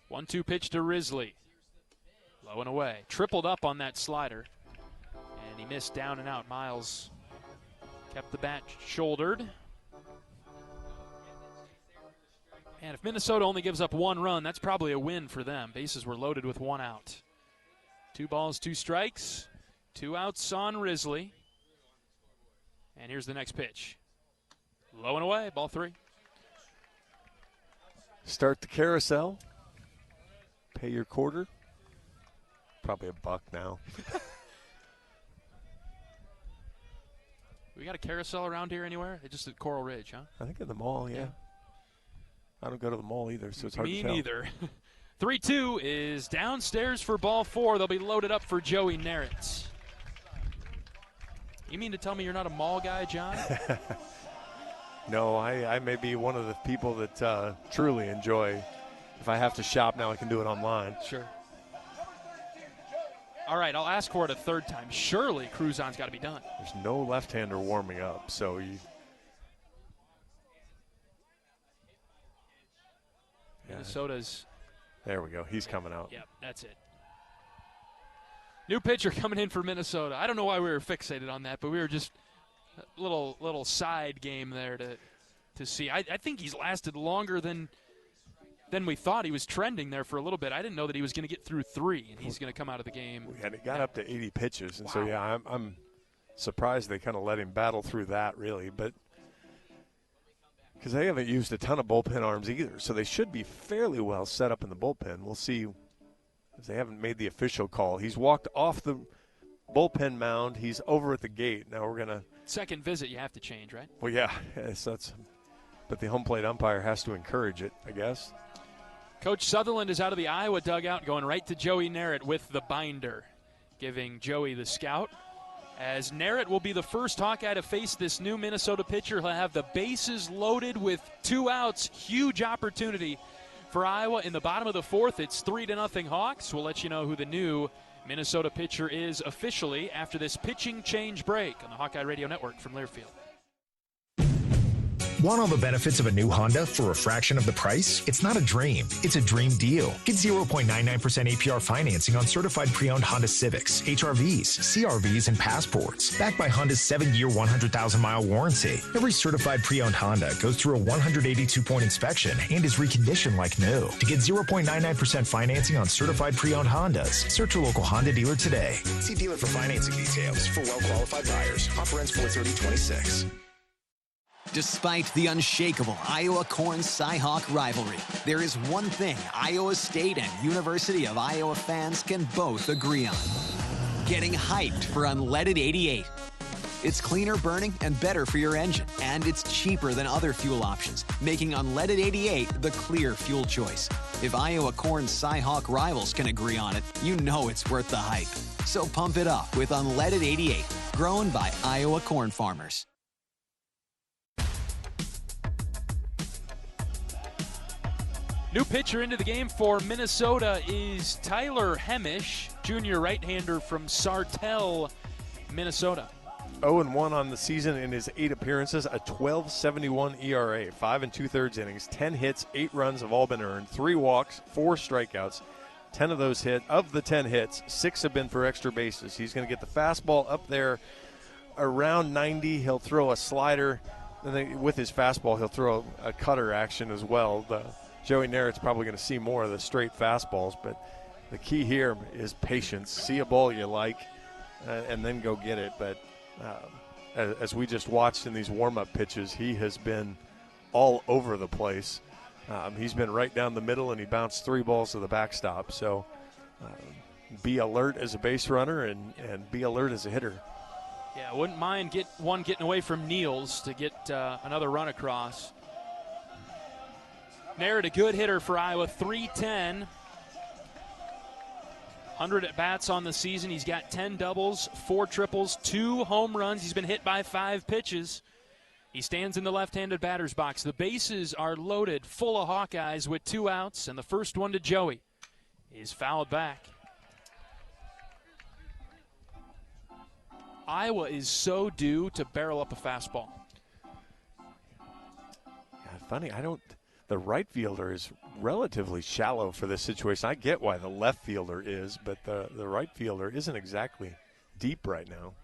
One-two pitch to Risley. Low and away. Tripled up on that slider. And he missed down and out. Miles Kept the bat shouldered. And if Minnesota only gives up 1 run, that's probably a win for them. Bases were loaded with 1 out. 2 balls, 2 strikes. 2 outs on Risley. And here's the next pitch. Low and away, ball 3. Start the carousel. Pay your quarter. Probably $1 now. We got a carousel around here anywhere? It's just at Coral Ridge, huh? I think at the mall, yeah. I don't go to the mall either, so it's hard to tell. Me neither. 3-2 is downstairs for ball 4. They'll be loaded up for Joey Nerritz. You mean to tell me you're not a mall guy, John? No, I may be one of the people that truly enjoy. If I have to shop now, I can do it online. Sure. All right, I'll ask for it a 3rd time. Surely Cruzon's got to be done. There's no left-hander warming up, so you. Minnesota's. There we go. He's coming out. Yep, that's it. New pitcher coming in for Minnesota. I don't know why we were fixated on that, but we were just a little side game there to see. I think he's lasted longer than we thought. He was trending there for a little bit. I didn't know that he was going to get through 3, and he's going to come out of the game. And it got up to 80 pitches, and wow. so, yeah, I'm surprised they kind of let him battle through that, really. But because they haven't used a ton of bullpen arms either, so they should be fairly well set up in the bullpen. We'll see, as they haven't made the official call. He's walked off the bullpen mound. He's over at the gate. Now we're going to – second visit you have to change, right? Well, yeah. But the home plate umpire has to encourage it, I guess. Coach Sutherland is out of the Iowa dugout, going right to Joey Nerritt with the binder, giving Joey the scout. As Nerritt will be the first Hawkeye to face this new Minnesota pitcher. He'll have the bases loaded with 2 outs. Huge opportunity for Iowa in the bottom of the 4th. It's 3-0 Hawks. We'll let you know who the new Minnesota pitcher is officially after this pitching change break on the Hawkeye Radio Network from Learfield. Want all the benefits of a new Honda for a fraction of the price? It's not a dream. It's a dream deal. Get 0.99% APR financing on certified pre-owned Honda Civics, HRVs, CRVs, and Passports. Backed by Honda's 7-year, 100,000-mile warranty. Every certified pre-owned Honda goes through a 182-point inspection and is reconditioned like new. To get 0.99% financing on certified pre-owned Hondas, search your local Honda dealer today. See dealer for financing details for well-qualified buyers. Offer ends 4/30/26. Despite the unshakable Iowa Corn Cy-Hawk rivalry, there is one thing Iowa State and University of Iowa fans can both agree on: getting hyped for Unleaded 88. It's cleaner burning and better for your engine, and it's cheaper than other fuel options, making Unleaded 88 the clear fuel choice. If Iowa Corn Cy-Hawk rivals can agree on it, you know it's worth the hype. So pump it up with Unleaded 88, grown by Iowa corn farmers. New pitcher into the game for Minnesota is Tyler Hemish, junior right-hander from Sartell, Minnesota. 0-1 on the season in his 8 appearances, a 12.71 ERA, 5 2/3 innings, 10 hits, 8 runs have all been earned, 3 walks, 4 strikeouts. 10 of those of the 10 hits, 6 have been for extra bases. He's going to get the fastball up there around 90. He'll throw a slider, and then with his fastball, he'll throw a cutter action as well. Joey Nerritt's probably going to see more of the straight fastballs, but the key here is patience. See a ball you like, and then go get it. But as we just watched in these warm-up pitches, he has been all over the place. He's been right down the middle, and he bounced 3 balls to the backstop. So be alert as a base runner and be alert as a hitter. Yeah, I wouldn't mind getting away from Niels to get another run across. Nerritt, a good hitter for Iowa, 310. 100 at-bats on the season. He's got 10 doubles, 4 triples, 2 home runs. He's been hit by 5 pitches. He stands in the left-handed batter's box. The bases are loaded, full of Hawkeyes with 2 outs, and the first one to Joey is fouled back. Iowa is so due to barrel up a fastball. Yeah, funny, the right fielder is relatively shallow for this situation. I get why the left fielder is, but the right fielder isn't exactly deep right now.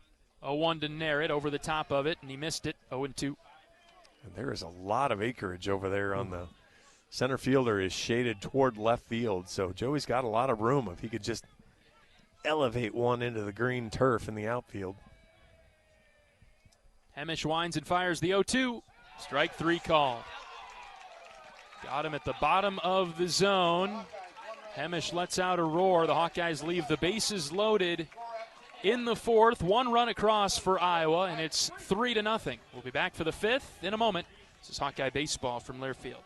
0-1 to Narrett over the top of it, and he missed it, 0-2. And there is a lot of acreage over there on the center fielder is shaded toward left field, so Joey's got a lot of room if he could just elevate one into the green turf in the outfield. Hemish winds and fires the 0-2. Strike 3 call. Got him at the bottom of the zone. Hemish lets out a roar. The Hawkeyes leave the bases loaded in the fourth. 1 run across for Iowa, and it's 3-0. We'll be back for the fifth in a moment. This is Hawkeye Baseball from Learfield.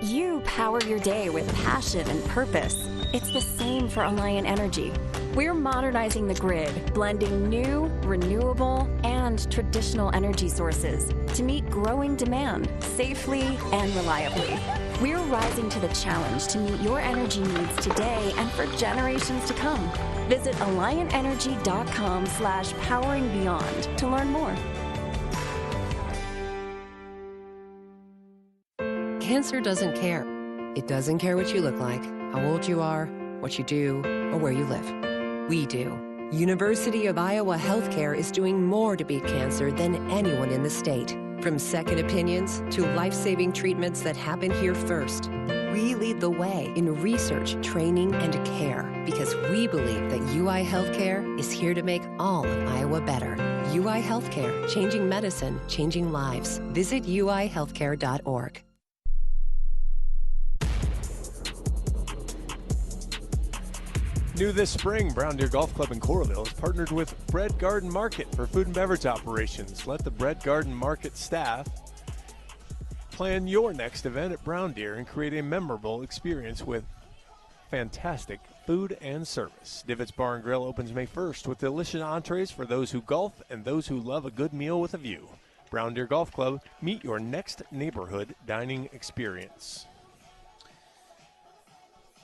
You power your day with passion and purpose. It's the same for Alliant Energy. We're modernizing the grid, blending new, renewable, and traditional energy sources to meet growing demand safely and reliably. We're rising to the challenge to meet your energy needs today and for generations to come. Visit AlliantEnergy.com/poweringbeyond to learn more. Cancer doesn't care. It doesn't care what you look like, how old you are, what you do, or where you live. We do. University of Iowa Healthcare is doing more to beat cancer than anyone in the state. From second opinions to life-saving treatments that happen here first. We lead the way in research, training, and care because we believe that UI Healthcare is here to make all of Iowa better. UI Healthcare, changing medicine, changing lives. Visit uihealthcare.org. New this spring, Brown Deer Golf Club in Coralville has partnered with Bread Garden Market for food and beverage operations. Let the Bread Garden Market staff plan your next event at Brown Deer and create a memorable experience with fantastic food and service. Divots Bar and Grill opens May 1st with delicious entrees for those who golf and those who love a good meal with a view. Brown Deer Golf Club, meet your next neighborhood dining experience.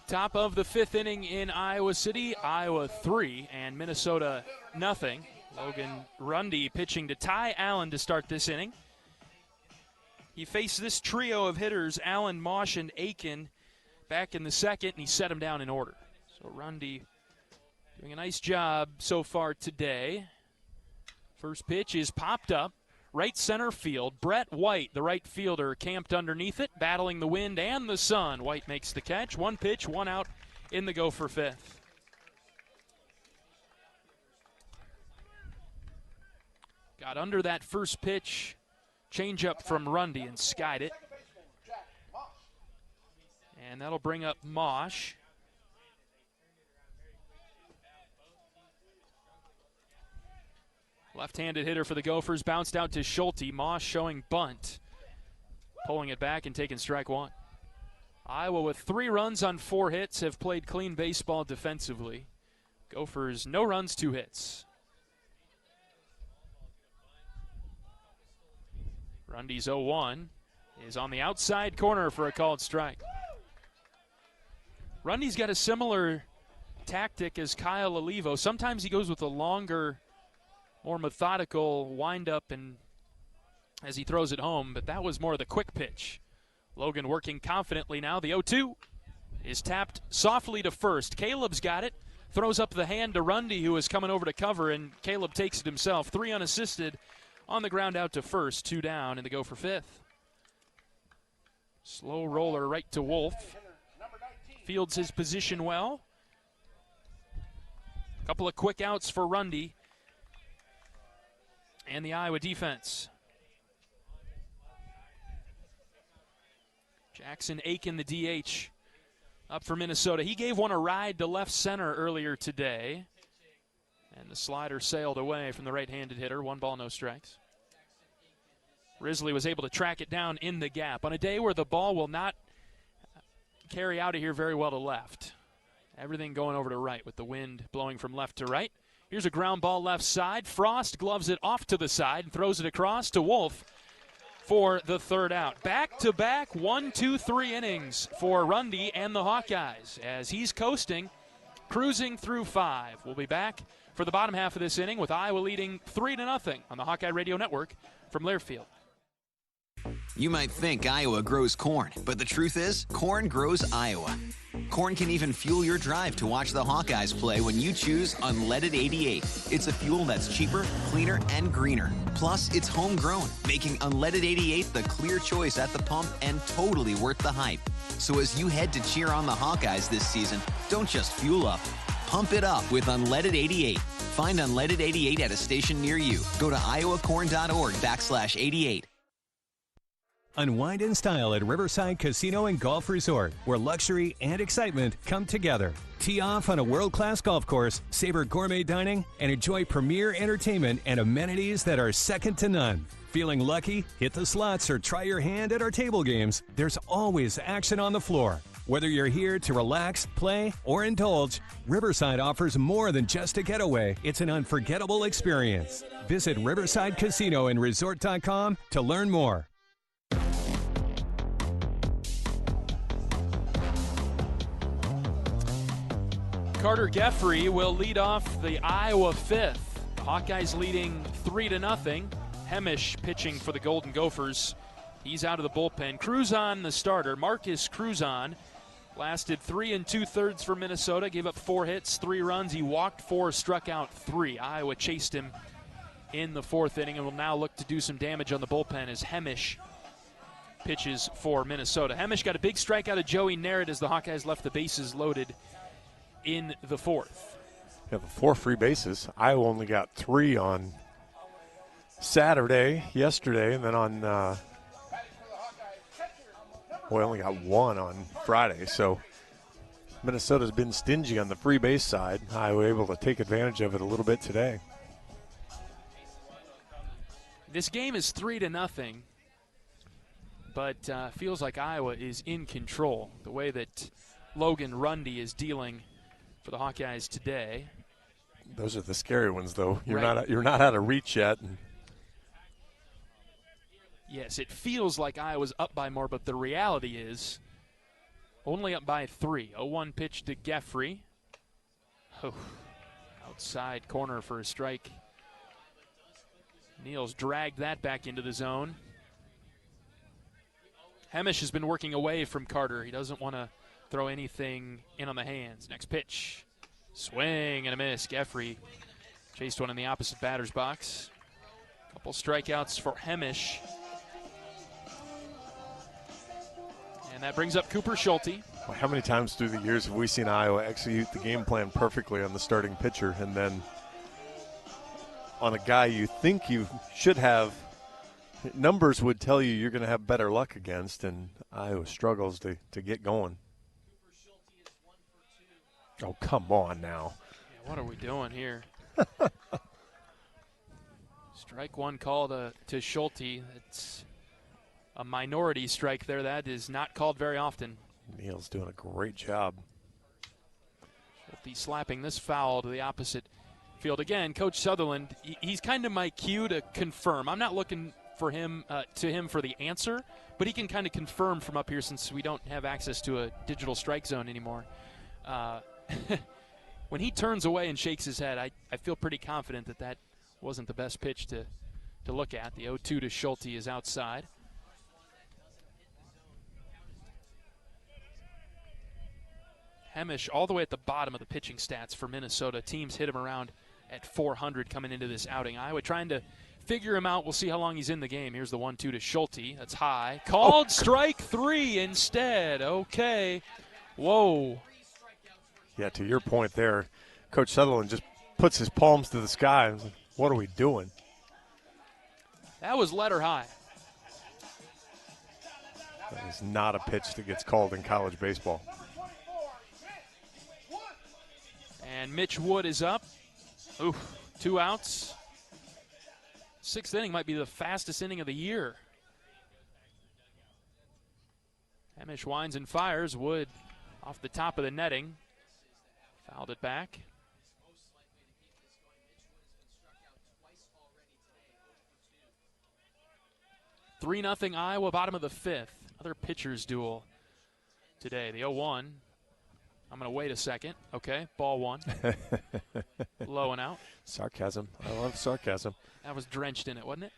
Top of the fifth inning in Iowa City, Iowa 3 and Minnesota nothing. Logan Rundy pitching to Ty Allen to start this inning. He faced this trio of hitters, Allen, Mosh, and Aiken, back in the second, and he set them down in order. So Rundy doing a nice job so far today. First pitch is popped up. Right center field, Brett White, the right fielder, camped underneath it, battling the wind and the sun. White makes the catch. 1 pitch, 1 out in the go for fifth. Got under that first pitch, changeup from Rundy and skied it. And that'll bring up Mosh. Left-handed hitter for the Gophers, bounced out to Schulte. Moss showing bunt, pulling it back and taking strike 1. Iowa with 3 runs on 4 hits have played clean baseball defensively. Gophers, no runs, 2 hits. Rundy's 0-1 is on the outside corner for a called strike. Rundy's got a similar tactic as Kyle Olivo. Sometimes he goes with a longer, more methodical wind-up and as he throws it home, but that was more of the quick pitch. Logan working confidently now. The 0-2 is tapped softly to first. Caleb's got it, throws up the hand to Rundy, who is coming over to cover, and Caleb takes it himself. 3 unassisted on the ground out to first, 2 down, and they go for fifth. Slow roller right to Wolf. Fields his position well. A couple of quick outs for Rundy and the Iowa defense. Jackson Aiken, the DH, up for Minnesota. He gave one a ride to left center earlier today, and the slider sailed away from the right-handed hitter. 1 ball, no strikes. Risley was able to track it down in the gap on a day where the ball will not carry out of here very well to left. Everything going over to right with the wind blowing from left to right. Here's a ground ball left side. Frost gloves it off to the side and throws it across to Wolf for the 3rd out. Back-to-back 1, 2, 3 innings for Rundy and the Hawkeyes as he's coasting, cruising through 5. We'll be back for the bottom half of this inning with Iowa leading 3-0 on the Hawkeye Radio Network from Learfield. You might think Iowa grows corn, but the truth is, corn grows Iowa. Corn can even fuel your drive to watch the Hawkeyes play when you choose Unleaded 88. It's a fuel that's cheaper, cleaner, and greener. Plus, it's homegrown, making Unleaded 88 the clear choice at the pump and totally worth the hype. So as you head to cheer on the Hawkeyes this season, don't just fuel up. Pump it up with Unleaded 88. Find Unleaded 88 at a station near you. Go to iowacorn.org/88. Unwind in style at Riverside Casino and Golf Resort, where luxury and excitement come together. Tee off on a world-class golf course, savor gourmet dining, and enjoy premier entertainment and amenities that are second to none. Feeling lucky? Hit the slots or try your hand at our table games. There's always action on the floor. Whether you're here to relax, play, or indulge, Riverside offers more than just a getaway. It's an unforgettable experience. Visit Riverside Casino and Resort.com to learn more. Carter Geffrey will lead off the Iowa fifth. The Hawkeyes leading 3-0. Hemish pitching for the Golden Gophers. He's out of the bullpen. Cruzon, the starter. Marcus Cruzon lasted 3 2/3 for Minnesota. Gave up 4 hits, 3 runs. He walked 4, struck out 3. Iowa chased him in the 4th inning and will now look to do some damage on the bullpen as Hemish pitches for Minnesota. Hemish got a big strikeout of Joey Narrett as the Hawkeyes left the bases loaded in the 4th. You have 4 free bases. Iowa only got 3 on Saturday, yesterday, and then on we only got 1 on Friday. So Minnesota's been stingy on the free base side. Iowa able to take advantage of it a little bit today. This game is 3-0, but feels like Iowa is in control. The way that Logan Rundy is dealing for the Hawkeyes today. Those are the scary ones, though. You're Right. not out of reach yet. Yes, it feels like Iowa's up by more, but the reality is only up by 3. 0-1 pitch to Geffrey. Oh, outside corner for a strike. Niels dragged that back into the zone. Hemish has been working away from Carter. He doesn't want to throw anything in on the hands. Next pitch. Swing and a miss. Geffrey chased one in the opposite batter's box. Couple strikeouts for Hemish. And that brings up Cooper Schulte. Well, how many times through the years have we seen Iowa execute the game plan perfectly on the starting pitcher, and then on a guy you think you should have, numbers would tell you you're going to have better luck against, and Iowa struggles to get going. Oh, come on now. Yeah, what are we doing here? Strike one call to Schulte. It's a minority strike there. That is not called very often. Neal's doing a great job. Schulte slapping this foul to the opposite field. Again, Coach Sutherland, he's kind of my cue to confirm. I'm not looking for him for the answer, but he can kind of confirm from up here since we don't have access to a digital strike zone anymore. When he turns away and shakes his head, I feel pretty confident that wasn't the best pitch to look at. The 0-2 to Schulte is outside. Hemish all the way at the bottom of the pitching stats for Minnesota. Teams hit him around at 400 coming into this outing. Iowa trying to figure him out. We'll see how long he's in the game. Here's the 1-2 to Schulte. That's high. Called strike 3 instead. Okay. Whoa. Yeah, to your point there, Coach Sutherland just puts his palms to the sky and says, what are we doing? That was letter high. That is not a pitch that gets called in college baseball. And Mitch Wood is up. Oof, 2 outs. 6th inning might be the fastest inning of the year. Hemish winds and fires. Wood off the top of the netting. Fouled it back. Three 3-0 Iowa, bottom of the 5th. Another pitcher's duel today. The 0-1. I'm going to wait a second. Okay, ball 1. Low and out. Sarcasm. I love sarcasm. That was drenched in it, wasn't it?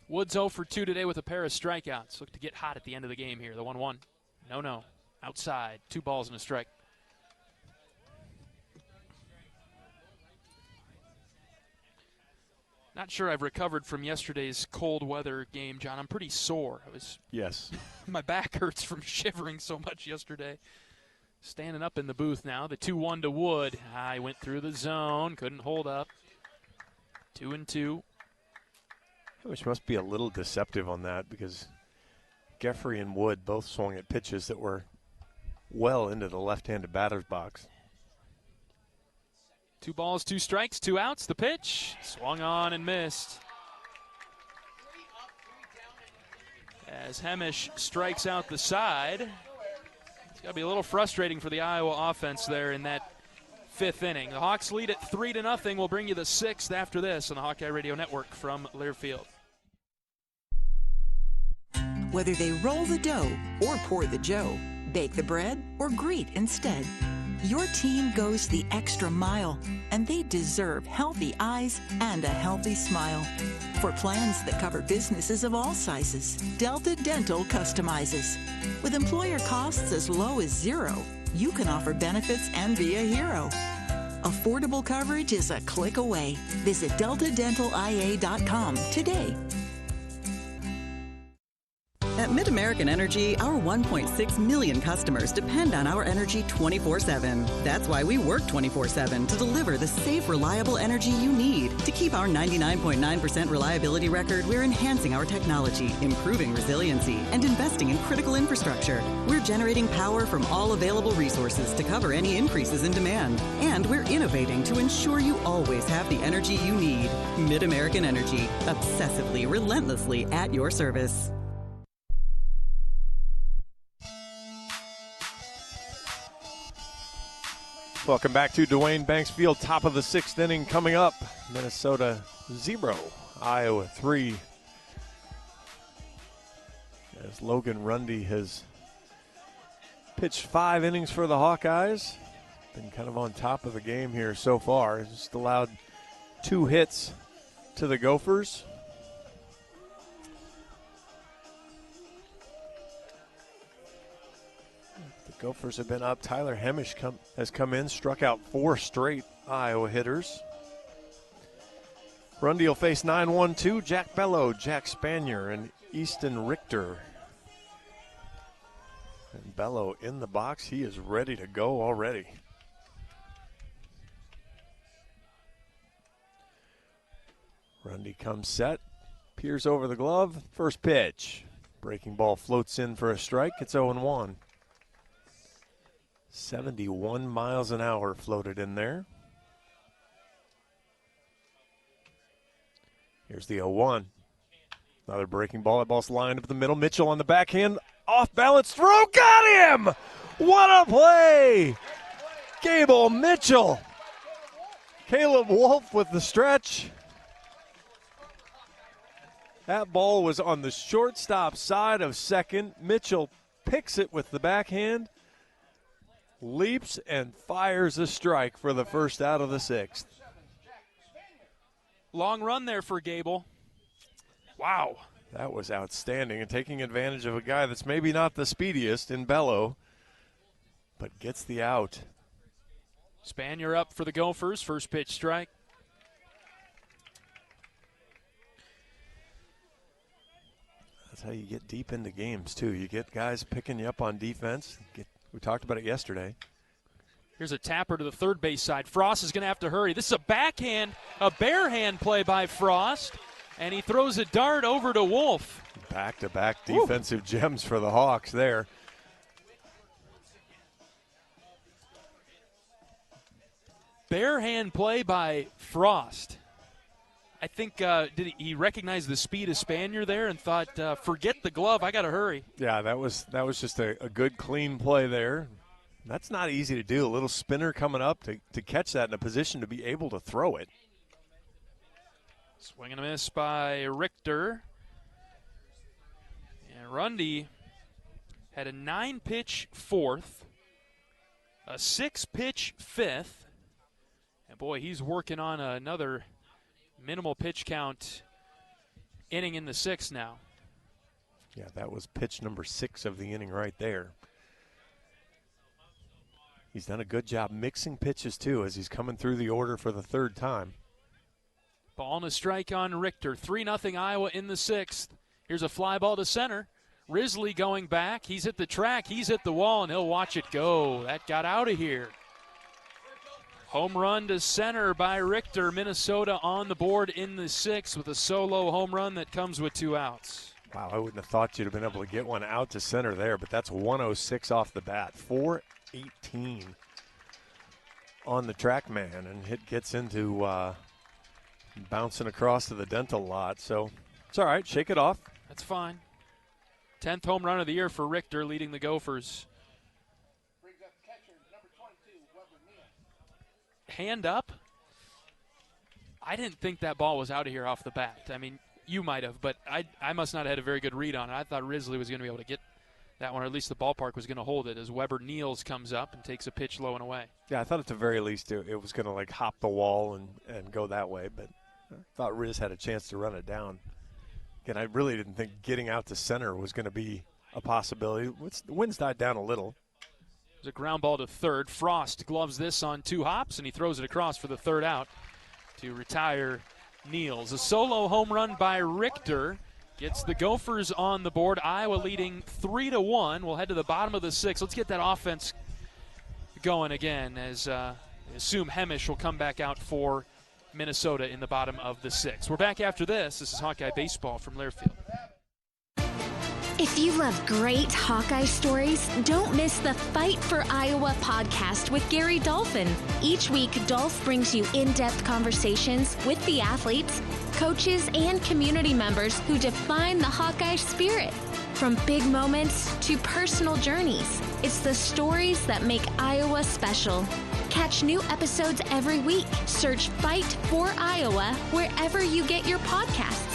Woods 0 for 2 today with a pair of strikeouts. Look to get hot at the end of the game here. The 1-1. No. Outside. 2 balls and a strike. Not sure I've recovered from yesterday's cold weather game, John. I'm pretty sore. Yes. My back hurts from shivering so much yesterday. Standing up in the booth now. The 2-1 to Wood. I went through the zone. Couldn't hold up. 2-2. Which must be a little deceptive on that because Geffrey and Wood both swung at pitches that were well into the left-handed batter's box. 2 balls, 2 strikes, 2 outs. The pitch swung on and missed. As Hemish strikes out the side. It's got to be a little frustrating for the Iowa offense there in that 5th inning. The Hawks lead at 3-0. We'll bring you the 6th after this on the Hawkeye Radio Network from Learfield. Whether they roll the dough or pour the joe, bake the bread or greet instead, your team goes the extra mile, and they deserve healthy eyes and a healthy smile. For plans that cover businesses of all sizes, Delta Dental customizes. With employer costs as low as $0, you can offer benefits and be a hero. Affordable coverage is a click away. Visit deltadentalia.com today. At Mid-American Energy, our 1.6 million customers depend on our energy 24/7. That's why we work 24/7 to deliver the safe, reliable energy you need. To keep our 99.9% reliability record, we're enhancing our technology, improving resiliency, and investing in critical infrastructure. We're generating power from all available resources to cover any increases in demand. And we're innovating to ensure you always have the energy you need. Mid-American Energy, obsessively, relentlessly at your service. Welcome back to Duane Banks Field, top of the 6th inning coming up. Minnesota 0, Iowa 3. As Logan Rundy has pitched 5 innings for the Hawkeyes. Been kind of on top of the game here so far. Just allowed 2 hits to the Gophers. Gophers have been up. Tyler Hemish has come in, struck out 4 straight Iowa hitters. Rundy will face 9-1-2, Jack Bello, Jack Spanier, and Easton Richter. And Bello in the box. He is ready to go already. Rundy comes set, peers over the glove. First pitch. Breaking ball floats in for a strike. It's 0-1. 71 miles an hour floated in there. Here's the 0-1. Another breaking ball. That ball's lined up the middle. Mitchell on the backhand. Off balance throw. Got him! What a play! Gable Mitchell. Caleb Wolf with the stretch. That ball was on the shortstop side of second. Mitchell picks it with the backhand. Leaps and fires a strike for the first out of the 6th. Long run there for Gable. Wow. That was outstanding, and taking advantage of a guy that's maybe not the speediest in Bello, but gets the out. Spanier up for the Gophers. First pitch strike. That's how you get deep into games, too. You get guys picking you up on defense. We talked about it yesterday. Here's a tapper to the third base side. Frost is going to have to hurry. This is a backhand, a bare hand play by Frost, and he throws a dart over to Wolf. Back-to-back defensive gems for the Hawks there. Bare hand play by Frost. I think did he recognize the speed of Spanier there and thought, forget the glove, I got to hurry. Yeah, that was just a good, clean play there. That's not easy to do. A little spinner coming up to catch that in a position to be able to throw it. Swing and a miss by Richter. And Rundy had a 9-pitch 4th, a 6-pitch 5th, and boy, he's working on another minimal pitch count inning in the 6th now. Yeah, that was pitch number 6 of the inning right there. He's done a good job mixing pitches, too, as he's coming through the order for the 3rd time. Ball and a strike on Richter. 3-0 Iowa in the 6th. Here's a fly ball to center. Risley going back. He's at the track. He's at the wall, and he'll watch it go. That got out of here. Home run to center by Richter. Minnesota on the board in the 6th with a solo home run that comes with 2 outs. Wow, I wouldn't have thought you'd have been able to get one out to center there, but that's 106 off the bat. 418 on the track man, and it gets into bouncing across to the dental lot. So it's all right. Shake it off. That's fine. 10th home run of the year for Richter, leading the Gophers. Hand up. I didn't think that ball was out of here off the bat. I mean, you might have, but I must not have had a very good read on it. I thought Risley was going to be able to get that one, or at least the ballpark was going to hold it, as Weber Niels comes up and takes a pitch low and away. Yeah, I thought at the very least it was going to, like, hop the wall and go that way, but I thought Riz had a chance to run it down. Again, I really didn't think getting out to center was going to be a possibility. The wind's died down a little. There's a ground ball to third. Frost gloves this on 2 hops, and he throws it across for the 3rd out to retire Niels. A solo home run by Richter gets the Gophers on the board. Iowa leading 3-1. We'll head to the bottom of the 6th. Let's get that offense going again, as I assume Hemish will come back out for Minnesota in the bottom of the 6th. We're back after this. This is Hawkeye Baseball from Learfield. If you love great Hawkeye stories, don't miss the Fight for Iowa podcast with Gary Dolphin. Each week, Dolph brings you in-depth conversations with the athletes, coaches, and community members who define the Hawkeye spirit. From big moments to personal journeys, it's the stories that make Iowa special. Catch new episodes every week. Search Fight for Iowa wherever you get your podcasts.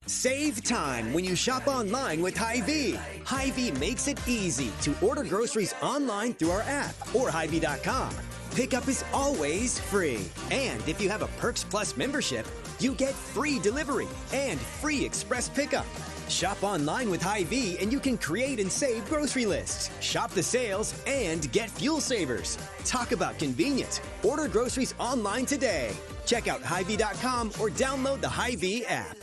Save time when you shop online with Hy-Vee. Hy-Vee makes it easy to order groceries online through our app or Hy-Vee.com. Pickup is always free. And if you have a Perks Plus membership, you get free delivery and free express pickup. Shop online with Hy-Vee and you can create and save grocery lists, shop the sales, and get fuel savers. Talk about convenient. Order groceries online today. Check out Hy-Vee.com or download the Hy-Vee app.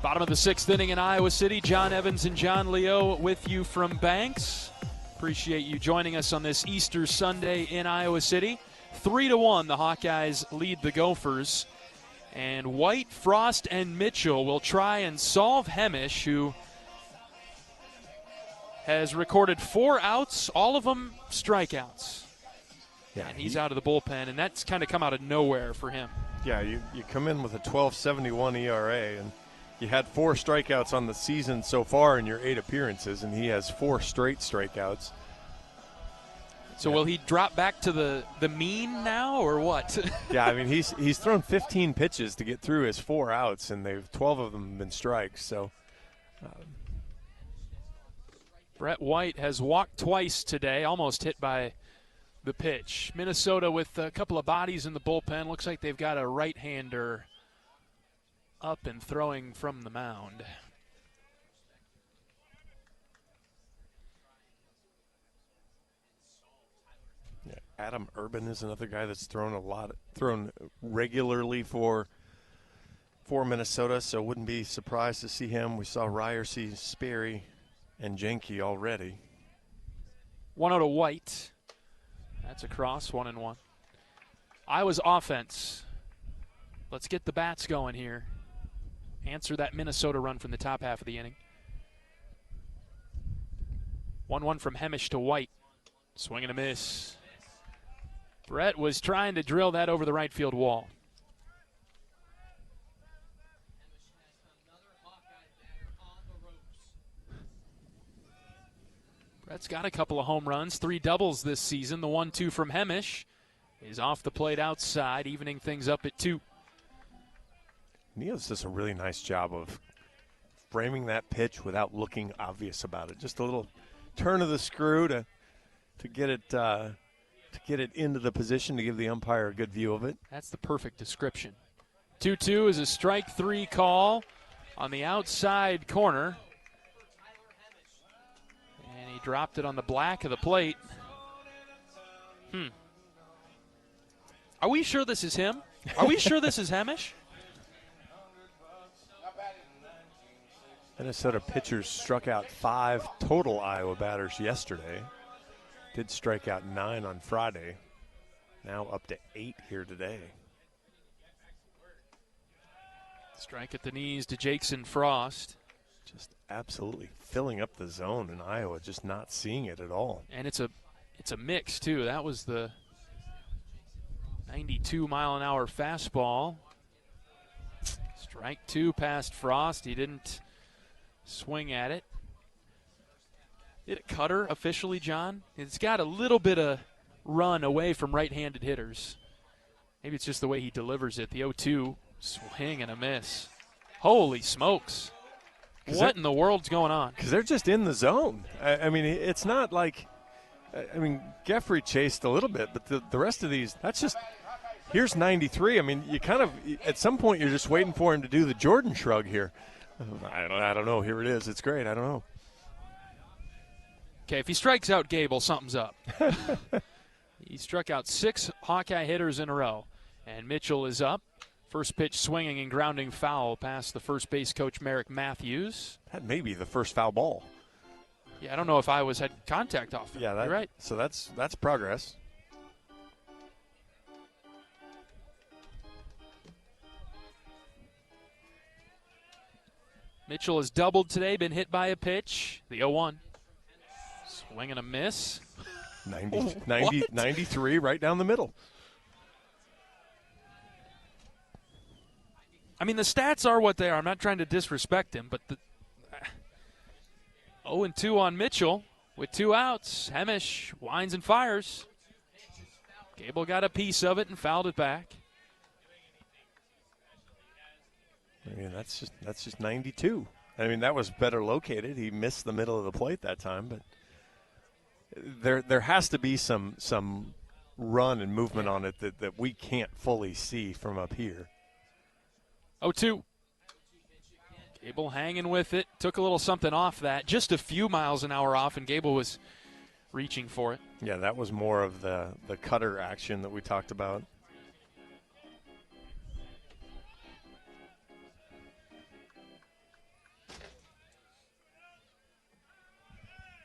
Bottom of the 6th inning in Iowa City. John Evans and John Leo with you from Banks. Appreciate you joining us on this Easter Sunday in Iowa City. 3-1, the Hawkeyes lead the Gophers. And White, Frost, and Mitchell will try and solve Hemish, who has recorded 4 outs, all of them strikeouts. Yeah, and he's out of the bullpen, and that's kind of come out of nowhere for him. Yeah, you come in with a 12.71 ERA, and you had 4 strikeouts on the season so far in your 8 appearances, and he has 4 straight strikeouts. So will he drop back to the mean now, or what? Yeah, I mean, he's thrown 15 pitches to get through his 4 outs, and 12 of them have been strikes. So Brett White has walked twice today, almost hit by the pitch. Minnesota with a couple of bodies in the bullpen. Looks like they've got a right-hander up and throwing from the mound. Yeah, Adam Urban is another guy that's thrown regularly for Minnesota, so wouldn't be surprised to see him. We saw Ryerson, Sperry, and Jenke already. 1-0 to White. That's a cross, 1-1. Iowa's offense. Let's get the bats going here. Answer that Minnesota run from the top half of the inning. 1-1 from Hemish to White. Swing and a miss. Brett was trying to drill that over the right field wall. Brett's got a couple of home runs, 3 doubles this season. The 1-2 from Hemish is off the plate outside, evening things up at 2. Niels does a really nice job of framing that pitch without looking obvious about it. Just a little turn of the screw to to get it into the position to give the umpire a good view of it. That's the perfect description. 2-2 is a strike three call on the outside corner. And he dropped it on the black of the plate. Are we sure this is him? Are we sure this is Hamish? Minnesota pitchers struck out 5 total Iowa batters yesterday. Did strike out 9 on Friday. Now up to 8 here today. Strike at the knees to Jackson Frost. Just absolutely filling up the zone in Iowa, just not seeing it at all. And it's a mix, too. That was the 92-mile-an-hour fastball. Strike 2 past Frost. He didn't swing at it. Did a cutter officially, John? It's got a little bit of run away from right-handed hitters. Maybe it's just the way he delivers it. The 0-2 swing and a miss. Holy smokes. What in the world's going on? Because they're just in the zone. I mean, it's not like – I mean, Geffrey chased a little bit, but the rest of these, that's just – here's 93. I mean, you kind of – at some point you're just waiting for him to do the Jordan shrug here. I don't know. Here it is. It's great. I don't know. Okay, if he strikes out Gable, something's up. He struck out 6 Hawkeye hitters in a row, and Mitchell is up. First pitch swinging and grounding foul past the first base coach, Merrick Matthews. That may be the first foul ball. Yeah, I don't know if Iowa's had contact off it. Yeah, you're right. So that's progress. Mitchell has doubled today, been hit by a pitch. The 0-1. Swing and a miss. 93 right down the middle. I mean, the stats are what they are. I'm not trying to disrespect him, but the 0-2 on Mitchell with 2 outs. Hamish winds and fires. Gable got a piece of it and fouled it back. I mean, that's just 92. I mean, that was better located. He missed the middle of the plate that time, but there has to be some run and movement on it that we can't fully see from up here. 0-2. Gable hanging with it. Took a little something off that. Just a few miles an hour off, and Gable was reaching for it. Yeah, that was more of the cutter action that we talked about.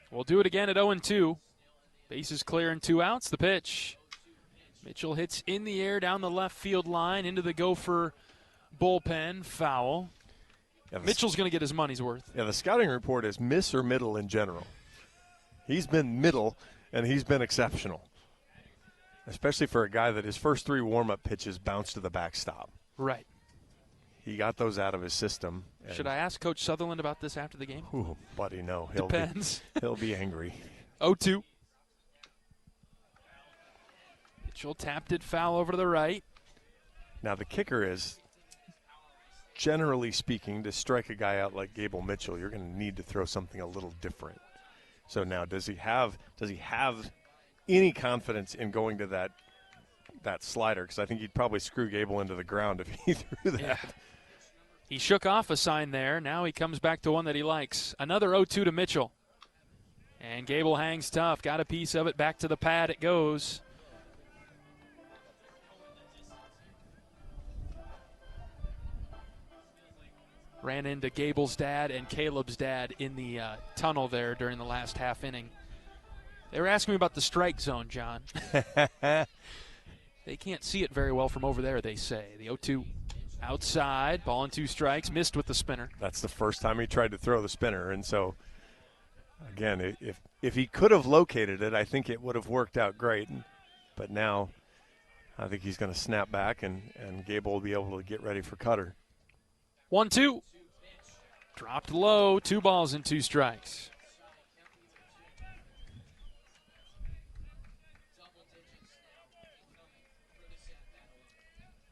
We'll do it again at 0-2. Bases clear and 2 outs. The pitch. Mitchell hits in the air down the left field line into the Gopher bullpen. Foul. Yeah, Mitchell's going to get his money's worth. Yeah, the scouting report is miss or middle in general. He's been middle, and he's been exceptional, especially for a guy that his first 3 warm-up pitches bounced to the backstop. Right. He got those out of his system. Should I ask Coach Sutherland about this after the game? Ooh, buddy, no. Depends. He'll be angry. 0-2. Mitchell tapped it foul over to the right. Now the kicker is, generally speaking, to strike a guy out like Gable Mitchell, you're going to need to throw something a little different. So now, does he have any confidence in going to that slider? Because I think he'd probably screw Gable into the ground if he threw that. Yeah. He shook off a sign there. Now he comes back to one that he likes. Another 0-2 to Mitchell. And Gable hangs tough. Got a piece of it. Back to the pad it goes. Ran into Gable's dad and Caleb's dad in the tunnel there during the last half inning. They were asking me about the strike zone, John. They can't see it very well from over there, they say. The 0-2 outside, ball and 2 strikes, missed with the spinner. That's the first time he tried to throw the spinner. And so, again, if he could have located it, I think it would have worked out great. But now I think he's going to snap back, and Gable will be able to get ready for Cutter. 1-2. Dropped low, 2 balls and 2 strikes.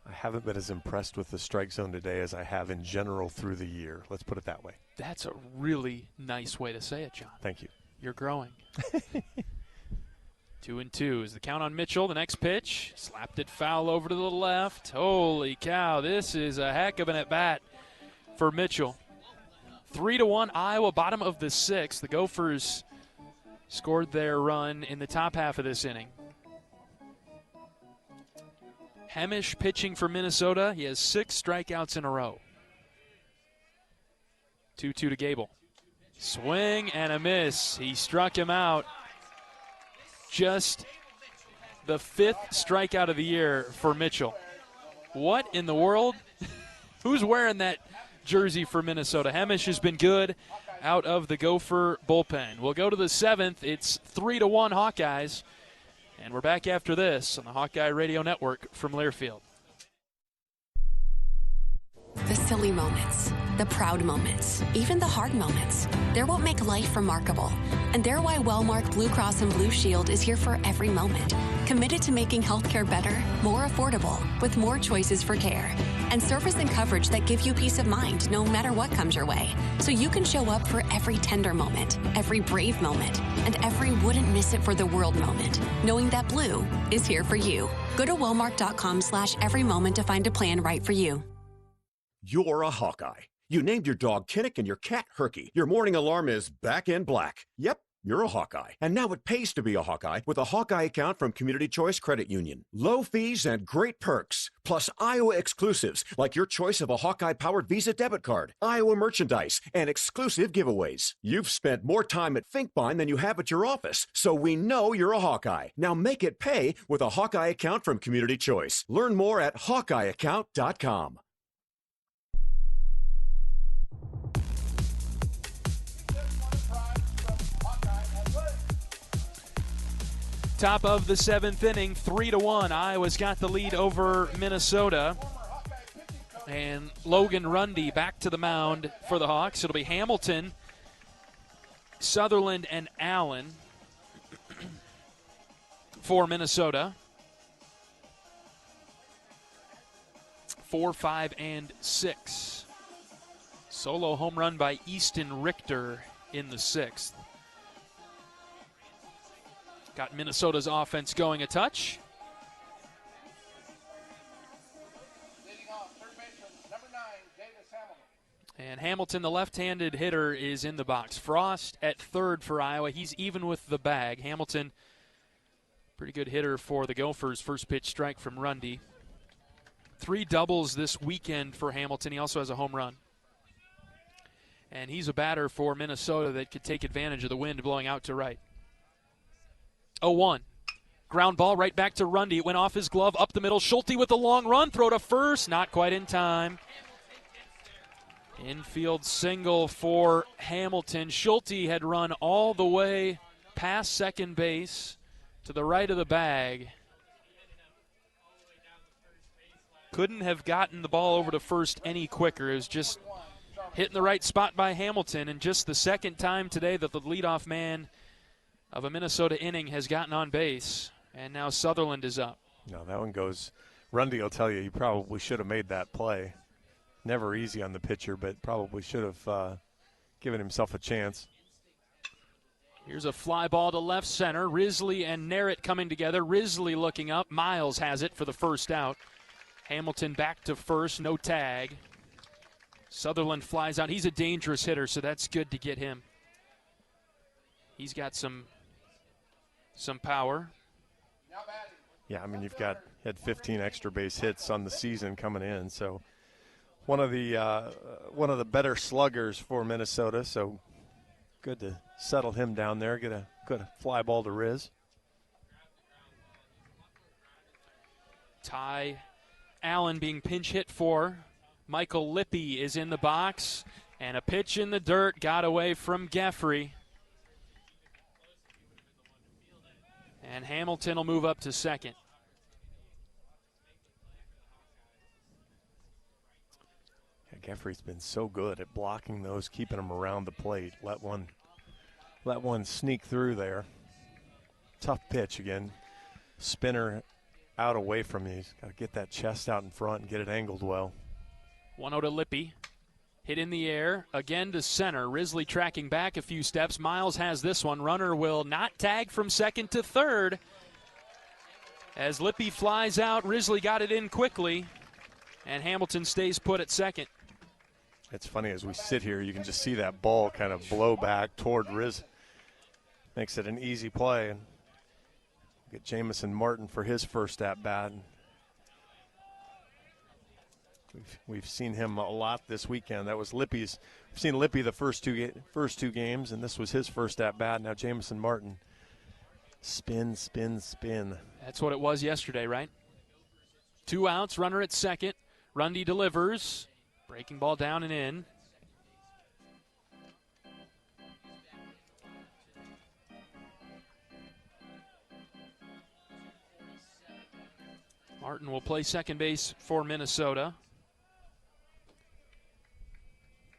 I haven't been as impressed with the strike zone today as I have in general through the year. Let's put it that way. That's a really nice way to say it, John. Thank you. You're growing. 2-2 is the count on Mitchell. The next pitch, slapped it foul over to the left. Holy cow, this is a heck of an at-bat for Mitchell. 3-1 Iowa, bottom of the sixth. The Gophers scored their run in the top half of this inning. Hemish pitching for Minnesota. He has 6 strikeouts in a row. 2-2 to Gable. Swing and a miss. He struck him out. Just the 5th strikeout of the year for Mitchell. What in the world? Who's wearing that jersey for Minnesota? Hemish has been good out of the Gopher bullpen. We'll go to the 7th. It's 3-1 Hawkeyes. And we're back after this on the Hawkeye Radio Network from Learfield. The silly moments, the proud moments, even the hard moments. They're what make life remarkable. And they're why Wellmark Blue Cross and Blue Shield is here for every moment. Committed to making healthcare better, more affordable, with more choices for care. And service and coverage that give you peace of mind no matter what comes your way. So you can show up for every tender moment, every brave moment, and every wouldn't miss it for the world moment, knowing that Blue is here for you. Go to wellmark.com/every moment to find a plan right for you. You're a Hawkeye. You named your dog Kinnick and your cat Herky. Your morning alarm is back in black. Yep, you're a Hawkeye. And now it pays to be a Hawkeye with a Hawkeye account from Community Choice Credit Union. Low fees and great perks. Plus Iowa exclusives like your choice of a Hawkeye-powered Visa debit card, Iowa merchandise, and exclusive giveaways. You've spent more time at Finkbine than you have at your office, so we know you're a Hawkeye. Now make it pay with a Hawkeye account from Community Choice. Learn more at HawkeyeAccount.com. Top of the 7th inning, 3-1. Iowa's got the lead over Minnesota. And Logan Rundy back to the mound for the Hawks. It'll be Hamilton, Sutherland, and Allen for Minnesota. 4, 5, and 6. Solo home run by Easton Richter in the 6th. Got Minnesota's offense going a touch. And Hamilton, the left-handed hitter, is in the box. Frost at third for Iowa. He's even with the bag. Hamilton, pretty good hitter for the Gophers. First pitch strike from Rundy. 3 doubles this weekend for Hamilton. He also has a home run. And he's a batter for Minnesota that could take advantage of the wind blowing out to right. 0-1. Ground ball right back to Rundy. It went off his glove, up the middle. Schulte with a long run. Throw to first. Not quite in time. Infield single for Hamilton. Schulte had run all the way past second base to the right of the bag. Couldn't have gotten the ball over to first any quicker. It was just hitting the right spot by Hamilton. And just the second time today that the leadoff man of a Minnesota inning has gotten on base, and now Sutherland is up. No, that one goes. Rundy will tell you he probably should have made that play. Never easy on the pitcher, but probably should have given himself a chance. Here's a fly ball to left center. Risley and Narrett coming together. Risley looking up. Miles has it for the first out. Hamilton back to first, no tag. Sutherland flies out. He's a dangerous hitter, so that's good to get him. He's got some power. Yeah, I mean, you've had 15 extra base hits on the season coming in, so one of the better sluggers for Minnesota. So good to settle him down there. Get a good fly ball to Riz. Ty Allen being pinch hit for. Michael Lippy is in the box, and a pitch in the dirt got away from Geffrey. And Hamilton will move up to second. Yeah, Geffrey's been so good at blocking those, keeping them around the plate. Let one sneak through there. Tough pitch again. Spinner out away from you. He's got to get that chest out in front and get it angled well. 1-0 to Lippy. Hit in the air, again to center. Risley tracking back a few steps. Miles has this one. Runner will not tag from second to third. As Lippy flies out, Risley got it in quickly, and Hamilton stays put at second. It's funny, as we sit here, you can just see that ball kind of blow back toward Riz. Makes it an easy play. And get Jamison Martin for his first at-bat. We've seen him a lot this weekend. That was Lippy's. We've seen Lippy the first two games, and this was his first at-bat. Now Jamison Martin. Spin, spin, spin. That's what it was yesterday, right? 2 outs, runner at second. Rundy delivers. Breaking ball down and in. Martin will play second base for Minnesota.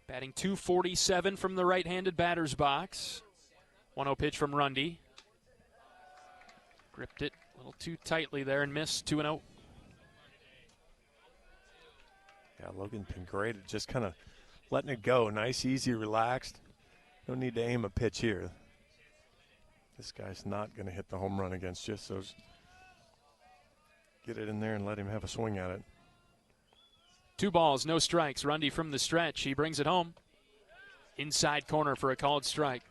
Batting .247 from the right-handed batter's box. 1-0 pitch from Rundy. Gripped it a little too tightly there and missed. 2-0. Yeah, Logan's been great at just kind of letting it go. Nice, easy, relaxed. No need to aim a pitch here. This guy's not going to hit the home run against you, so get it in there and let him have a swing at it. 2 balls, no strikes. Rundy from the stretch. He brings it home. Inside corner for a called strike.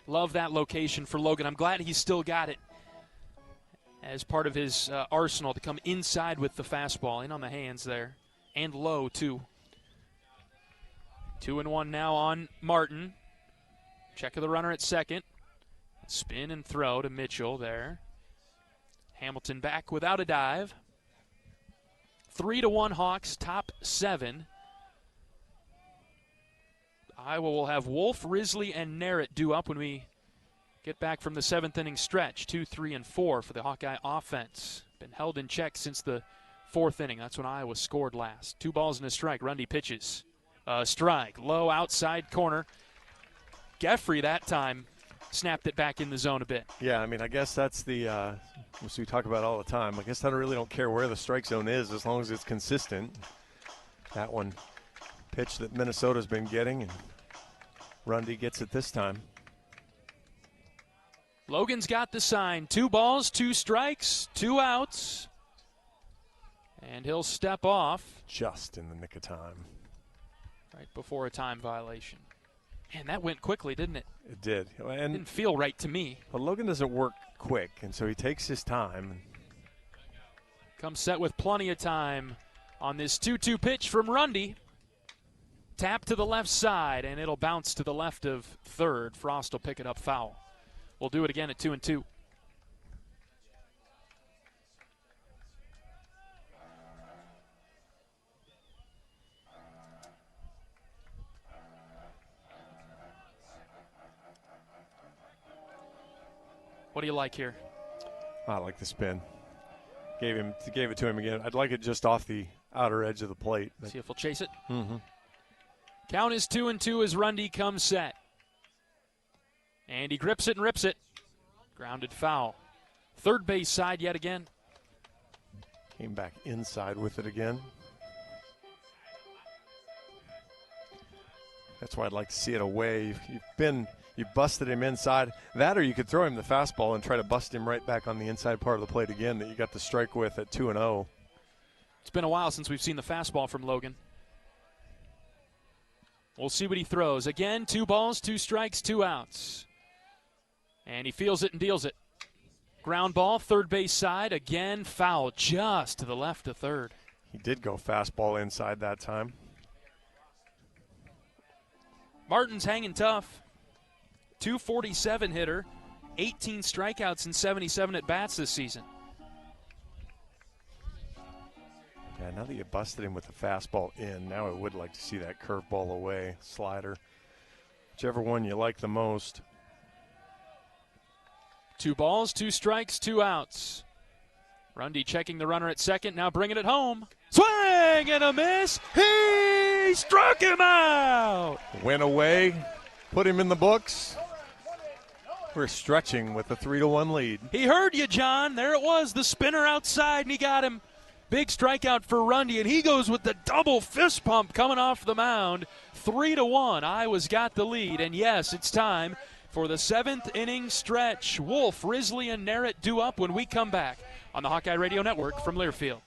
Love that location for Logan. I'm glad he's still got it as part of his arsenal to come inside with the fastball. In on the hands there. And low, too. 2-1 now on Martin. Check of the runner at second. Spin and throw to Mitchell there. Hamilton back without a dive. 3-1 Hawks, top 7. Iowa will have Wolf, Risley, and Narrett due up when we get back from the 7th inning stretch. 2, 3, and 4 for the Hawkeye offense. Been held in check since the 4th inning. That's when Iowa scored last. 2 balls and a strike. Rundy pitches. Strike. Low outside corner. Geffrey that time snapped it back in the zone a bit. Yeah, I mean, I guess that's the which we talk about all the time. I guess I really don't care where the strike zone is as long as it's consistent. That one pitch that Minnesota's been getting, and Rundy gets it this time. Logan's got the sign. 2 balls, 2 strikes, 2 outs. And he'll step off. Just in the nick of time. Right before a time violation. Man, that went quickly, didn't it? It did. And it didn't feel right to me. But Logan doesn't work quick, and so he takes his time. Comes set with plenty of time on this 2-2 pitch from Rundy. Tap to the left side, and it'll bounce to the left of third. Frost will pick it up foul. We'll do it again at 2-2. What do you like here? I like the spin. Gave it to him again. I'd like it just off the outer edge of the plate. See if we'll chase it. Mm-hmm. Count is 2-2 as Rundy comes set. And he grips it and rips it. Grounded foul. Third base side yet again. Came back inside with it again. That's why I'd like to see it away. You busted him inside. That, or you could throw him the fastball and try to bust him right back on the inside part of the plate again that you got the strike with at 2-0. It's been a while since we've seen the fastball from Logan. We'll see what he throws. Again, 2 balls, 2 strikes, 2 outs. And he feels it and deals it. Ground ball, third base side. Again, foul just to the left of third. He did go fastball inside that time. Martin's hanging tough. 247 hitter, 18 strikeouts and 77 at-bats this season. Yeah, now that you busted him with the fastball in, now I would like to see that curveball away, slider. Whichever one you like the most. 2 balls, 2 strikes, 2 outs. Rundy checking the runner at second, now bringing it home. Swing and a miss. He struck him out. Went away, put him in the books. We're stretching with a 3-1 lead. He heard you, John. There it was, the spinner outside, and he got him. Big strikeout for Rundy, and he goes with the double fist pump coming off the mound. 3-1. Iowa's got the lead, and yes, it's time for the 7th inning stretch. Wolf, Risley, and Narrett due up when we come back on the Hawkeye Radio Network from Learfield.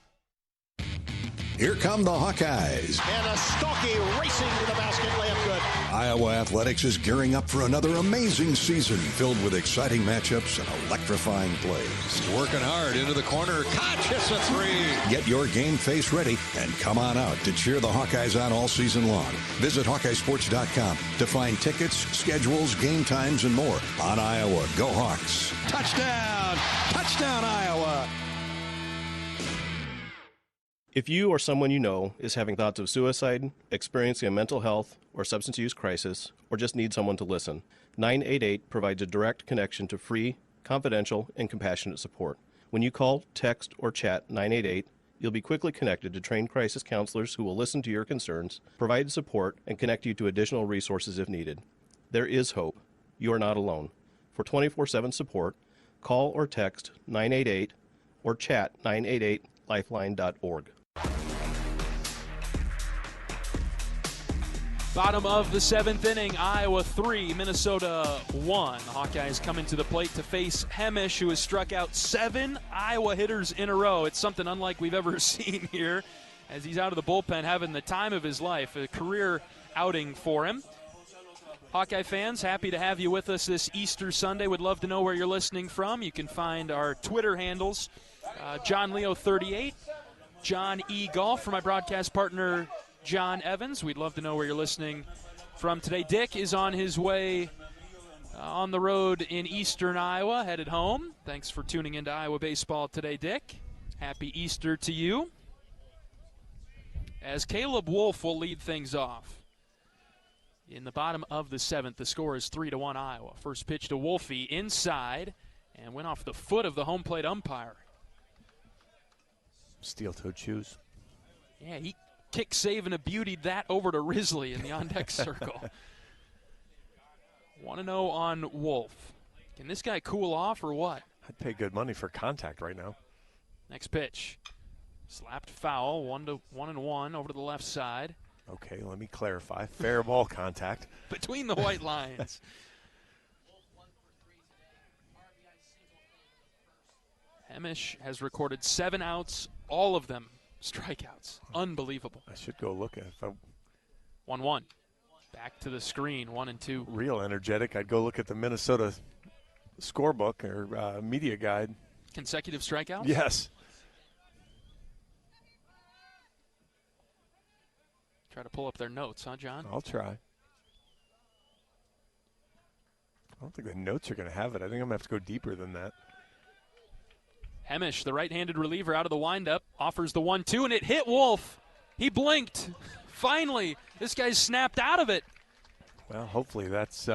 Here come the Hawkeyes. And a Stockie racing to the basket, layup good. Iowa Athletics is gearing up for another amazing season filled with exciting matchups and electrifying plays. Working hard into the corner. Koch hits a three. Get your game face ready and come on out to cheer the Hawkeyes on all season long. Visit HawkeyeSports.com to find tickets, schedules, game times, and more on Iowa. Go Hawks. Touchdown! Touchdown, Iowa! If you or someone you know is having thoughts of suicide, experiencing a mental health or substance use crisis, or just need someone to listen, 988 provides a direct connection to free, confidential, and compassionate support. When you call, text, or chat 988, you'll be quickly connected to trained crisis counselors who will listen to your concerns, provide support, and connect you to additional resources if needed. There is hope. You are not alone. For 24/7 support, call or text 988 or chat 988lifeline.org. Bottom of the 7th inning, Iowa 3, Minnesota 1. The Hawkeyes come into the plate to face Hemish, who has struck out 7 Iowa hitters in a row. It's something unlike we've ever seen here, as he's out of the bullpen having the time of his life, a career outing for him. Hawkeye fans, happy to have you with us this Easter Sunday. Would love to know where you're listening from. You can find our Twitter handles, John Leo 38, John E. Golf, for my broadcast partner, John Evans. We'd love to know where you're listening from today. Dick is on his way on the road in eastern Iowa, headed home. Thanks for tuning into Iowa baseball today, Dick. Happy Easter to you. As Caleb Wolf will lead things off. In the bottom of the 7th, the score is 3-1 Iowa. First pitch to Wolfie inside and went off the foot of the home plate umpire. Steel-toed shoes. Yeah, he kick, save, and a beauty that over to Risley in the on-deck circle. 1-0 on Wolf. Can this guy cool off or what? I'd pay good money for contact right now. Next pitch. Slapped foul, 1-1 over to the left side. Okay, let me clarify. Fair ball contact. Between the white lines. Hemish has recorded 7 outs, all of them strikeouts. Unbelievable. I should go look at it. 1-1. Back to the screen, 1-2. Real energetic. I'd go look at the Minnesota scorebook or media guide. Consecutive strikeouts? Yes. Try to pull up their notes, huh, John? I'll try. I don't think the notes are going to have it. I think I'm going to have to go deeper than that. Hemish, the right-handed reliever, out of the windup, offers the 1-2, and it hit Wolf. He blinked. Finally, this guy's snapped out of it. Well, hopefully that's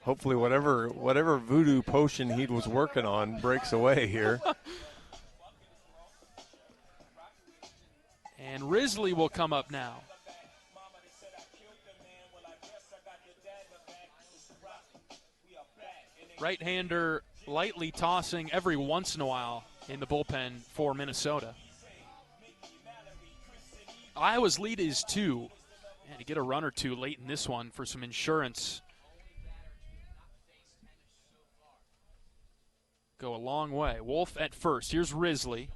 hopefully whatever voodoo potion he was working on breaks away here. And Risley will come up now. Right-hander lightly tossing every once in a while in the bullpen for Minnesota. Iowa's lead is 2. And to get a run or two late in this one for some insurance. Go a long way. Wolf at first. Here's Risley.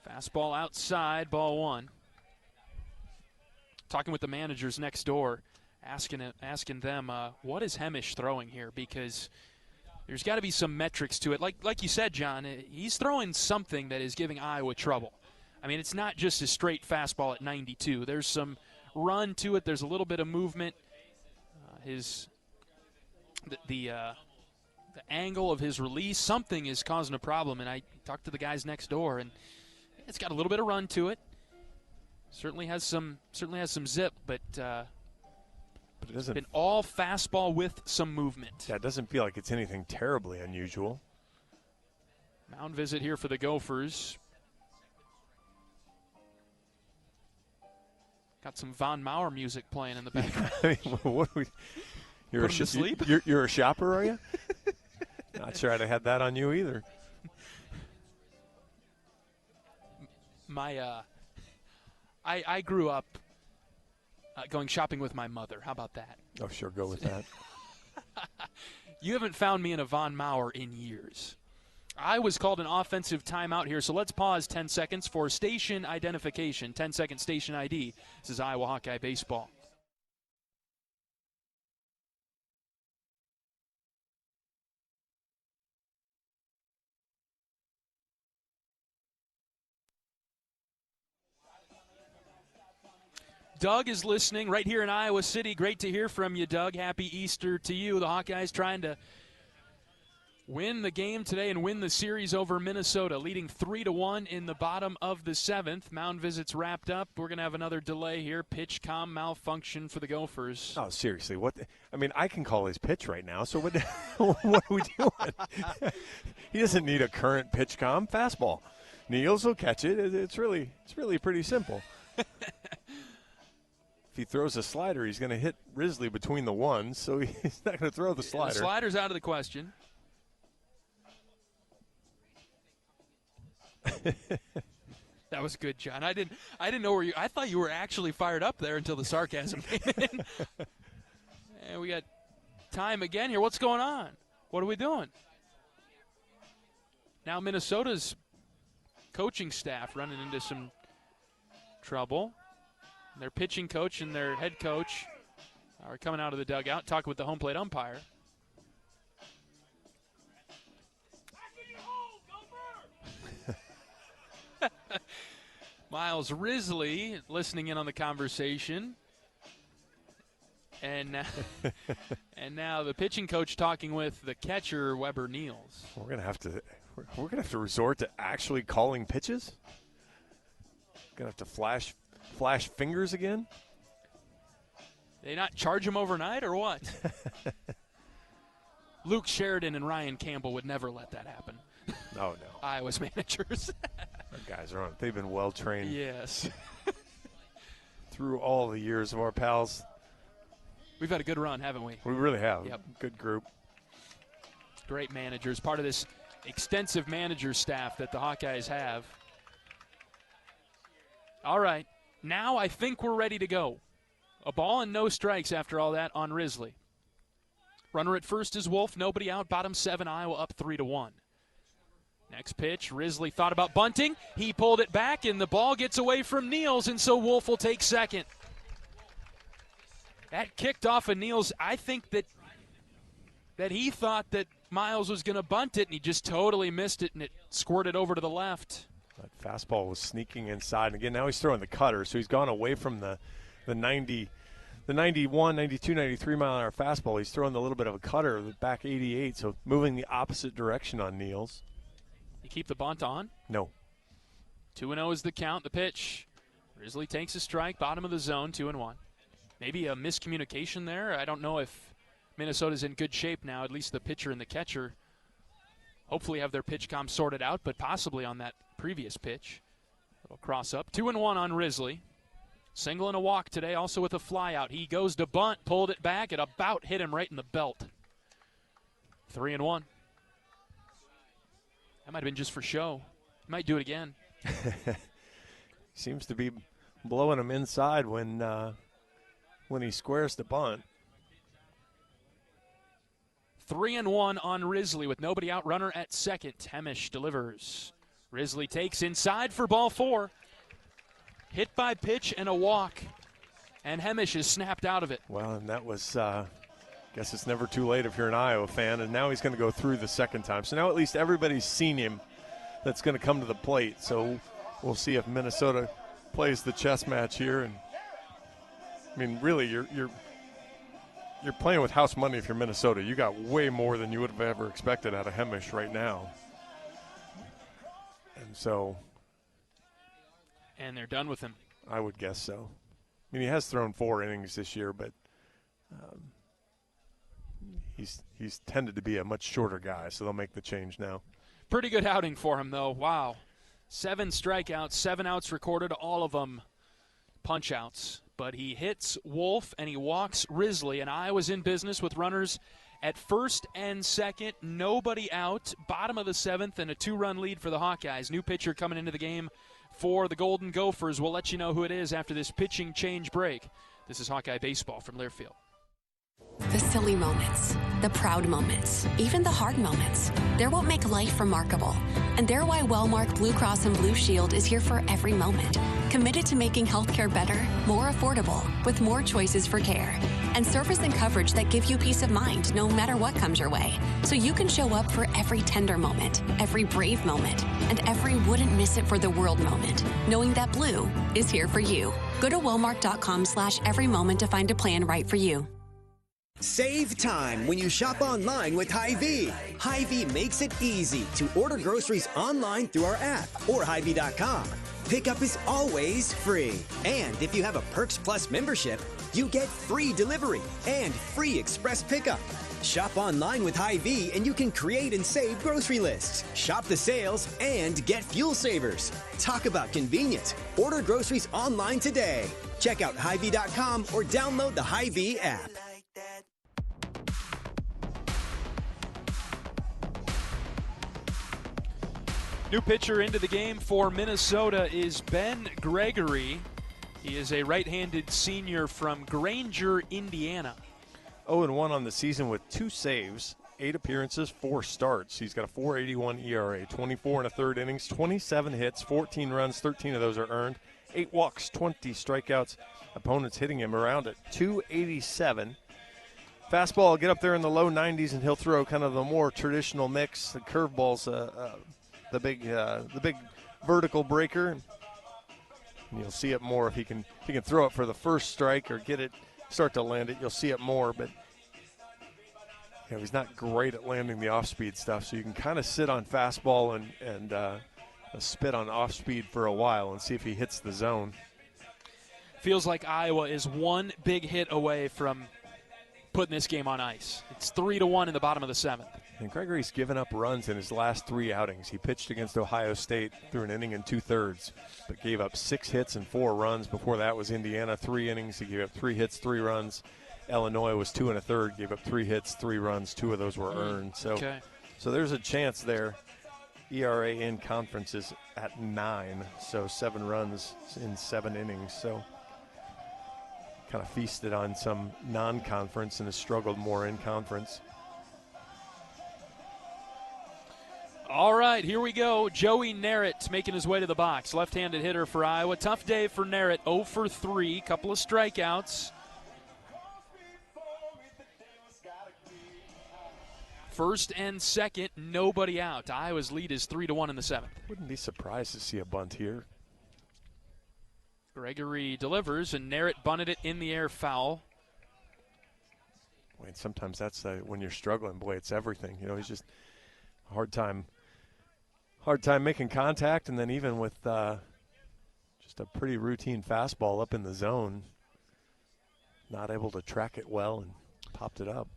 Fastball outside, ball 1. Talking with the managers next door, asking them, what is Hemish throwing here? Because there's got to be some metrics to it. Like you said, John, he's throwing something that is giving Iowa trouble. I mean, it's not just a straight fastball at 92. There's some run to it. There's a little bit of movement. The angle of his release, something is causing a problem. And I talked to the guys next door, and it's got a little bit of run to it. Certainly has some zip, but it's been all fastball with some movement. Yeah, it doesn't feel like it's anything terribly unusual. Mound visit here for the Gophers. Got some Von Mauer music playing in the background. What are we, Put him to sleep? You're a shopper, are you? Not sure I'd have had that on you either. I grew up going shopping with my mother. How about that? Oh, sure, go with that. You haven't found me in a Von Mauer in years. I was called an offensive timeout here, so let's pause 10 seconds for station identification. 10-second station ID. This is Iowa Hawkeye Baseball. Doug is listening right here in Iowa City. Great to hear from you, Doug. Happy Easter to you. The Hawkeyes trying to win the game today and win the series over Minnesota, leading 3-1 in the bottom of the 7th. Mound visits wrapped up. We're going to have another delay here. Pitch comm malfunction for the Gophers. Oh, seriously. I can call his pitch right now, so what are we doing? He doesn't need a current pitch comm. Fastball. Niels will catch it. It's really pretty simple. If he throws a slider, he's going to hit Risley between the ones, so he's not going to throw the slider. The slider's out of the question. That was good, John. I didn't know where you. I thought you were actually fired up there until the sarcasm came in. And we got time again here. What's going on? What are we doing? Now Minnesota's coaching staff running into some trouble. Their pitching coach and their head coach are coming out of the dugout, talking with the home plate umpire. Miles Risley listening in on the conversation. And now the pitching coach talking with the catcher, Weber Niels. We're gonna have to resort to actually calling pitches. Gonna have to flash fingers again. They not charge him overnight or what? Luke Sheridan and Ryan Campbell would never let that happen. No. Iowa's managers. Our guys are on. They've been well trained. Yes. Through all the years of our pals. We've had a good run, haven't we? We really have. Yep. Good group. Great managers. Part of this extensive manager staff that the Hawkeyes have. All right. Now I think we're ready to go. A ball and no strikes after all that on Risley. Runner at first is Wolf. Nobody out. Bottom 7, Iowa up 3-1. Next pitch, Risley thought about bunting. He pulled it back, and the ball gets away from Niels, and so Wolf will take second. That kicked off of Niels. I think that he thought that Miles was going to bunt it, and he just totally missed it, and it squirted over to the left. That fastball was sneaking inside. And again, now he's throwing the cutter, so he's gone away from the 90, the 91, 92, 93 mile an hour fastball. He's throwing a little bit of a cutter, the back 88, so moving the opposite direction on Niels. You keep the bunt on? No. 2-0 is the count. The pitch. Risley takes a strike, bottom of the zone, 2-1. Maybe a miscommunication there. I don't know if Minnesota's in good shape now. At least the pitcher and the catcher hopefully have their pitch comm sorted out, but possibly on that previous pitch. It'll cross up. 2-1 on Risley. Single and a walk today, also with a fly out. He goes to bunt, pulled it back. It about hit him right in the belt. 3-1. That might have been just for show. He might do it again. Seems to be blowing him inside when he squares the bunt. 3-1 on Risley with nobody out. Runner at second. Hemish delivers. Risley takes inside for ball 4. Hit by pitch and a walk. And Hemish is snapped out of it. Well, and that was, guess it's never too late if you're an Iowa fan. And now he's going to go through the second time. So now at least everybody's seen him that's going to come to the plate. So we'll see if Minnesota plays the chess match here. And I mean, really, you're playing with house money if you're Minnesota. You got way more than you would have ever expected out of Hemish right now. And so. And they're done with him. I would guess so. I mean, he has thrown 4 innings this year, but he's tended to be a much shorter guy, so they'll make the change now. Pretty good outing for him, though. Wow. 7 strikeouts, 7 outs recorded, all of them punch-outs. But he hits Wolf and he walks Risley, and Iowa's in business with runners at first and second. Nobody out. Bottom of the 7th and a 2-run lead for the Hawkeyes. New pitcher coming into the game, for the Golden Gophers. We'll let you know who it is after this pitching change break. This is Hawkeye Baseball from Learfield. The silly moments, the proud moments, even the hard moments. They're what make life remarkable. And they're why Wellmark Blue Cross and Blue Shield is here for every moment. Committed to making healthcare better, more affordable, with more choices for care. And service and coverage that give you peace of mind no matter what comes your way. So you can show up for every tender moment, every brave moment, and every wouldn't miss it for the world moment, knowing that Blue is here for you. Go to Wellmark.com/every moment to find a plan right for you. Save time when you shop online with Hy-Vee. Hy-Vee makes it easy to order groceries online through our app or Hy-Vee.com. Pickup is always free. And if you have a Perks Plus membership, you get free delivery and free express pickup. Shop online with Hy-Vee and you can create and save grocery lists, shop the sales, and get fuel savers. Talk about convenient. Order groceries online today. Check out Hy-Vee.com or download the Hy-Vee app. New pitcher into the game for Minnesota is Ben Gregory. He is a right-handed senior from Granger, Indiana. 0-1 on the season with 2 saves, 8 appearances, 4 starts. He's got a 4.81 ERA, 24 and a third innings, 27 hits, 14 runs, 13 of those are earned, 8 walks, 20 strikeouts. Opponents hitting him around at 287. Fastball will get up there in the low 90s, and he'll throw kind of the more traditional mix. The curveball's the big vertical breaker. And you'll see it more if he can throw it for the first strike or start to land it. You'll see it more, but he's not great at landing the off-speed stuff. So you can kind of sit on fastball and spit on off-speed for a while and see if he hits the zone. Feels like Iowa is one big hit away from putting this game on ice. It's 3-1 in the bottom of the 7th. And Gregory's given up runs in his last 3 outings. He pitched against Ohio State through an inning and 2/3, but gave up 6 hits and 4 runs. Before that was Indiana, 3 innings. He gave up 3 hits, 3 runs. Illinois was 2 1/3, gave up 3 hits, 3 runs. 2 of those were earned. So there's a chance there. ERA in conference is at 9, so 7 runs in 7 innings. So kind of feasted on some non-conference and has struggled more in conference. All right, here we go. Joey Narrett making his way to the box. Left-handed hitter for Iowa. Tough day for Narrett. 0 for 3, couple of strikeouts. First and second, nobody out. Iowa's lead is 3-1 in the 7th. Wouldn't be surprised to see a bunt here. Gregory delivers, and Narrett bunted it in the air, foul. Wait, sometimes that's when you're struggling. Boy, it's everything. He's just a hard time making contact, and then even with just a pretty routine fastball up in the zone, not able to track it well and popped it up.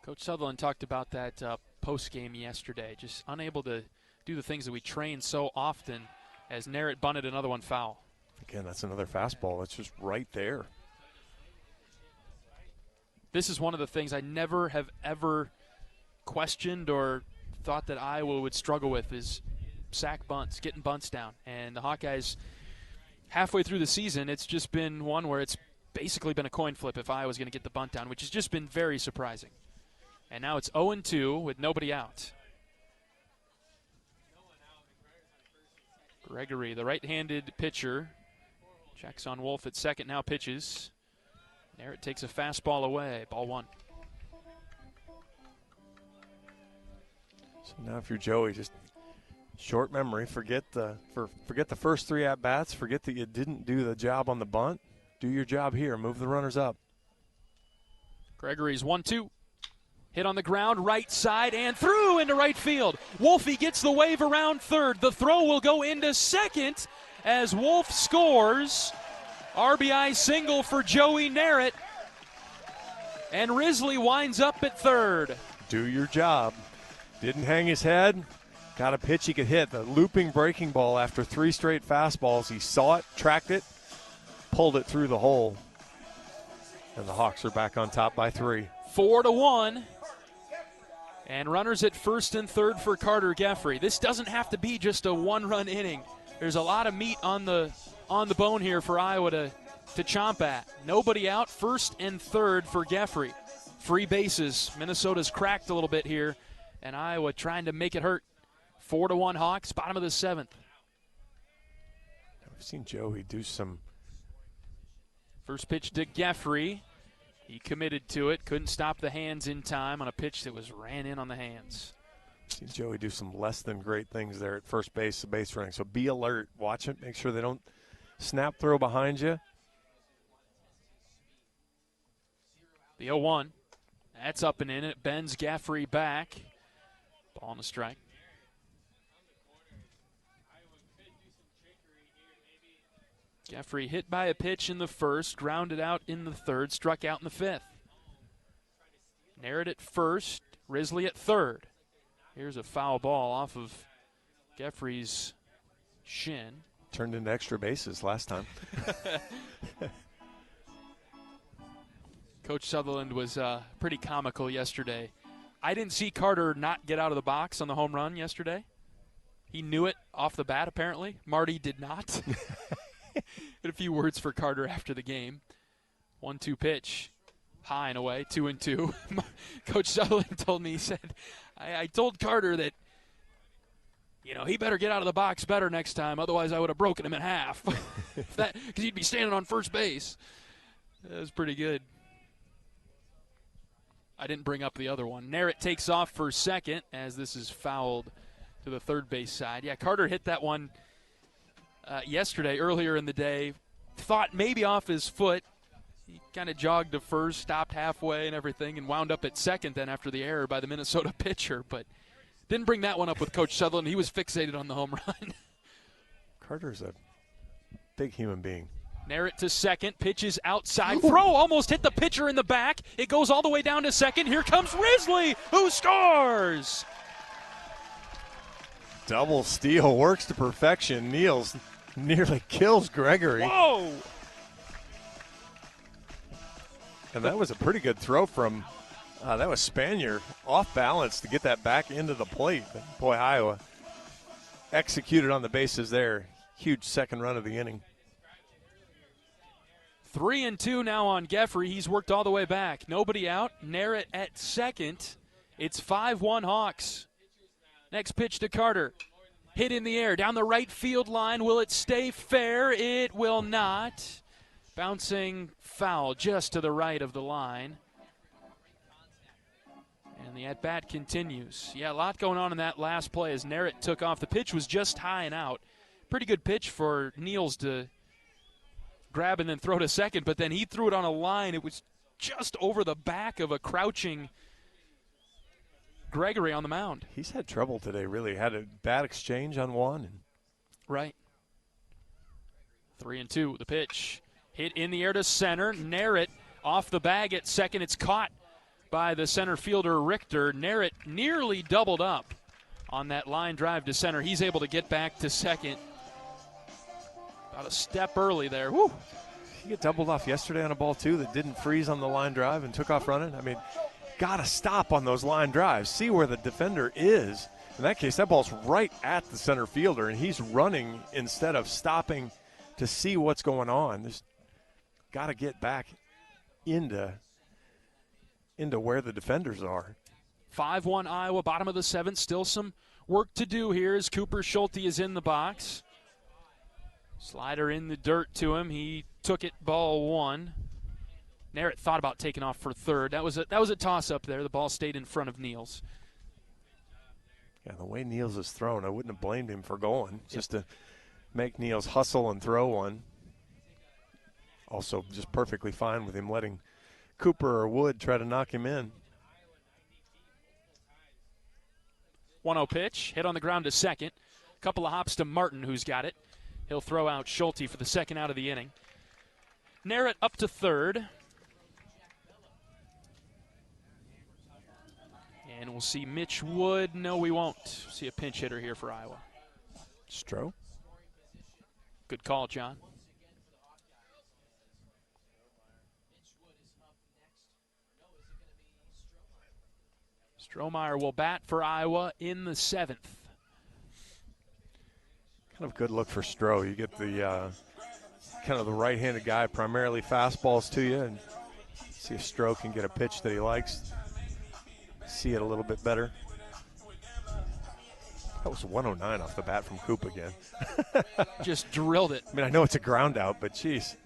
Coach Sutherland talked about that post-game yesterday, just unable to do the things that we train so often, as Narrett bunted another one foul. Again, that's another fastball. It's just right there. This is one of the things I never have ever questioned or thought that Iowa would struggle with is sack bunts, getting bunts down. And the Hawkeyes, halfway through the season, it's just been one where it's basically been a coin flip if Iowa's going to get the bunt down, which has just been very surprising. And now it's 0-2 with nobody out. Gregory, the right-handed pitcher, checks on Wolf at second, now pitches. Narrett takes a fastball away, ball 1. So now if you're Joey, just short memory, forget the first 3 at-bats, forget that you didn't do the job on the bunt. Do your job here, move the runners up. Gregory's 1-2. Hit on the ground, right side, and through into right field. Wolfie gets the wave around third. The throw will go into second as Wolf scores. RBI single for Joey Narrett. And Risley winds up at third. Do your job. Didn't hang his head. Got a pitch he could hit. The looping breaking ball after 3 straight fastballs. He saw it, tracked it, pulled it through the hole. And the Hawks are back on top by 3. 4-1. And runners at first and third for Carter Geffrey. This doesn't have to be just a 1-run inning there's a lot of meat on the bone here for Iowa to chomp at. Nobody out, first and third for Geffrey. Free bases. Minnesota's cracked a little bit here, and Iowa trying to make it hurt. 4-1 Hawks, bottom of the 7th. We've seen Joey do some. First pitch to Geffrey. He committed to it, couldn't stop the hands in time on a pitch that was ran in on the hands. Seen Joey do some less than great things there at first base, the base running. So be alert. Watch it. Make sure they don't snap throw behind you. The 0-1. That's up and in. It bends Geffrey back. Ball and a strike. Geffrey hit by a pitch in the first, grounded out in the third, struck out in the 5th. Narrett at first, Risley at third. Here's a foul ball off of Geffrey's shin. Turned into extra bases last time. Coach Sutherland was pretty comical yesterday. I didn't see Carter not get out of the box on the home run yesterday. He knew it off the bat, apparently. Marty did not. Had a few words for Carter after the game. 1-2 pitch. High and away, 2-2. Coach Sutherland told me, he said, I told Carter that, he better get out of the box better next time. Otherwise, I would have broken him in half. Because he'd be standing on first base. That was pretty good. I didn't bring up the other one. Narrett takes off for second as this is fouled to the third base side. Yeah, Carter hit that one yesterday, earlier in the day. Thought maybe off his foot. He kind of jogged to first, stopped halfway and everything, and wound up at second then after the error by the Minnesota pitcher. But didn't bring that one up with Coach Sutherland. He was fixated on the home run. Carter's a big human being. Narrett to second, pitches outside. Throw almost hit the pitcher in the back. It goes all the way down to second. Here comes Risley, who scores. Double steal, works to perfection. Niels nearly kills Gregory. Whoa! And that was a pretty good throw from, that was Spanier off balance to get that back into the plate. Boy, Iowa executed on the bases there. Huge second run of the inning. 3-2 now on Geffrey. He's worked all the way back. Nobody out. Narrett at second. It's 5-1 Hawks. Next pitch to Carter. Hit in the air down the right field line. Will it stay fair? It will not. Bouncing foul just to the right of the line. And the at-bat continues. Yeah, a lot going on in that last play as Narrett took off. The pitch was just high and out. Pretty good pitch for Niels to grab and then throw to second, but then he threw it on a line. It was just over the back of a crouching Gregory on the mound. He's had trouble today, really. Had a bad exchange on one. Right. 3-2, the pitch. Hit in the air to center. Narrett off the bag at second. It's caught by the center fielder, Richter. Narrett nearly doubled up on that line drive to center. He's able to get back to second. About a step early there. Woo! He got doubled off yesterday on a ball, too, that didn't freeze on the line drive and took off running. I mean, got to stop on those line drives. See where the defender is. In that case, that ball's right at the center fielder, and he's running instead of stopping to see what's going on. Just got to get back into where the defenders are. 5-1 Iowa, bottom of the 7th. Still some work to do here as Cooper Schulte is in the box. Slider in the dirt to him. He took it, ball one. Narrett thought about taking off for third. That was a toss-up there. The ball stayed in front of Niels. Yeah, the way Niels is thrown, I wouldn't have blamed him for going. Just to make Niels hustle and throw one. Also just perfectly fine with him letting Cooper or Wood try to knock him in. 1-0 pitch. Hit on the ground to second. Couple of hops to Martin, who's got it. He'll throw out Schulte for the second out of the inning. Narrett up to third. And we'll see Mitch Wood. No, we won't. See a pinch hitter here for Iowa. Stroh. Good call, John. Strohmeyer will bat for Iowa in the 7th. Kind of good look for Stroh. You get the kind of the right-handed guy, primarily fastballs to you, and see if Stroh can get a pitch that he likes. See it a little bit better. That was 109 off the bat from Coop again. Just drilled it. I mean, I know it's a ground out, but geez.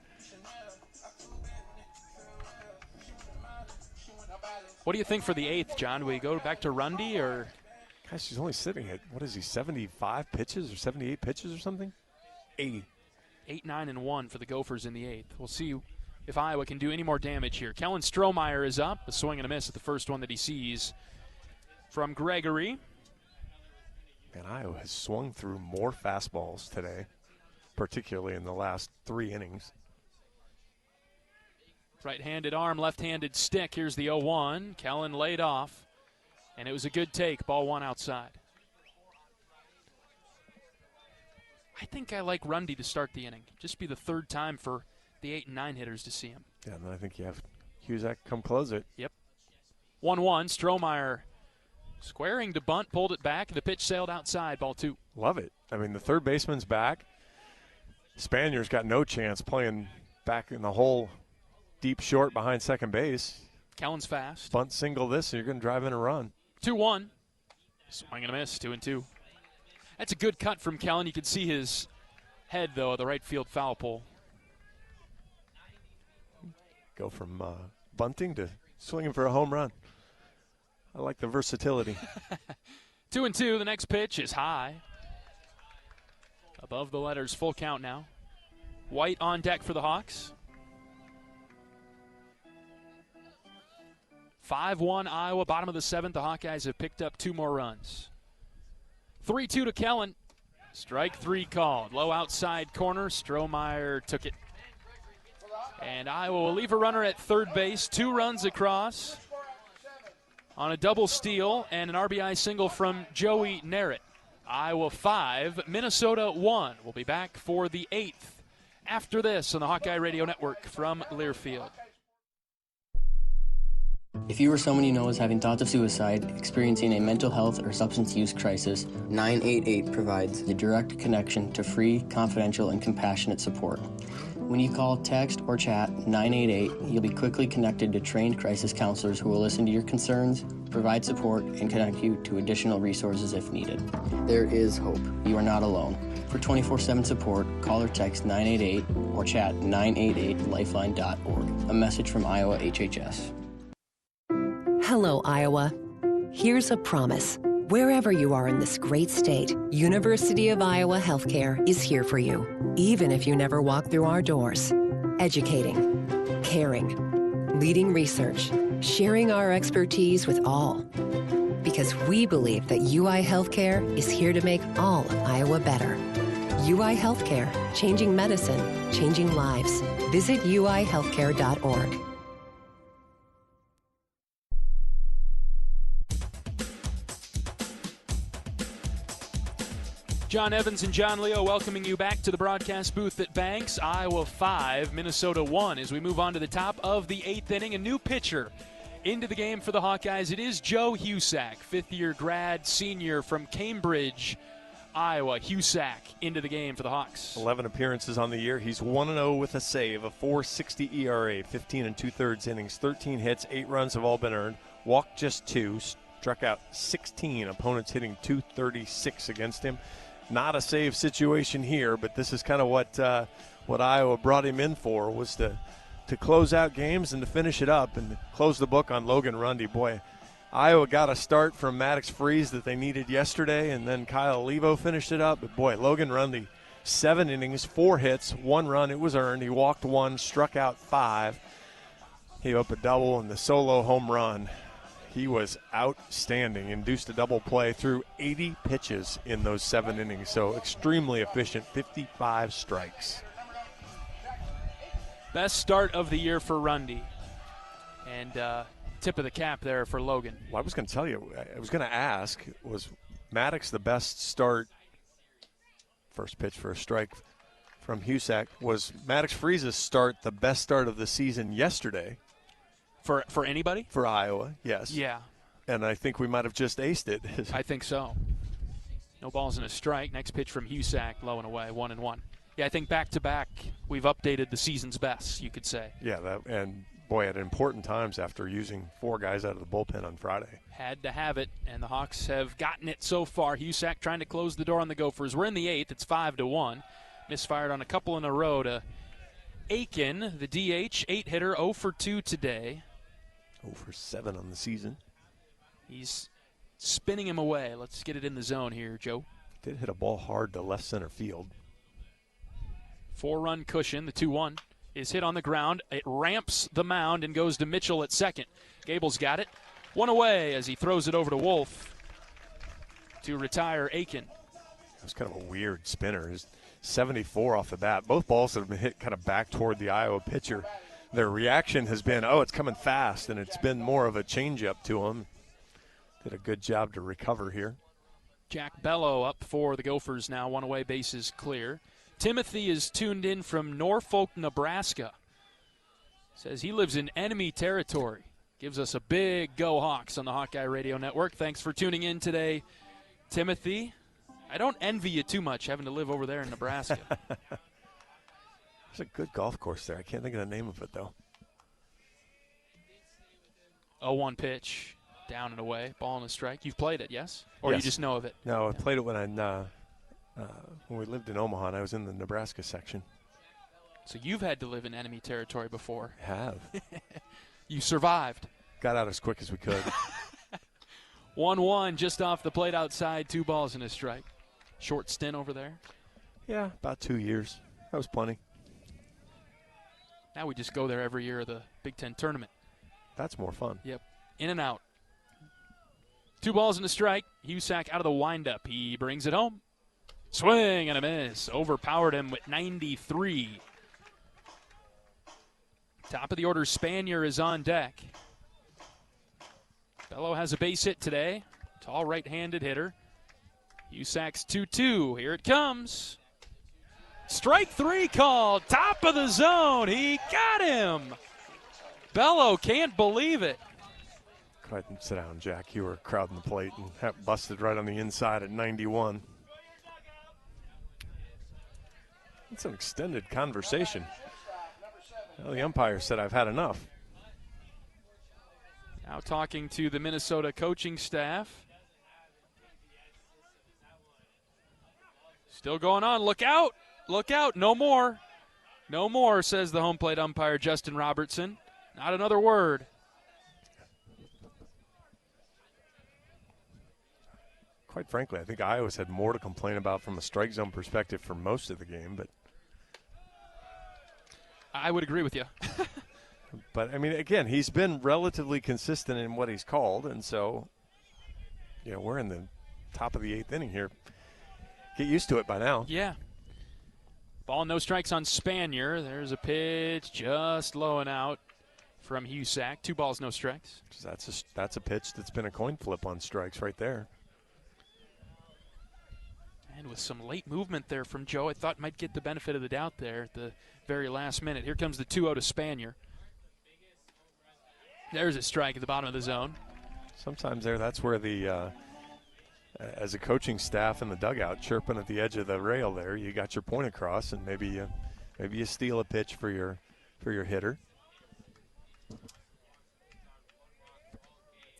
What do you think for the 8th, John? Do we go back to Rundy or? Gosh, he's only sitting at, what is he, 75 pitches or 78 pitches or something? 80. 8, 9, and 1 for the Gophers in the 8th. We'll see if Iowa can do any more damage here. Kellen Strohmeyer is up. A swing and a miss at the first one that he sees from Gregory. And Iowa has swung through more fastballs today, particularly in the last 3 innings. Right-handed arm, left-handed stick. Here's the 0-1. Kellen laid off, and it was a good take. Ball 1 outside. I think I like Rundy to start the inning. Just be the 3rd time for the 8 and 9 hitters to see him. Yeah, and then I think you have Husak come close it. Yep. 1-1. Strohmeyer squaring to bunt, pulled it back. The pitch sailed outside. Ball 2. Love it. I mean, the third baseman's back. Spaniard's got no chance playing back in the hole deep short behind second base. Kellen's fast. Bunt single this, and you're going to drive in a run. 2-1. Swing and a miss. 2-2. That's a good cut from Kellen. You can see his head, though, at the right field foul pole. Go from bunting to swinging for a home run. I like the versatility. 2-2. The next pitch is high. Above the letters, full count now. White on deck for the Hawks. 5-1 Iowa, bottom of the 7th. The Hawkeyes have picked up 2 more runs. 3-2 to Kellen. Strike 3 called. Low outside corner. Strohmeyer took it. And Iowa will leave a runner at third base. 2 runs across on a double steal and an RBI single from Joey Narrett. Iowa 5, Minnesota 1. We'll be back for the 8th after this on the Hawkeye Radio Network from Learfield. If you or someone you know is having thoughts of suicide, experiencing a mental health or substance use crisis, 988 provides the direct connection to free, confidential, and compassionate support. When you call, text, or chat 988, you'll be quickly connected to trained crisis counselors who will listen to your concerns, provide support, and connect you to additional resources if needed. There is hope. You are not alone. For 24/7 support, call or text 988 or chat 988lifeline.org. A message from Iowa HHS. Hello, Iowa. Here's a promise. Wherever you are in this great state, University of Iowa Healthcare is here for you, even if you never walk through our doors. Educating, caring, leading research, sharing our expertise with all. Because we believe that UI Healthcare is here to make all of Iowa better. UI Healthcare, changing medicine, changing lives. Visit uihealthcare.org. John Evans and John Leo welcoming you back to the broadcast booth at Banks. Iowa 5, Minnesota 1. As we move on to the top of the 8th inning, a new pitcher into the game for the Hawkeyes. It is Joe Husak, 5th-year grad senior from Cambridge, Iowa. Husak into the game for the Hawks. 11 appearances on the year. He's 1-0 with a save, a 4.60 ERA, 15 2/3 innings, 13 hits, 8 runs have all been earned. Walked just 2, struck out 16. Opponents hitting .236 against him. Not a save situation here, but this is kind of what Iowa brought him in for, was to close out games and to finish it up and close the book on Logan Rundy. Boy, Iowa got a start from Maddox Freeze that they needed yesterday, and then Kyle Levo finished it up. But, boy, Logan Rundy, 7 innings, 4 hits, 1 run. It was earned. He walked 1, struck out 5. He gave up a double and the solo home run. He was outstanding, induced a double play, threw 80 pitches in those 7 innings, so extremely efficient, 55 strikes. Best start of the year for Rundy. And tip of the cap there for Logan. Well, I was going to tell you, I was going to ask, was Maddox the best start, first pitch for a strike from Husak, was Maddox Freeze's start the best start of the season yesterday? For anybody? For Iowa, yes. Yeah. And I think we might have just aced it. I think so. No balls and a strike. Next pitch from Husak, low and away, 1-1. Yeah, I think back-to-back, we've updated the season's best, you could say. Yeah, and boy, at important times after using 4 guys out of the bullpen on Friday. Had to have it, and the Hawks have gotten it so far. Husak trying to close the door on the Gophers. We're in the 8th. It's 5-1. Misfired on a couple in a row to Aiken, the DH, 8-hitter, 0 for 2 today. 0 for 7 on the season. He's spinning him away. Let's get it in the zone here, Joe. Did hit a ball hard to left center field. 4-run cushion. The 2-1 is hit on the ground. It ramps the mound and goes to Mitchell at second. Gable's got it. 1 away as he throws it over to Wolf to retire Aiken. It was kind of a weird spinner. It was 74 off the bat. Both balls have been hit kind of back toward the Iowa pitcher. Their reaction has been, oh, it's coming fast, and it's been more of a changeup to him. Did a good job to recover here. Jack Bello up for the Gophers now. 1 away, bases clear. Timothy is tuned in from Norfolk, Nebraska. Says he lives in enemy territory. Gives us a big go Hawks on the Hawkeye Radio Network. Thanks for tuning in today, Timothy. I don't envy you too much having to live over there in Nebraska. There's a good golf course there. I can't think of the name of it, though. 0-1 pitch, down and away, ball and a strike. You've played it, yes? Or yes. You just know of it? No, I played it when we lived in Omaha, and I was in the Nebraska section. So you've had to live in enemy territory before. I have. You survived. Got out as quick as we could. 1-1 just off the plate outside, 2 balls and a strike. Short stint over there? Yeah, about 2 years. That was plenty. Now we just go there every year of the Big Ten tournament. That's more fun. Yep. In and out. 2 balls and a strike. Husak out of the windup. He brings it home. Swing and a miss. Overpowered him with 93. Top of the order, Spanier is on deck. Bello has a base hit today. Tall right-handed hitter. Husak's 2-2. Here it comes. Strike 3 called. Top of the zone. He got him. Bello can't believe it. Go ahead and sit down, Jack. You were crowding the plate and busted right on the inside at 91. It's an extended conversation. Well, the umpire said, I've had enough. Now talking to the Minnesota coaching staff. Still going on. Look out. Look out. No more. No more, says the home plate umpire, Justin Robertson. Not another word. Quite frankly, I think Iowa's had more to complain about from a strike zone perspective for most of the game, but I would agree with you. But, I mean, again, he's been relatively consistent in what he's called, and so, you know, we're in the top of the 8th inning here. Get used to it by now. Yeah. Ball, no strikes on Spanier. There's a pitch just low and out from Husak. 2 balls, no strikes. That's a pitch that's been a coin flip on strikes right there. And with some late movement there from Joe, I thought might get the benefit of the doubt there at the very last minute. Here comes the 2-0 to Spanier. There's a strike at the bottom of the zone. Sometimes that's where the as a coaching staff in the dugout chirping at the edge of the rail there, you got your point across, and maybe you steal a pitch for your hitter.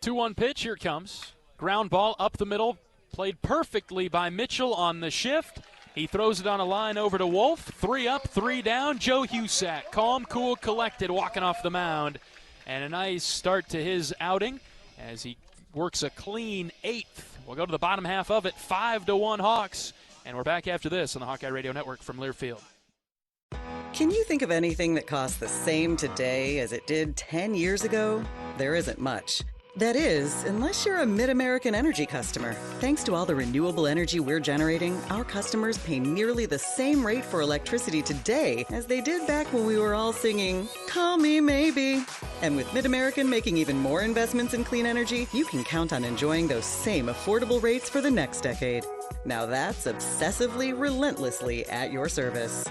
2-1 pitch, here it comes. Ground ball up the middle, played perfectly by Mitchell on the shift. He throws it on a line over to Wolf. 3 up, 3 down. Joe Husak, calm, cool, collected, walking off the mound. And a nice start to his outing as he works a clean 8th. We'll go to the bottom half of it, 5-1 Hawks. And we're back after this on the Hawkeye Radio Network from Learfield. Can you think of anything that costs the same today as it did 10 years ago? There isn't much. That is, unless you're a Mid-American Energy customer. Thanks to all the renewable energy we're generating, our customers pay nearly the same rate for electricity today as they did back when we were all singing, "Call Me Maybe." And with Mid-American making even more investments in clean energy, you can count on enjoying those same affordable rates for the next decade. Now that's obsessively, relentlessly at your service.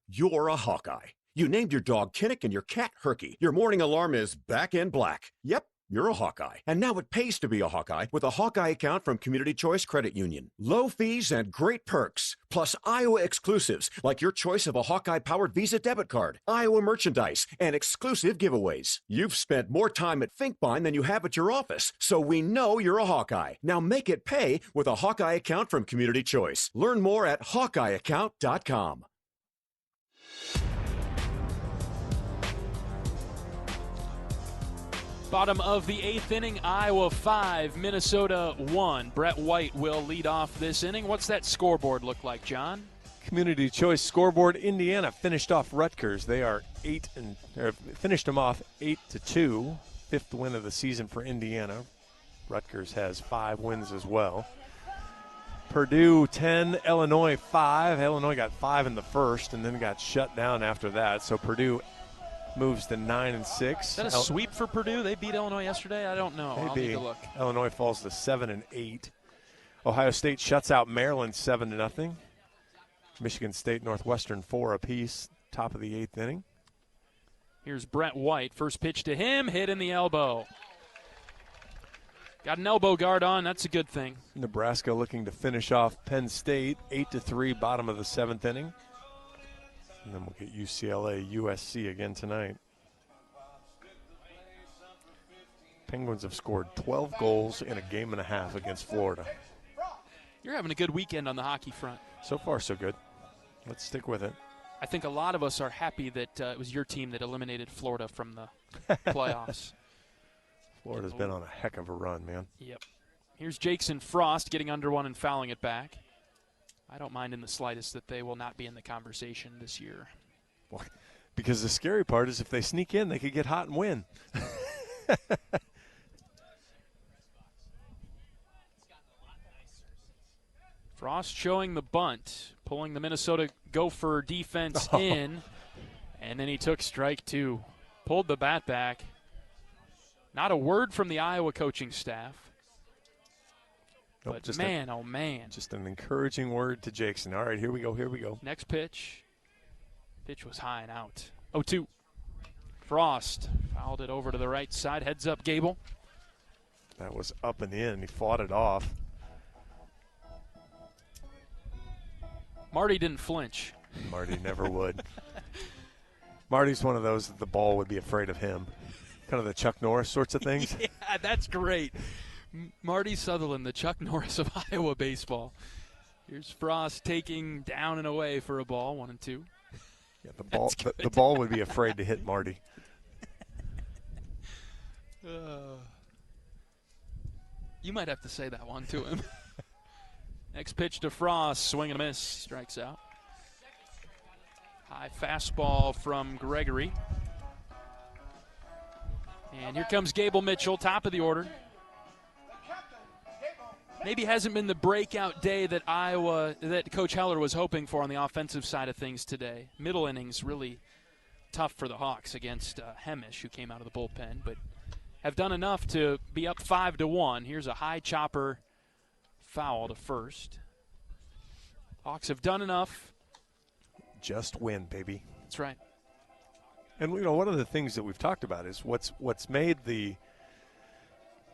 You're a Hawkeye. You named your dog Kinnick and your cat Herky. Your morning alarm is back in black. Yep, you're a Hawkeye. And now it pays to be a Hawkeye with a Hawkeye account from Community Choice Credit Union. Low fees and great perks, plus Iowa exclusives like your choice of a Hawkeye-powered Visa debit card, Iowa merchandise, and exclusive giveaways. You've spent more time at Finkbine than you have at your office, so we know you're a Hawkeye. Now make it pay with a Hawkeye account from Community Choice. Learn more at HawkeyeAccount.com. Bottom of the 8th inning, Iowa 5, Minnesota 1. Brett White will lead off this inning. What's that scoreboard look like, John? Community Choice scoreboard. Indiana finished off Rutgers. They are finished them off 8-2. 5th win of the season for Indiana. Rutgers has 5 wins as well. Purdue 10, Illinois 5. Illinois got 5 in the first and then got shut down after that. So Purdue moves to 9-6. Is that a sweep for Purdue? They beat Illinois yesterday? I don't know. Maybe. I'll need to look. Illinois falls to 7-8. Ohio State shuts out Maryland 7-0. Michigan State, Northwestern 4 apiece. Top of the 8th inning. Here's Brett White. First pitch to him, hit in the elbow. Got an elbow guard on. That's a good thing. Nebraska looking to finish off Penn State 8-3, bottom of the 7th inning. And then we'll get UCLA, USC again tonight. Penguins have scored 12 goals in a game and a half against Florida. You're having a good weekend on the hockey front. So far, so good. Let's stick with it. I think a lot of us are happy that it was your team that eliminated Florida from the playoffs. Florida's been on a heck of a run, man. Yep. Here's Jackson Frost getting under one and fouling it back. I don't mind in the slightest that they will not be in the conversation this year. Well, because the scary part is if they sneak in, they could get hot and win. Frost showing the bunt, pulling the Minnesota Gopher defense in, and then he took strike 2. Pulled the bat back. Not a word from the Iowa coaching staff. Nope, But man, oh man. Just an encouraging word to Jackson. All right, here we go. Next pitch. Pitch was high and out. 0-2. Frost fouled it over to the right side. Heads up, Gable. That was up and in. He fought it off. Marty didn't flinch. Marty never would. Marty's one of those that the ball would be afraid of him. Kind of the Chuck Norris sorts of things. Yeah, that's great. Marty Sutherland, the Chuck Norris of Iowa baseball. Here's Frost taking down and away for a ball, 1-2. Yeah, the ball would be afraid to hit Marty. You might have to say that one to him. Next pitch to Frost, swing and a miss, strikes out. High fastball from Gregory. And here comes Gable Mitchell, top of the order. Maybe hasn't been the breakout day that Coach Heller was hoping for on the offensive side of things today. Middle innings really tough for the Hawks against Hemish, who came out of the bullpen, but have done enough to be up 5-1. Here's a high chopper foul to first. Hawks have done enough. Just win, baby. That's right. And, one of the things that we've talked about is what's made the,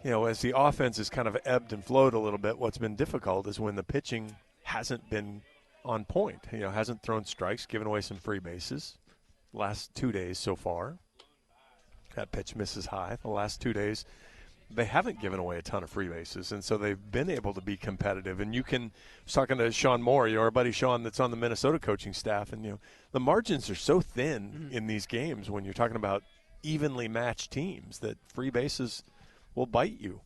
as the offense has kind of ebbed and flowed a little bit, what's been difficult is when the pitching hasn't been on point. Hasn't thrown strikes, given away some free bases. Last 2 days so far. That pitch misses high. The last 2 days, they haven't given away a ton of free bases, and so they've been able to be competitive. And I was talking to Sean Moore, our buddy Sean that's on the Minnesota coaching staff, and the margins are so thin in these games when you're talking about evenly matched teams that free bases will bite you.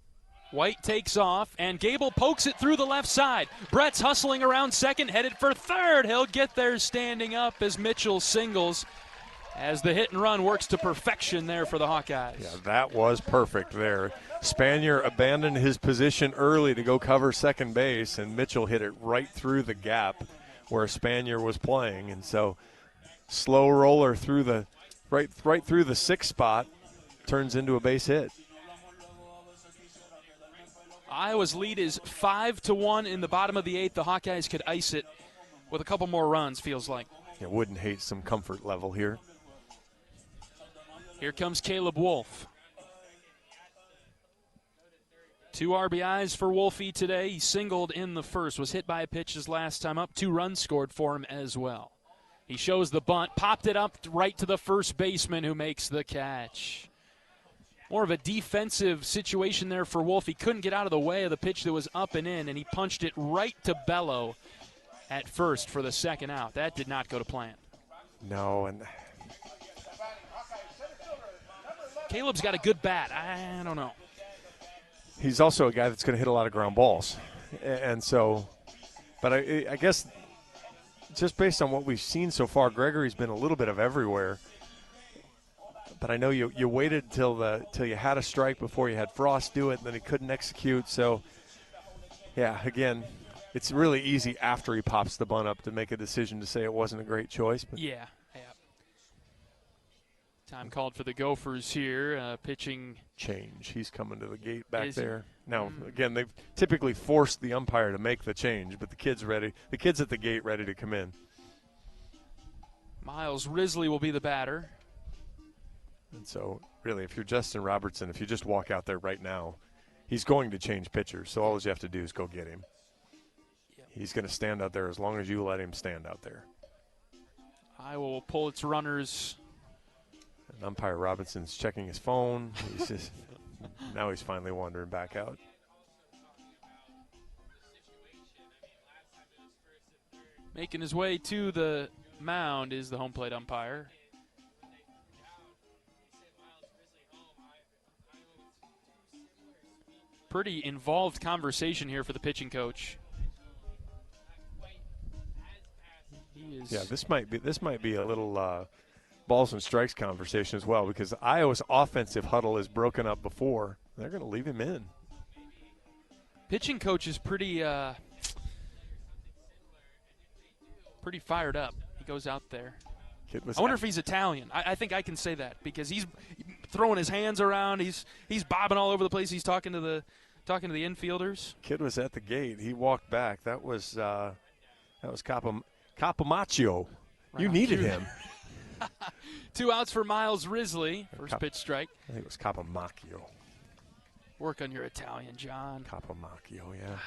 White takes off, and Gable pokes it through the left side. Brett's hustling around second, headed for third. He'll get there standing up as Mitchell singles, as the hit and run works to perfection there for the Hawkeyes. Yeah, that was perfect there. Spanier abandoned his position early to go cover second base, and Mitchell hit it right through the gap where Spanier was playing. And so slow roller through the right through the 6th spot turns into a base hit. Iowa's lead is 5-1 in the bottom of the 8th. The Hawkeyes could ice it with a couple more runs, feels like. Yeah, wouldn't hate some comfort level here. Here comes Caleb Wolf. 2 RBIs for Wolfie today. He singled in the first, was hit by a pitch his last time up. 2 runs scored for him as well. He shows the bunt, popped it up right to the first baseman who makes the catch. More of a defensive situation there for Wolf. He couldn't get out of the way of the pitch that was up and in, and he punched it right to Bello at first for the second out. That did not go to plan. No, and Caleb's got a good bat. I don't know. He's also a guy that's going to hit a lot of ground balls. And so, but I guess just based on what we've seen so far, Gregory's been a little bit of everywhere. But I know you waited till you had a strike before you had Frost do it, and then he couldn't execute. So, yeah, again, it's really easy after he pops the bunt up to make a decision to say it wasn't a great choice. But yeah. Time called for the Gophers here, pitching. Change. He's coming to the gate back there. Now, again, they've typically forced the umpire to make the change, but the kid's ready. The kid's at the gate ready to come in. Miles Risley will be the batter. And so, really, if you're Justin Robertson, if you just walk out there right now, he's going to change pitchers. So all you have to do is go get him. Yep. He's going to stand out there as long as you let him stand out there. Iowa will pull its runners. And umpire Robinson's checking his phone. He's just now he's finally wandering back out. Making his way to the mound is the home plate umpire. Pretty involved conversation here for the pitching coach. Yeah, this might be a little balls and strikes conversation as well, because Iowa's offensive huddle is broken up before. They're going to leave him in. Pitching coach is pretty fired up. He goes out there. I wonder if he's Italian. I think I can say that because he's throwing his hands around. He's bobbing all over the place. He's talking to the infielders. Kid was at the gate. He walked back. That was Capomaccio. You needed him. 2 outs for Miles Risley. First pitch strike. I think it was Capomaccio. Work on your Italian, John. Capomaccio, yeah.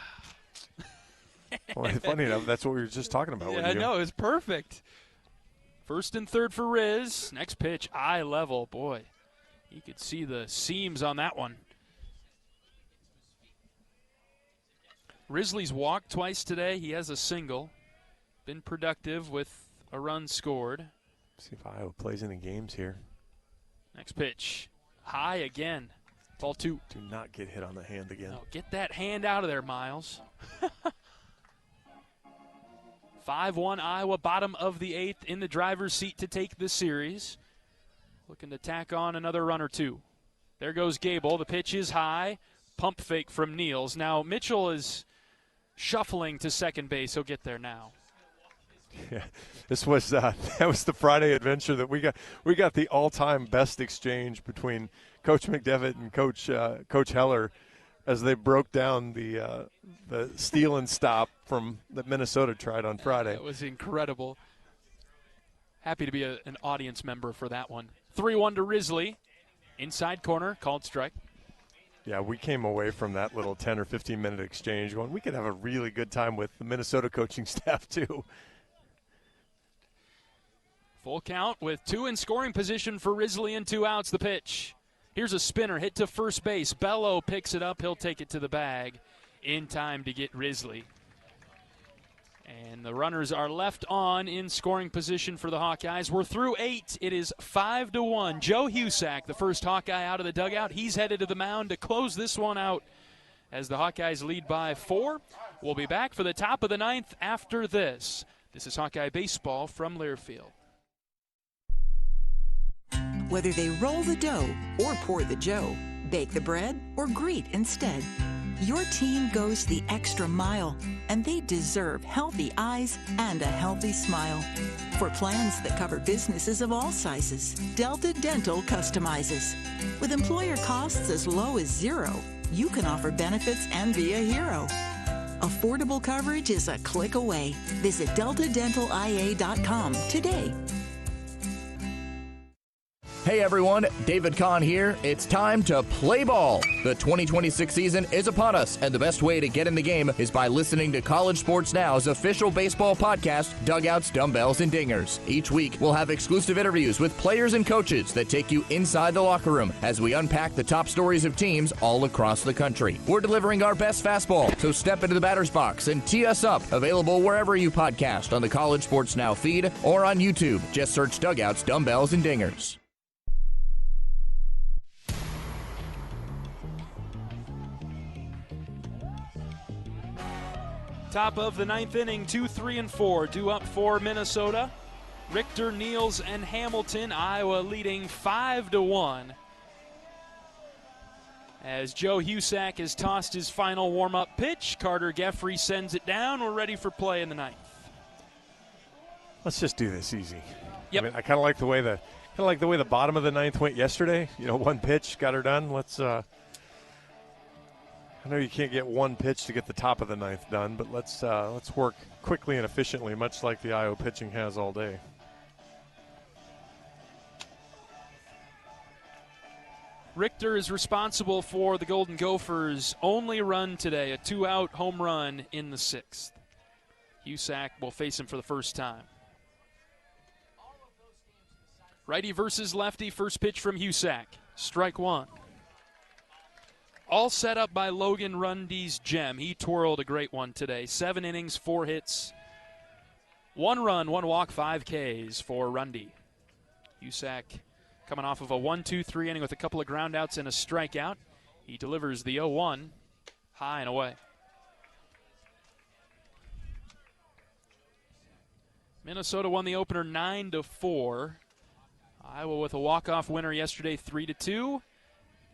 Well, funny enough, that's what we were just talking about. Yeah, I know. It's perfect. First and third for Riz. Next pitch, eye level. Boy, you could see the seams on that one. Risley's walked twice today. He has a single. Been productive with a run scored. See if Iowa plays any games here. Next pitch, high again. Ball 2. Do not get hit on the hand again. No, get that hand out of there, Miles. 5-1 Iowa, bottom of the 8th, in the driver's seat to take this series. Looking to tack on another run or 2. There goes Gable. The pitch is high. Pump fake from Niels. Now Mitchell is shuffling to second base. He'll get there now. Yeah, this was that was the Friday adventure that we got. We got the all-time best exchange between Coach McDevitt and Coach Heller as they broke down the steal and stop from that Minnesota tried on Friday. That was incredible. Happy to be an audience member for that one. 3-1 to Risley. Inside corner, called strike. Yeah, we came away from that little 10 or 15-minute exchange going, we could have a really good time with the Minnesota coaching staff too. Full count with 2 in scoring position for Risley and 2 outs. The pitch. Here's a spinner hit to first base. Bello picks it up. He'll take it to the bag in time to get Risley. And the runners are left on in scoring position for the Hawkeyes. We're through 8. It is 5-1. Joe Husak, the first Hawkeye out of the dugout. He's headed to the mound to close this one out as the Hawkeyes lead by 4. We'll be back for the top of the 9th after this. This is Hawkeye Baseball from Learfield. Whether they roll the dough or pour the joe, bake the bread or greet instead, your team goes the extra mile, and they deserve healthy eyes and a healthy smile. For plans that cover businesses of all sizes, Delta Dental customizes. With employer costs as low as $0, you can offer benefits and be a hero. Affordable coverage is a click away. Visit deltadentalia.com today. Hey everyone, David Kahn here. It's time to play ball. The 2026 season is upon us, and the best way to get in the game is by listening to College Sports Now's official baseball podcast, Dugouts, Dumbbells, and Dingers. Each week, we'll have exclusive interviews with players and coaches that take you inside the locker room as we unpack the top stories of teams all across the country. We're delivering our best fastball, so step into the batter's box and tee us up. Available wherever you podcast on the College Sports Now feed or on YouTube. Just search Dugouts, Dumbbells, and Dingers. Top of the ninth inning, 2, 3, and 4 due up for Minnesota. Richter, Niels, and Hamilton. Iowa leading 5-1. As Joe Husak has tossed his final warm-up pitch, Carter Geffrey sends it down. We're ready for play in the ninth. Let's just do this easy. Yep. I mean, I kind of like the way the bottom of the ninth went yesterday. You know, one pitch got her done. Let's. I know you can't get one pitch to get the top of the ninth done, but let's work quickly and efficiently, much like the Iowa pitching has all day. Richter is responsible for the Golden Gophers' only run today, a 2-out home run in the sixth. Husak will face him for the first time. Righty versus lefty, first pitch from Husak. Strike one. All set up by Logan Rundy's gem. He twirled a great one today. 7 innings, 4 hits, 1 run, 1 walk, 5 Ks for Rundy. Husak coming off of a 1-2-3 inning with a couple of groundouts and a strikeout. He delivers the 0-1 high and away. Minnesota won the opener 9-4. Iowa with a walk-off winner yesterday, 3-2.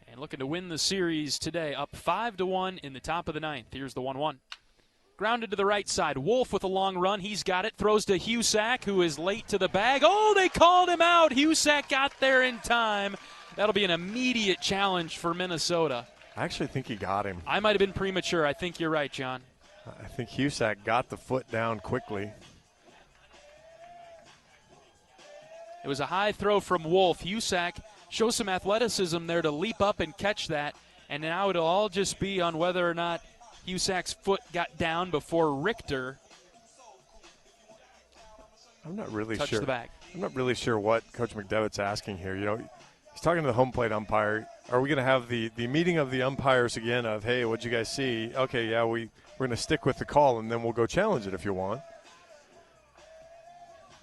And looking to win the series today, up 5-1 in the top of the ninth. Here's the 1-1. Grounded to the right side. Wolf with a long run. He's got it. Throws to Husak, who is late to the bag. Oh, they called him out. Husak got there in time. That'll be an immediate challenge for Minnesota. I actually think he got him. I might have been premature. I think you're right, John. I think Husak got the foot down quickly. It was a high throw from Wolf. Husak shows some athleticism there to leap up and catch that. And now it'll all just be on whether or not Husak's foot got down before Richter I'm not really touched sure. the bag. I'm not really sure what Coach McDevitt's asking here. You know, he's talking to the home plate umpire. Are we going to have the meeting of the umpires again of, hey, what'd you guys see? Okay, yeah, we're going to stick with the call, and then we'll go challenge it if you want.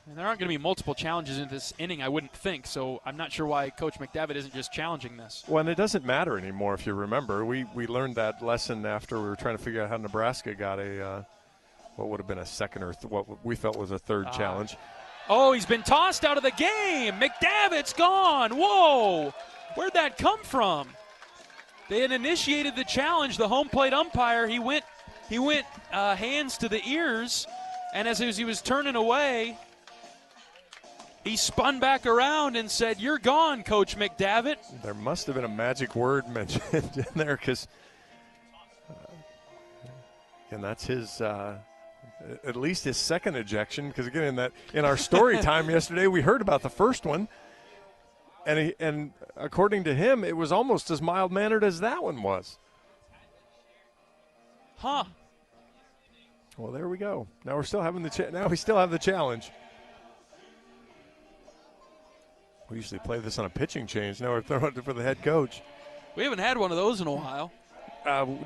And there aren't going to be multiple challenges in this inning, I wouldn't think, so I'm not sure why Coach McDevitt isn't just challenging this. Well, and it doesn't matter anymore if you remember. We learned that lesson after we were trying to figure out how Nebraska got a what would have been a second or what we felt was a third challenge. Oh, he's been tossed out of the game. McDevitt's gone. Whoa. Where'd that come from? They had initiated the challenge. The home plate umpire, he went hands to the ears, and as he was turning away, he spun back around and said, "You're gone, Coach McDevitt." There must have been a magic word mentioned in there because, and that's his, at least his second ejection. Because again, in our story time yesterday, we heard about the first one, and according to him, it was almost as mild-mannered as that one was. Huh. Well, there we go. Now we're still having now we still have the challenge. We usually play this on a pitching change. Now we're throwing it for the head coach. We haven't had one of those in a while.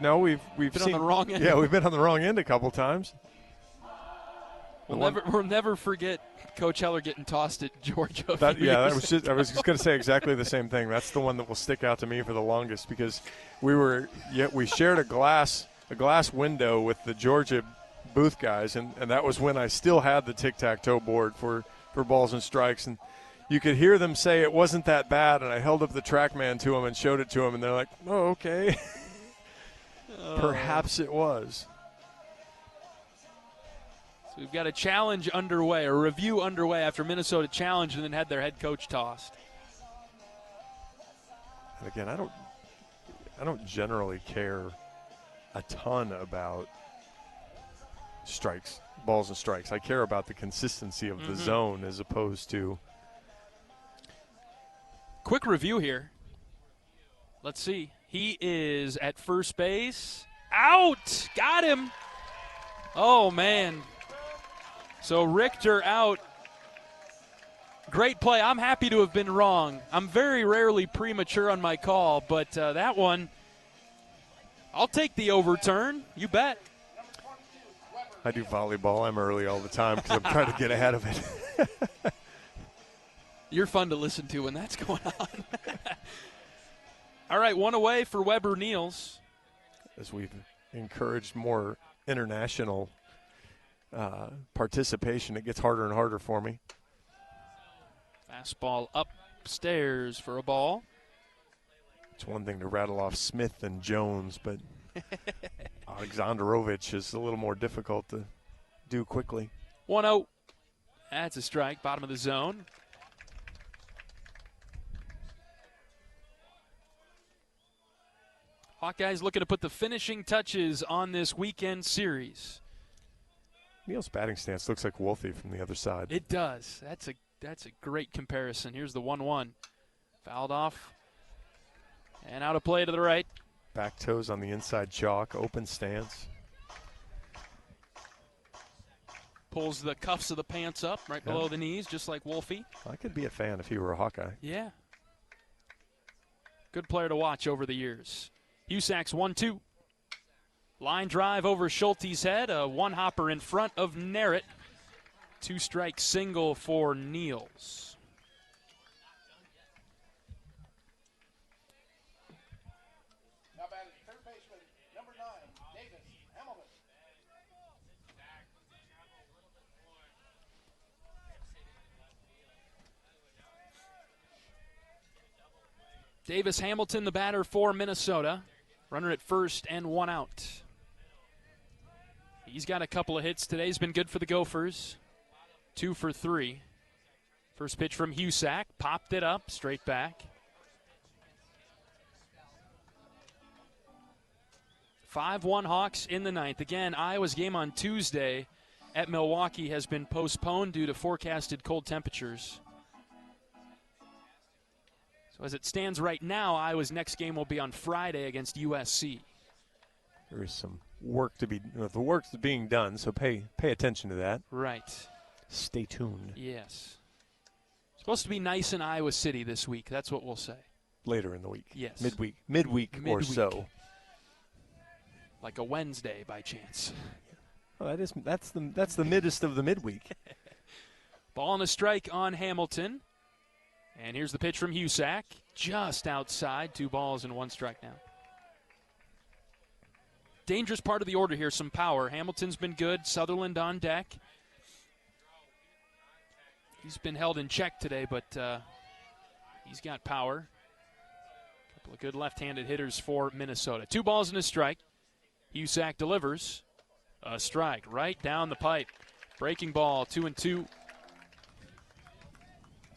No, we've been on the wrong end. Yeah, we've been on the wrong end a couple times. We'll never forget Coach Heller getting tossed at Georgia. I was just going to say exactly the same thing. That's the one that will stick out to me for the longest because we shared a glass window with the Georgia booth guys, and that was when I still had the tic-tac-toe board for balls and strikes, and you could hear them say it wasn't that bad, and I held up the TrackMan to them and showed it to them, and they're like, oh, okay. Perhaps it was. So we've got a challenge underway, a review underway after Minnesota challenged and then had their head coach tossed. And again, I don't generally care a ton about strikes, balls and strikes. I care about the consistency of the zone as opposed to quick review here. Let's see. He is at first base. Out! Got him! Oh, man. So Richter out. Great play. I'm happy to have been wrong. I'm very rarely premature on my call, but that one, I'll take the overturn. You bet. I do volleyball. I'm early all the time because I'm trying to get ahead of it. You're fun to listen to when that's going on. All right, one away for Weber Niels. As we've encouraged more international participation, it gets harder and harder for me. Fastball upstairs for a ball. It's one thing to rattle off Smith and Jones, but Alexandrovich is a little more difficult to do quickly. 1-0. That's a strike, bottom of the zone. Hawkeyes looking to put the finishing touches on this weekend series. Neil's batting stance looks like Wolfie from the other side. It does. That's a great comparison. Here's the 1-1. Fouled off. And out of play to the right. Back toes on the inside chalk, open stance. Pulls the cuffs of the pants up right below the knees, just like Wolfie. I could be a fan if he were a Hawkeye. Yeah. Good player to watch over the years. Husak's 1-2. Line drive over Schulte's head. A one-hopper in front of Narrett. Two-strike single for Niels. Davis Hamilton, the batter for Minnesota. Runner at first and one out. He's got a couple of hits today. He's been good for the Gophers. 2 for 3. First pitch from Husak. Popped it up, straight back. 5-1 Hawks in the ninth. Again, Iowa's game on Tuesday at Milwaukee has been postponed due to forecasted cold temperatures. So as it stands right now, Iowa's next game will be on Friday against USC. There is some work to be, the work's being done, so pay attention to that. Right. Stay tuned. Yes. Supposed to be nice in Iowa City this week. That's what we'll say. Later in the week. Yes. Midweek or so. Like a Wednesday by chance. Well, that's the middest of the midweek. Ball and a strike on Hamilton. And here's the pitch from Husak. Just outside. 2 balls and 1 strike now. Dangerous part of the order here, some power. Hamilton's been good. Sutherland on deck. He's been held in check today, but he's got power. A couple of good left-handed hitters for Minnesota. 2 balls and a strike. Husak delivers. A strike right down the pipe. Breaking ball, 2-2.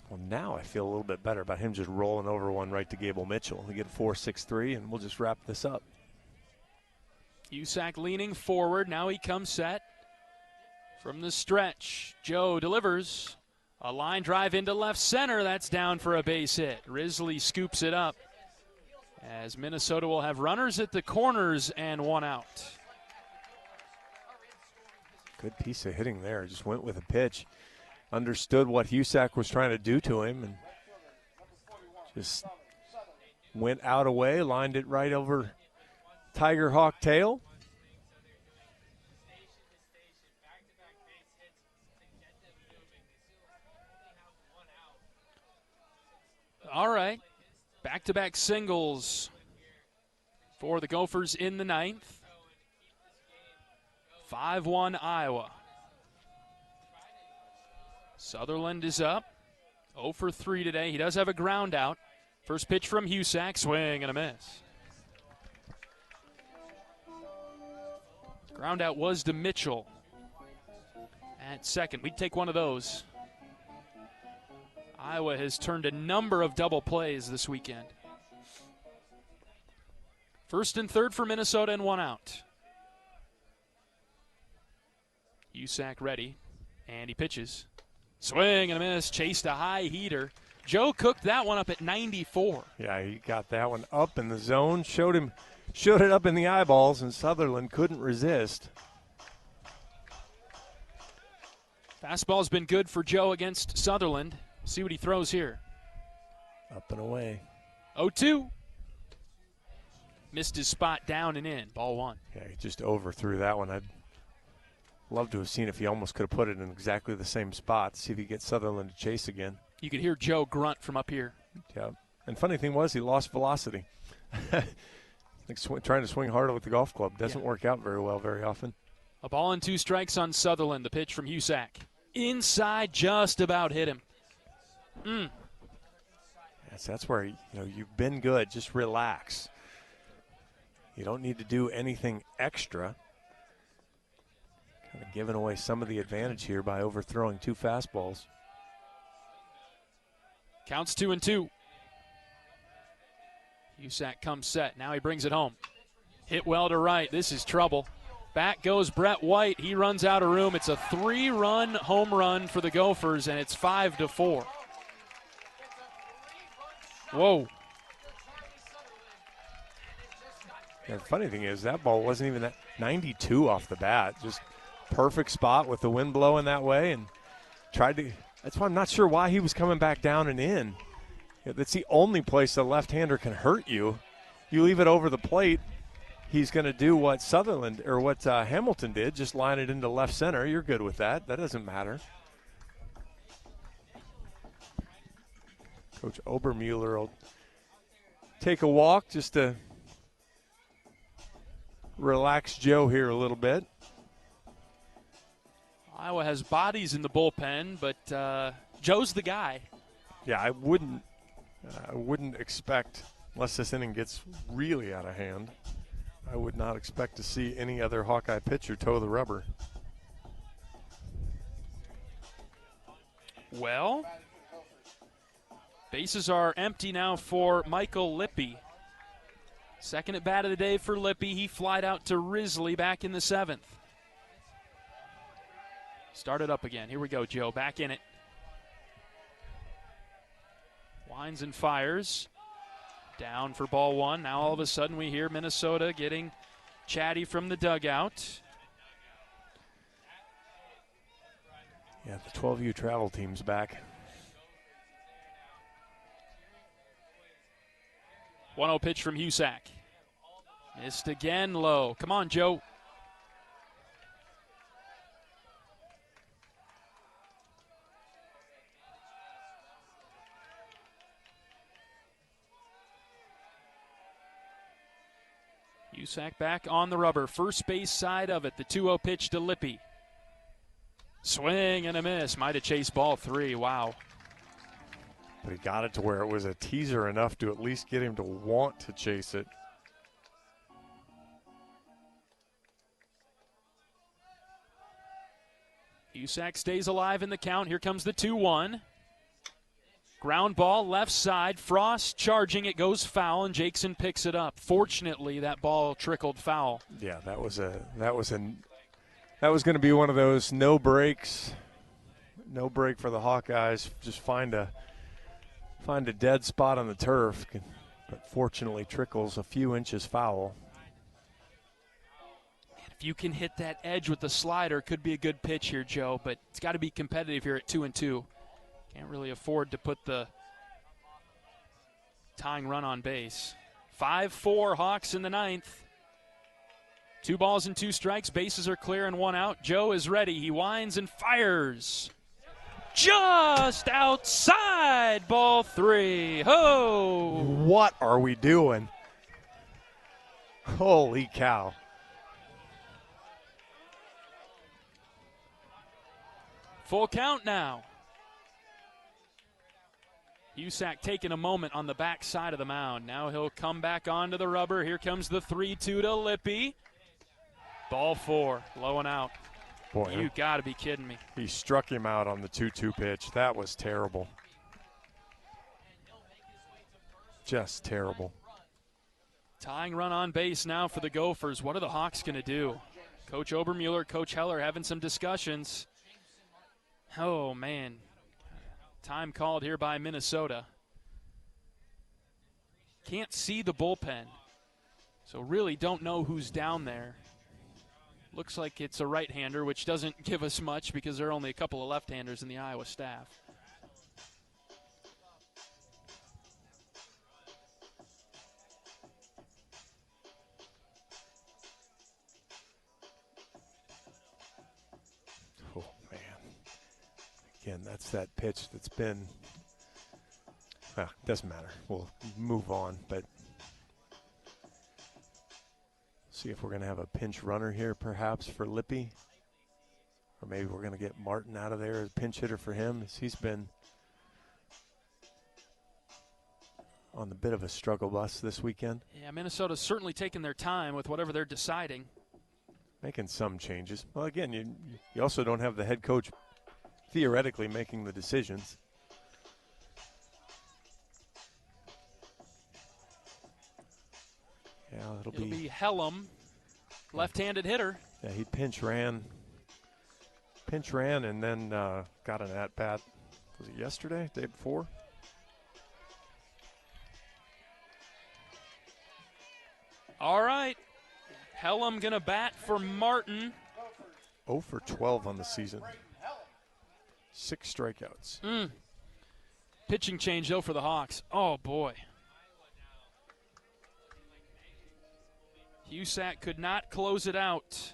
Well, now I feel a little bit better about him just rolling over one right to Gable Mitchell. We get 4-6-3, and we'll just wrap this up. Husak leaning forward. Now he comes set. From the stretch, Joe delivers. A line drive into left center. That's down for a base hit. Risley scoops it up as Minnesota will have runners at the corners and 1 out. Good piece of hitting there. Just went with a pitch. Understood what Husak was trying to do to him and just went out away, lined it right over Tiger Hawk tail. All right. Back-to-back singles for the Gophers in the ninth. 5-1 Iowa. Sutherland is up. 0 for 3 today. He does have a ground out. First pitch from Husak. Swing and a miss. Ground out was to Mitchell at second. We'd take one of those. Iowa has turned a number of double plays this weekend. First and third for Minnesota and 1 out. Husak ready, and he pitches. Swing and a miss, chased a high heater Joe cooked that one up at 94. Yeah, he got that one up in the zone, showed it up in the eyeballs, and Sutherland couldn't resist. Fastball's been good for Joe against Sutherland. See what he throws here. Up and away. 0-2. Missed his spot down and in. Ball 1. Yeah, he just overthrew that one. I'd love to have seen if he almost could have put it in exactly the same spot. See if he gets Sutherland to chase again. You could hear Joe grunt from up here. Yeah. And funny thing was, he lost velocity. Like trying to swing harder with the golf club doesn't work out very well very often. A ball and 2 strikes on Sutherland. The pitch from Husak. Inside, just about hit him. Yes, that's where you've been good. Just relax. You don't need to do anything extra. Kind of giving away some of the advantage here by overthrowing 2 fastballs. Counts 2-2. Husak comes set. Now he brings it home. Hit well to right. This is trouble. Back goes Brett White. He runs out of room. It's a 3-run home run for the Gophers, and it's 5-4. Whoa. Yeah, the funny thing is that ball wasn't even that 92 off the bat. Just perfect spot with the wind blowing that way, and tried to. That's why I'm not sure why he was coming back down and in. That's the only place a left-hander can hurt you. You leave it over the plate, he's going to do what Sutherland or what Hamilton did, just line it into left center. You're good with that. That doesn't matter. Coach Obermueller will take a walk just to relax Joe here a little bit. Iowa has bodies in the bullpen, but Joe's the guy. Yeah, I wouldn't expect, unless this inning gets really out of hand, I would not expect to see any other Hawkeye pitcher toe the rubber. Well, bases are empty now for Michael Lippy. Second at bat of the day for Lippy. He flied out to Risley back in the 7th. Started up again. Here we go, Joe. Back in it. Winds and fires. Down for ball 1. Now all of a sudden we hear Minnesota getting chatty from the dugout. Yeah, the 12U travel team's back. 1-0 pitch from Husak. Missed again, low. Come on, Joe. Husak back on the rubber. First base side of it. The 2-0 pitch to Lippy. Swing and a miss. Might have chased ball 3. Wow. But he got it to where it was a teaser enough to at least get him to want to chase it. Husak stays alive in the count. Here comes the 2-1. Ground ball left side. Frost charging. It goes foul, and Jackson picks it up. Fortunately, that ball trickled foul. Yeah, that was going to be one of those no breaks. No break for the Hawkeyes. Just find a dead spot on the turf, but fortunately trickles a few inches foul. If you can hit that edge with the slider, could be a good pitch here, Joe, but it's got to be competitive here at 2-2. Can't really afford to put the tying run on base. 5-4 Hawks in the 9th. 2 balls and 2 strikes. Bases are clear and 1 out. Joe is ready. He winds and fires. Just outside, ball 3. Ho! What are we doing? Holy cow. Full count now. Husak taking a moment on the back side of the mound. Now he'll come back onto the rubber. Here comes the 3-2 to Lippy. Ball 4, low and out. Boy, you got to be kidding me. He struck him out on the 2-2 pitch. That was terrible. Just terrible. Tying run on base now for the Gophers. What are the Hawks going to do? Coach Obermueller, Coach Heller having some discussions. Oh, man. Time called here by Minnesota. Can't see the bullpen, so really don't know who's down there. Looks like it's a right-hander, which doesn't give us much because there are only a couple of left-handers in the Iowa staff. Oh, man. Again, that's that pitch that's been, doesn't matter. We'll move on, but see if we're going to have a pinch runner here perhaps for Lippy. Or maybe we're going to get Martin out of there as pinch hitter for him. He's been on the bit of a struggle bus this weekend. Yeah, Minnesota's certainly taking their time with whatever they're deciding. Making some changes. Well, again, you also don't have the head coach theoretically making the decisions. Yeah, it'll be Hellum, left-handed hitter. Yeah, he pinch ran and then got an at-bat. Was it yesterday, day before? All right. Hellum going to bat for Martin. 0 for 12 on the season. 6 strikeouts. Pitching change, though, for the Hawks. Oh, boy. Husak could not close it out.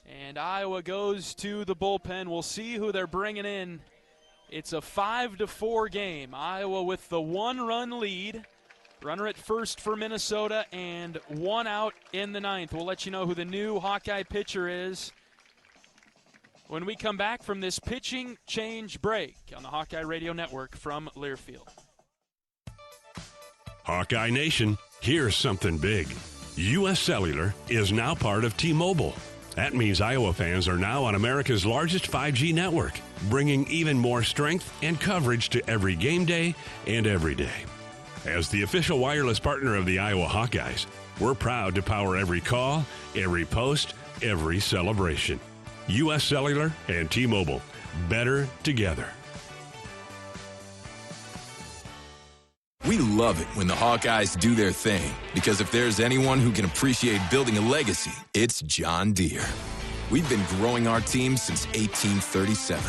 And Iowa goes to the bullpen. We'll see who they're bringing in. It's a 5-4 game. Iowa with the 1-run lead. Runner at first for Minnesota and 1 out in the 9th. We'll let you know who the new Hawkeye pitcher is when we come back from this pitching change break on the Hawkeye Radio Network from Learfield. Hawkeye Nation, here's something big. U.S. Cellular is now part of T-Mobile. That means Iowa fans are now on America's largest 5G network, bringing even more strength and coverage to every game day and every day. As the official wireless partner of the Iowa Hawkeyes, we're proud to power every call, every post, every celebration. U.S. Cellular and T-Mobile, better together. We love it when the Hawkeyes do their thing, because if there's anyone who can appreciate building a legacy, it's John Deere. We've been growing our team since 1837,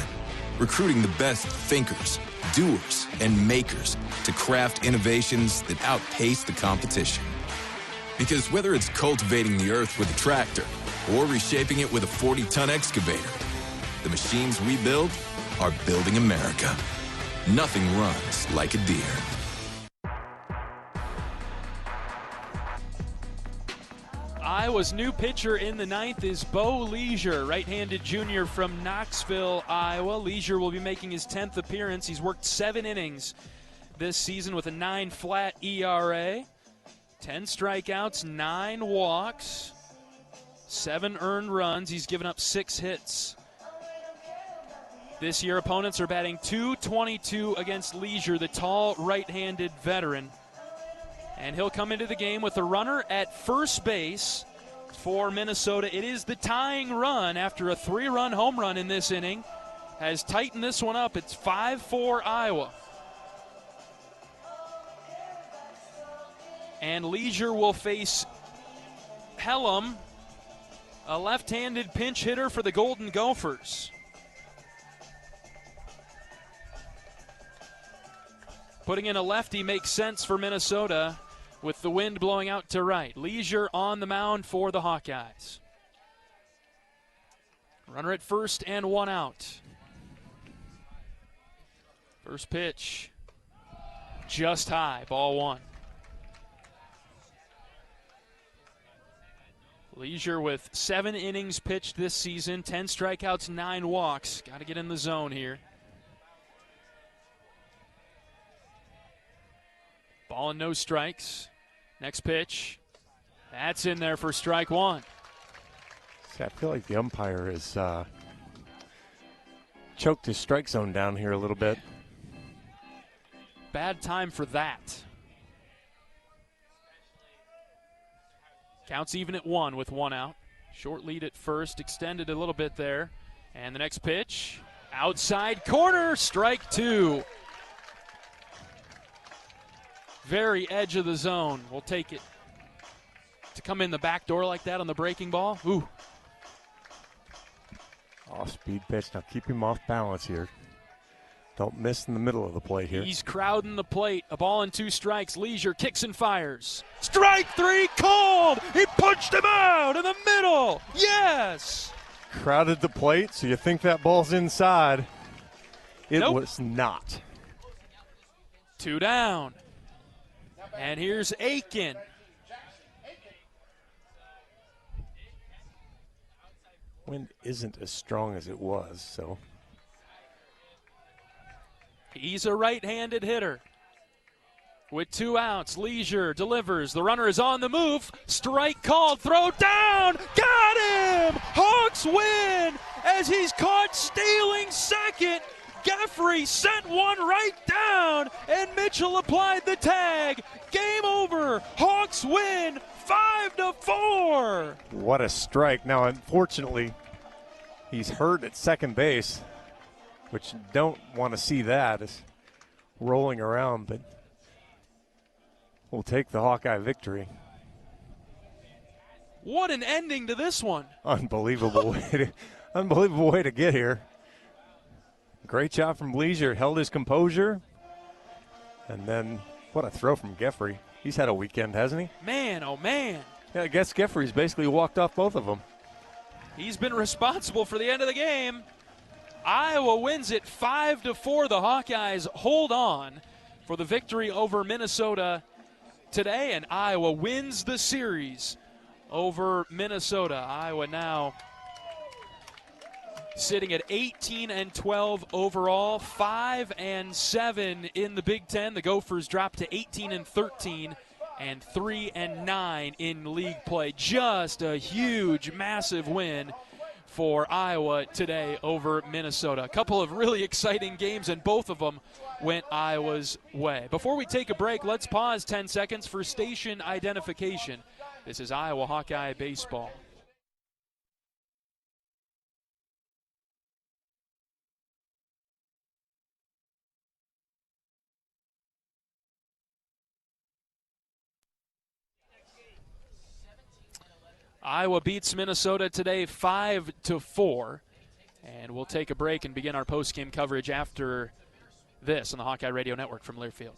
recruiting the best thinkers, doers, and makers to craft innovations that outpace the competition. Because whether it's cultivating the earth with a tractor or reshaping it with a 40-ton excavator, the machines we build are building America. Nothing runs like a Deere. Iowa's new pitcher in the 9th is Bo Leisure, right-handed junior from Knoxville, Iowa. Leisure will be making his 10th appearance. He's worked 7 innings this season with a 9 flat ERA, 10 strikeouts, 9 walks, 7 earned runs. He's given up 6 hits. This year, opponents are batting .222 against Leisure, the tall right-handed veteran. And he'll come into the game with a runner at first base for Minnesota. It is the tying run after a 3-run home run in this inning. Has tightened this one up. It's 5-4 Iowa. And Leisure will face Hellum, a left-handed pinch hitter for the Golden Gophers. Putting in a lefty makes sense for Minnesota with the wind blowing out to right. Leisure on the mound for the Hawkeyes. Runner at first and 1 out. First pitch, just high, ball 1. Leisure with 7 innings pitched this season, 10 strikeouts, 9 walks. Got to get in the zone here. Ball and no strikes. Next pitch. That's in there for strike 1. See, I feel like the umpire has choked his strike zone down here a little bit. Bad time for that. Counts even at 1 with 1 out. Short lead at first, extended a little bit there. And the next pitch, outside corner, strike 2. Very edge of the zone. We'll take it. To come in the back door like that on the breaking ball, ooh. Off-speed pitch. Now keep him off balance here. Don't miss in the middle of the plate here. He's crowding the plate. A ball and 2 strikes. Leisure kicks and fires. Strike 3 called. He punched him out in the middle. Yes. Crowded the plate, so you think that ball's inside. It was not. 2 down. And here's Aiken. Wind isn't as strong as it was, so. He's a right-handed hitter. With 2 outs, Leisure delivers. The runner is on the move. Strike called. Throw down. Got him. Hawks win as he's caught stealing second. Geffrey sent one right down, and Mitchell applied the tag. Game over. Hawks win 5-4. What a strike. Now, unfortunately, he's hurt at second base, which don't want to see that as rolling around, but we'll take the Hawkeye victory. What an ending to this one. Unbelievable way to get here. Great job from Leisure. Held his composure. And then what a throw from Geffrey. He's had a weekend, hasn't he? Man, oh man. Yeah, I guess Geffrey's basically walked off both of them. He's been responsible for the end of the game. Iowa wins it 5-4. The Hawkeyes hold on for the victory over Minnesota today, and Iowa wins the series over Minnesota. Iowa now sitting at 18-12 overall, 5-7 in the Big Ten. The Gophers dropped to 18-13 and 3-9 in league play. Just a huge, massive win for Iowa today over Minnesota. A couple of really exciting games, and both of them went Iowa's way. Before we take a break, let's pause 10 seconds for station identification. This is Iowa Hawkeye Baseball. Iowa beats Minnesota today 5-4. And we'll take a break and begin our post-game coverage after this on the Hawkeye Radio Network from Learfield.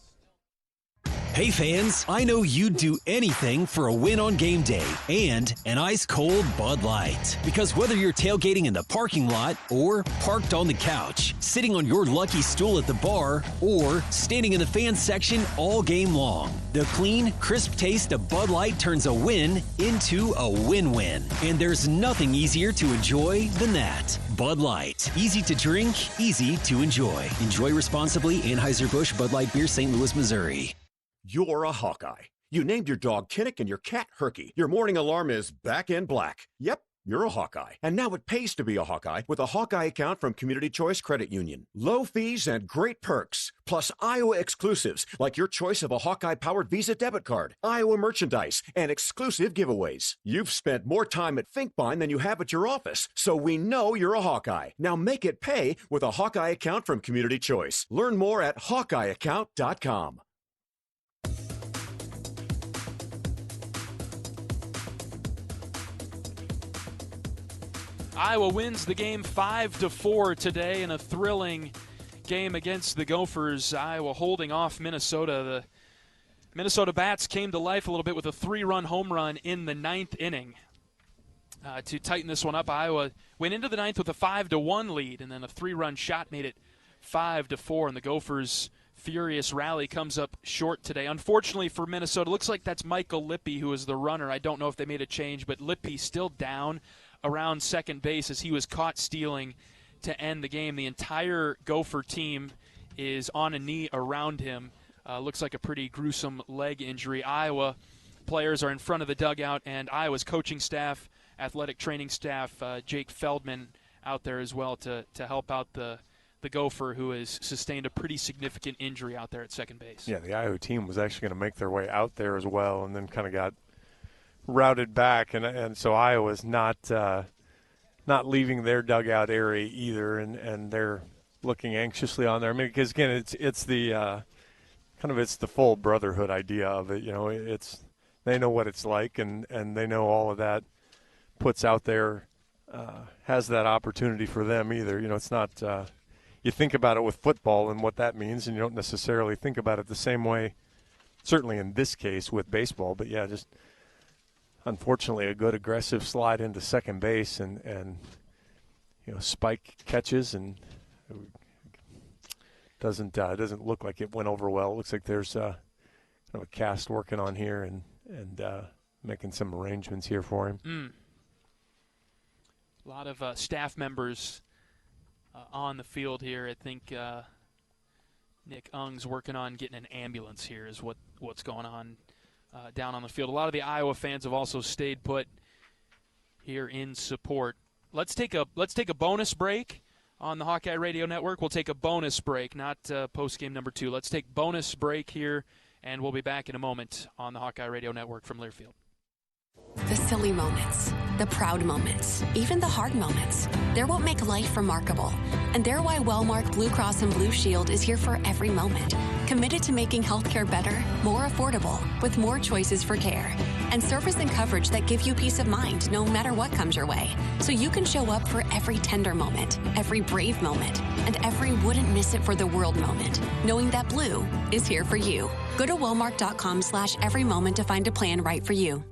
Hey fans, I know you'd do anything for a win on game day and an ice-cold Bud Light. Because whether you're tailgating in the parking lot or parked on the couch, sitting on your lucky stool at the bar, or standing in the fan section all game long, the clean, crisp taste of Bud Light turns a win into a win-win. And there's nothing easier to enjoy than that. Bud Light. Easy to drink, easy to enjoy. Enjoy responsibly. Anheuser-Busch Bud Light Beer, St. Louis, Missouri. You're a Hawkeye. You named your dog Kinnick and your cat Herky. Your morning alarm is back in black. Yep, you're a Hawkeye. And now it pays to be a Hawkeye with a Hawkeye account from Community Choice Credit Union. Low fees and great perks. Plus Iowa exclusives like your choice of a Hawkeye-powered Visa debit card, Iowa merchandise, and exclusive giveaways. You've spent more time at Finkbine than you have at your office, so we know you're a Hawkeye. Now make it pay with a Hawkeye account from Community Choice. Learn more at HawkeyeAccount.com. Iowa wins the game 5-4 today in a thrilling game against the Gophers. Iowa holding off Minnesota. The Minnesota Bats came to life a little bit with a 3-run home run in the 9th inning. To tighten this one up, Iowa went into the 9th with a 5-1 lead, and then a 3-run shot made it 5-4, and the Gophers' furious rally comes up short today. Unfortunately for Minnesota, looks like that's Michael Lippy who is the runner. I don't know if they made a change, but Lippy still down around second base as he was caught stealing to end the game. The entire Gopher team is on a knee around him. Looks like a pretty gruesome leg injury. Iowa players are in front of the dugout, and Iowa's coaching staff, athletic training staff, Jake Feldman out there as well to help out the Gopher, who has sustained a pretty significant injury out there at second base. Yeah, the Iowa team was actually going to make their way out there as well, and then kind of got routed back, and so Iowa's not not leaving their dugout area either, and they're looking anxiously on there. I mean, because again, it's the it's the full brotherhood idea of it. It's they know what it's like, and they know all of that puts out there has that opportunity for them either. It's not you think about it with football and what that means, and you don't necessarily think about it the same way, certainly in this case with baseball. But yeah, just unfortunately a good aggressive slide into second base and spike catches, and it doesn't look like it went over well. It looks like there's kind of a cast working on here and making some arrangements here for him. A lot of staff members on the field here. I think Nick Ung's working on getting an ambulance here is what's going on down on the field. A lot of the Iowa fans have also stayed put here in support. Let's take a bonus break on the Hawkeye Radio Network. We'll take a bonus break, not post-game number 2. Let's take bonus break here, and we'll be back in a moment on the Hawkeye Radio Network from Learfield. The silly moments, the proud moments, even the hard moments. They're what make life remarkable. And they're why Wellmark Blue Cross and Blue Shield is here for every moment. Committed to making healthcare better, more affordable, with more choices for care. And service and coverage that give you peace of mind no matter what comes your way. So you can show up for every tender moment, every brave moment, and every wouldn't miss it for the world moment. Knowing that Blue is here for you. Go to Wellmark.com/every moment to find a plan right for you.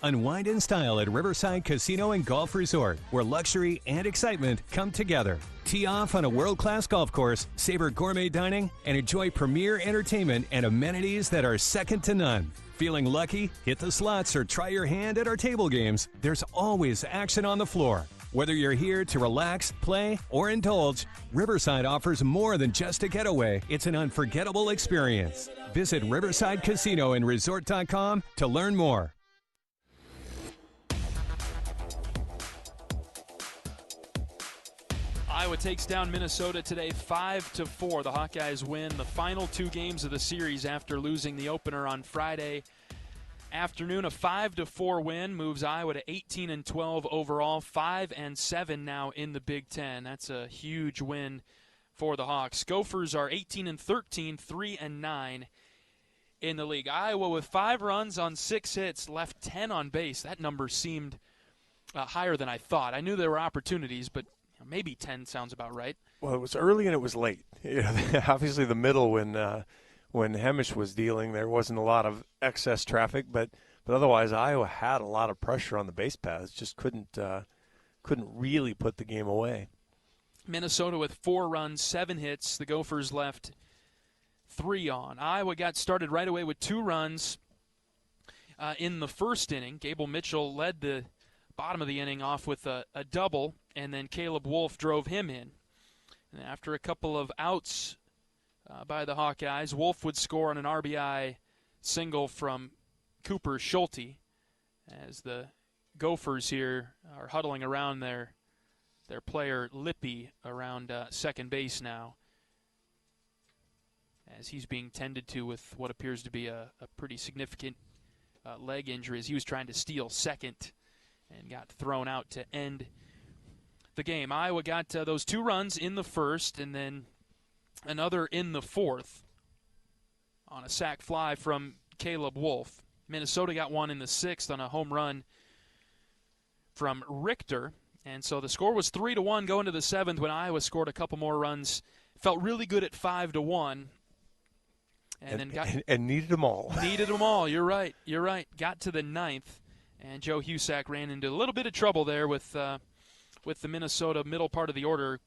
Unwind in style at Riverside Casino and Golf Resort, where luxury and excitement come together. Tee off on a world-class golf course, savor gourmet dining, and enjoy premier entertainment and amenities that are second to none. Feeling lucky? Hit the slots or try your hand at our table games. There's always action on the floor. Whether you're here to relax, play, or indulge, Riverside offers more than just a getaway. It's an unforgettable experience. Visit Riverside Casino and Resort.com to learn more. Iowa takes down Minnesota today 5-4. The Hawkeyes win the final 2 games of the series after losing the opener on Friday afternoon. A 5-4 win moves Iowa to 18-12 overall, 5-7 now in the Big Ten. That's a huge win for the Hawks. Gophers are 18-13, 3-9 in the league. Iowa with 5 runs on 6 hits, left 10 on base. That number seemed higher than I thought. I knew there were opportunities, but maybe 10 sounds about right. Well, it was early and it was late. Obviously the middle when Hemish was dealing, there wasn't a lot of excess traffic, but otherwise Iowa had a lot of pressure on the base paths. Just couldn't really put the game away. Minnesota with 4 runs, 7 hits. The Gophers left 3 on. Iowa got started right away with 2 runs in the first inning. Gable Mitchell led the bottom of the inning off with a double, and then Caleb Wolf drove him in. And after a couple of outs by the Hawkeyes, Wolf would score on an RBI single from Cooper Schulte as the Gophers here are huddling around their player Lippy around second base now, as he's being tended to with what appears to be a pretty significant leg injury as he was trying to steal second and got thrown out to end the game. Iowa got those 2 runs in the first and then another in the fourth on a sac fly from Caleb Wolf. Minnesota got 1 in the 6th on a home run from Richter. And so the score was 3-1 going to the 7th when Iowa scored a couple more runs. Felt really good at 5-1. And needed them all. Needed them all. You're right. Got to the 9th. And Joe Husak ran into a little bit of trouble there with the Minnesota middle part of the order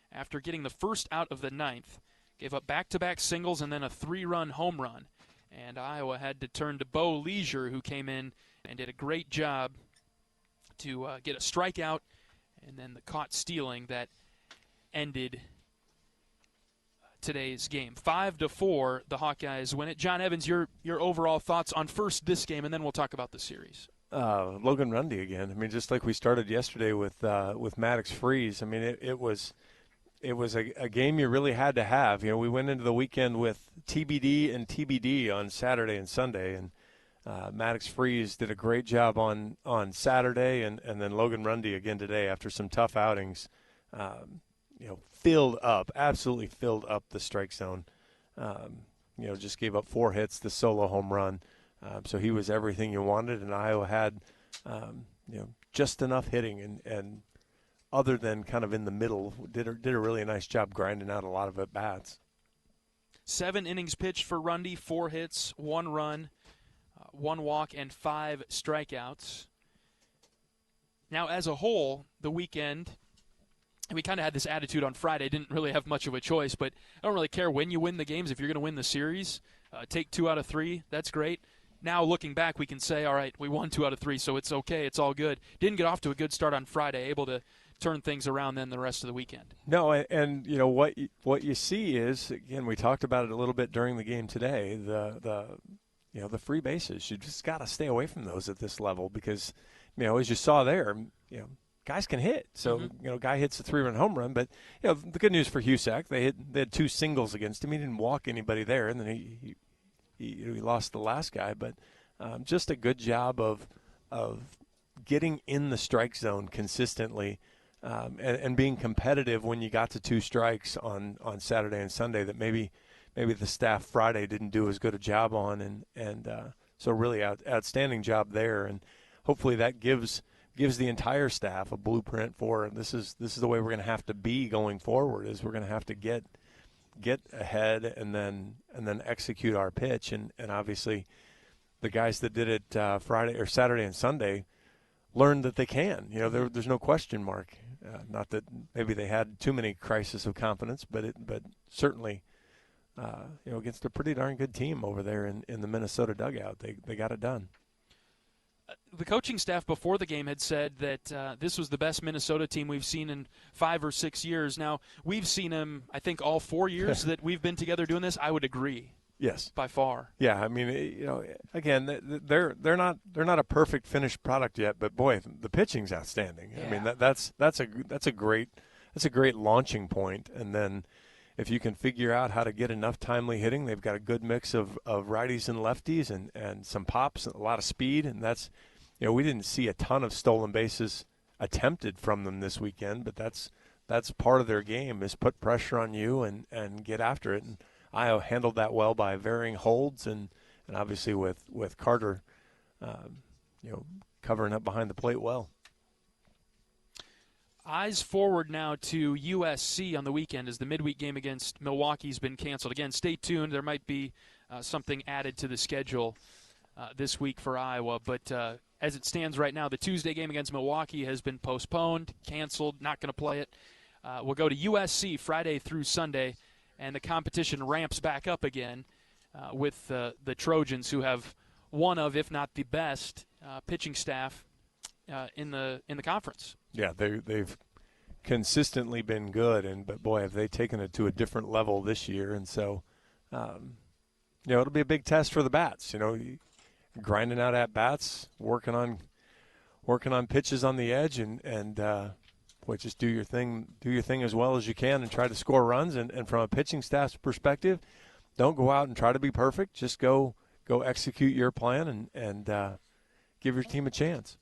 after getting the first out of the 9th. Gave up back-to-back singles and then a 3-run home run. And Iowa had to turn to Bo Leisure, who came in and did a great job to get a strikeout and then the caught stealing that ended today's game. 5-4, the Hawkeyes win it. John Evans, your overall thoughts on first this game, and then we'll talk about the series. Logan Rundy again. I mean, just like we started yesterday with Maddox Freeze. I mean, it was a game you really had to have. We went into the weekend with TBD and TBD on Saturday and Sunday, and Maddox Freeze did a great job on Saturday, and then Logan Rundy again today after some tough outings. Absolutely filled up the strike zone. Just gave up 4 hits, the solo home run. So he was everything you wanted, and Iowa had, just enough hitting, and other than kind of in the middle, did a really nice job grinding out a lot of at-bats. 7 innings pitched for Rundy, 4 hits, 1 run, 1 walk, and 5 strikeouts. Now, as a whole, the weekend, we kind of had this attitude on Friday. Didn't really have much of a choice, but I don't really care when you win the games. If you're going to win the series, take 2 out of 3. That's great. Now, looking back, we can say, all right, we won 2 out of 3, so it's okay. It's all good. Didn't get off to a good start on Friday, able to turn things around then the rest of the weekend. No, and what you see is, again, we talked about it a little bit during the game today, the free bases. You just got to stay away from those at this level because, as you saw there, guys can hit. So, guy hits a 3-run home run, but, the good news for Husak, they had 2 singles against him. He didn't walk anybody there, and then he lost the last guy. But just a good job of getting in the strike zone consistently and being competitive when you got to 2 strikes on Saturday and Sunday that maybe the staff Friday didn't do as good a job on, and so really outstanding job there, and hopefully that gives the entire staff a blueprint for this is the way we're going to have to be going forward. Is we're going to have to get ahead and then execute our pitch, and obviously the guys that did it Friday or Saturday and Sunday learned that they can. There's no question mark. Not that maybe they had too many crises of confidence, but certainly. Against a pretty darn good team over there in the Minnesota dugout. They got it done. The coaching staff before the game had said that this was the best Minnesota team we've seen in 5 or 6 years. Now, we've seen them, I think, all 4 years that we've been together doing this. I would agree. Yes. By far. Yeah, I mean, again, they're not a perfect finished product yet, but boy, the pitching's outstanding. Yeah. I mean, that's a great launching point, and then if you can figure out how to get enough timely hitting, they've got a good mix of righties and lefties and some pops, a lot of speed, and that's, we didn't see a ton of stolen bases attempted from them this weekend, but that's part of their game is put pressure on you and get after it. And Iowa handled that well by varying holds and obviously with Carter, covering up behind the plate well. Eyes forward now to USC on the weekend as the midweek game against Milwaukee's been canceled. Again, stay tuned. There might be something added to the schedule this week for Iowa. But as it stands right now, the Tuesday game against Milwaukee has been postponed, canceled, not going to play it. We'll go to USC Friday through Sunday, and the competition ramps back up again with the Trojans, who have one of, if not the best, pitching staff in the conference. Yeah, they've consistently been good, but boy, have they taken it to a different level this year. And so, it'll be a big test for the bats. Grinding out at bats, working on pitches on the edge, and just do your thing as well as you can, and try to score runs. And from a pitching staff's perspective, don't go out and try to be perfect. Just go execute your plan and give your team a chance.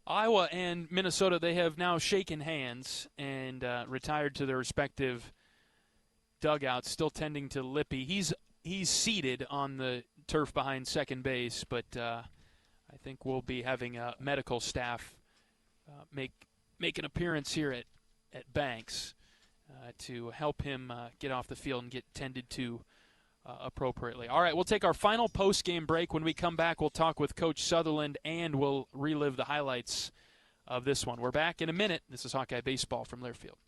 Iowa and Minnesota, they have now shaken hands and retired to their respective dugouts, still tending to Lippy. He's seated on the turf behind second base, but I think we'll be having medical staff make an appearance here at Banks to help him get off the field and get tended to appropriately. All right, we'll take our final post-game break. When we come back, we'll talk with Coach Sutherland, and we'll relive the highlights of this one. We're back in a minute. This is Hawkeye Baseball from Learfield.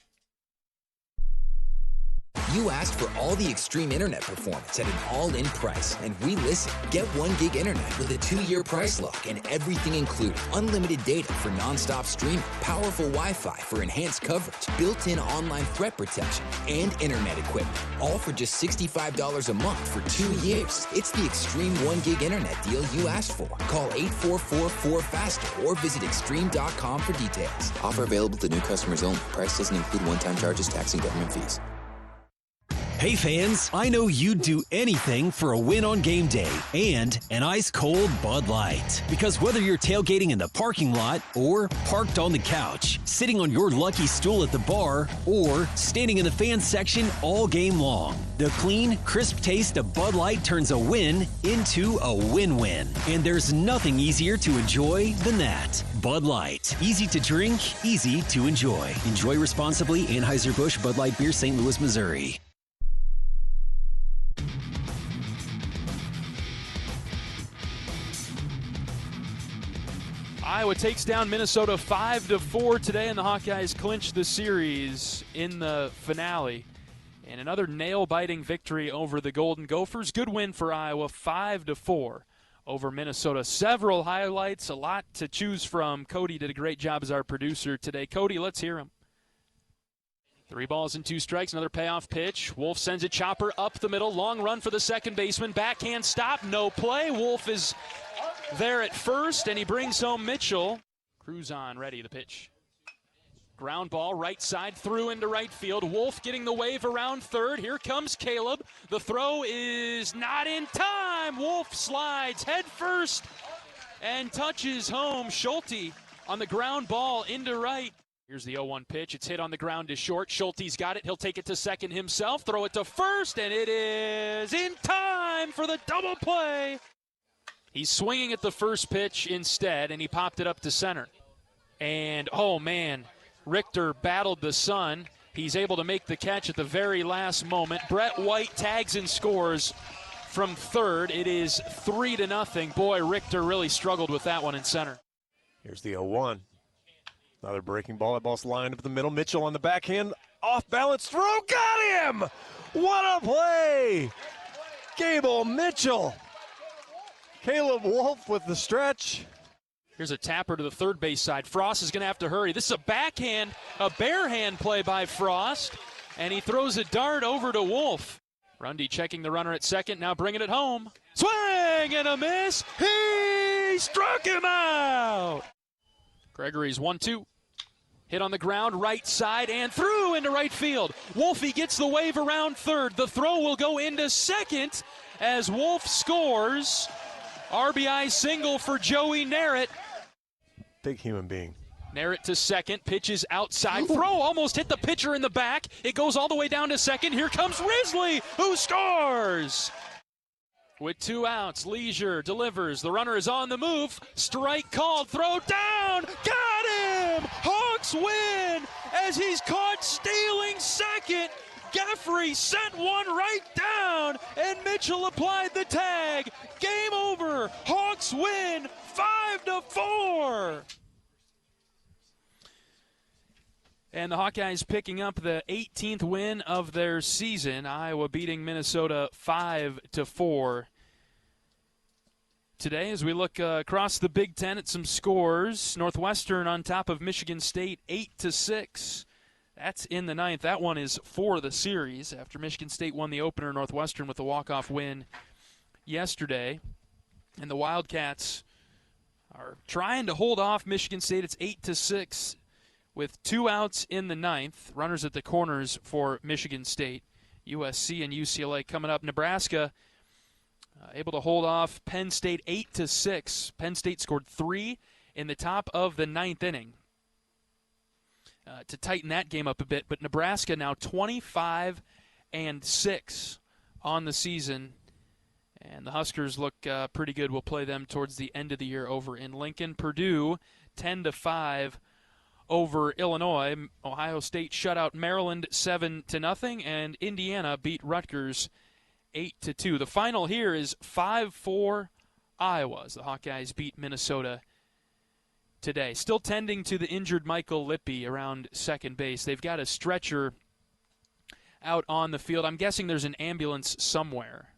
You asked for all the extreme internet performance at an all-in price, and we listened. Get 1 gig internet with a 2-year price lock and everything included. Unlimited data for non-stop streaming, powerful Wi-Fi for enhanced coverage, built-in online threat protection, and internet equipment. All for just $65 a month for 2 years. It's the extreme 1 gig internet deal you asked for. Call 844-4FASTER or visit extreme.com for details. Offer available to new customers only. Price doesn't include one-time charges, tax, and government fees. Hey fans, I know you'd do anything for a win on game day and an ice-cold Bud Light. Because whether you're tailgating in the parking lot or parked on the couch, sitting on your lucky stool at the bar, or standing in the fan section all game long, the clean, crisp taste of Bud Light turns a win into a win-win. And there's nothing easier to enjoy than that. Bud Light. Easy to drink, easy to enjoy. Enjoy responsibly. Anheuser-Busch Bud Light Beer, St. Louis, Missouri. Iowa takes down Minnesota 5-4 today, and the Hawkeyes clinch the series in the finale. And another nail-biting victory over the Golden Gophers. Good win for Iowa, 5-4 over Minnesota. Several highlights, a lot to choose from. Cody did a great job as our producer today. Cody, let's hear him. 3 balls and 2 strikes, another payoff pitch. Wolf sends a chopper up the middle. Long run for the second baseman. Backhand stop, no play. Wolf is there at first, and he brings home Mitchell. Cruz on, ready, the pitch. Ground ball, right side, through into right field. Wolf getting the wave around third. Here comes Caleb. The throw is not in time. Wolf slides head first and touches home. Schulte on the ground ball into right. Here's the 0-1 pitch. It's hit on the ground to short. Schulte's got it. He'll take it to second himself. Throw it to first, and it is in time for the double play. He's swinging at the first pitch instead, and he popped it up to center. And, oh, man, Richter battled the sun. He's able to make the catch at the very last moment. Brett White tags and scores from third. It is 3-0. Boy, Richter really struggled with that one in center. Here's the 0-1. Another breaking ball. That ball's lined up the middle. Mitchell on the backhand. Off balance throw. Got him! What a play! Gable Mitchell. Caleb Wolf with the stretch. Here's a tapper to the third base side. Frost is going to have to hurry. This is a backhand, a bare hand play by Frost, and he throws a dart over to Wolf. Rundy checking the runner at second, now bringing it home. Swing and a miss. He struck him out. Gregory's 1-2. Hit on the ground, right side, and through into right field. Wolfie gets the wave around third. The throw will go into second as Wolf scores. RBI single for Joey Narrett. Big human being. Narrett to second, pitches outside. Throw almost hit the pitcher in the back. It goes all the way down to second. Here comes Risley, who scores. With 2 outs, Leisure delivers. The runner is on the move. Strike called. Throw down. Got him. Hawks win as he's caught stealing second. Geffrey sent one right down, and Mitchell applied the tag. Game over. Hawks win 5-4. And the Hawkeyes picking up the 18th win of their season. Iowa beating Minnesota 5-4. Today, as we look across the Big Ten at some scores, Northwestern on top of Michigan State 8-6. That's in the 9th. That one is for the series after Michigan State won the opener. Northwestern with a walk-off win yesterday. And the Wildcats are trying to hold off Michigan State. It's 8-6 with 2 outs in the 9th. Runners at the corners for Michigan State. USC and UCLA coming up. Nebraska able to hold off Penn State 8-6. Penn State scored 3 in the top of the 9th inning to tighten that game up a bit. But Nebraska now 25-6 on the season. And the Huskers look pretty good. We'll play them towards the end of the year over in Lincoln. Purdue 10-5 over Illinois. Ohio State shut out Maryland 7-0, and Indiana beat Rutgers 8-2. The final here is 5-4 Iowa as the Hawkeyes beat Minnesota today. Still tending to the injured Michael Lippy around second base. They've got a stretcher out on the field. I'm guessing there's an ambulance somewhere,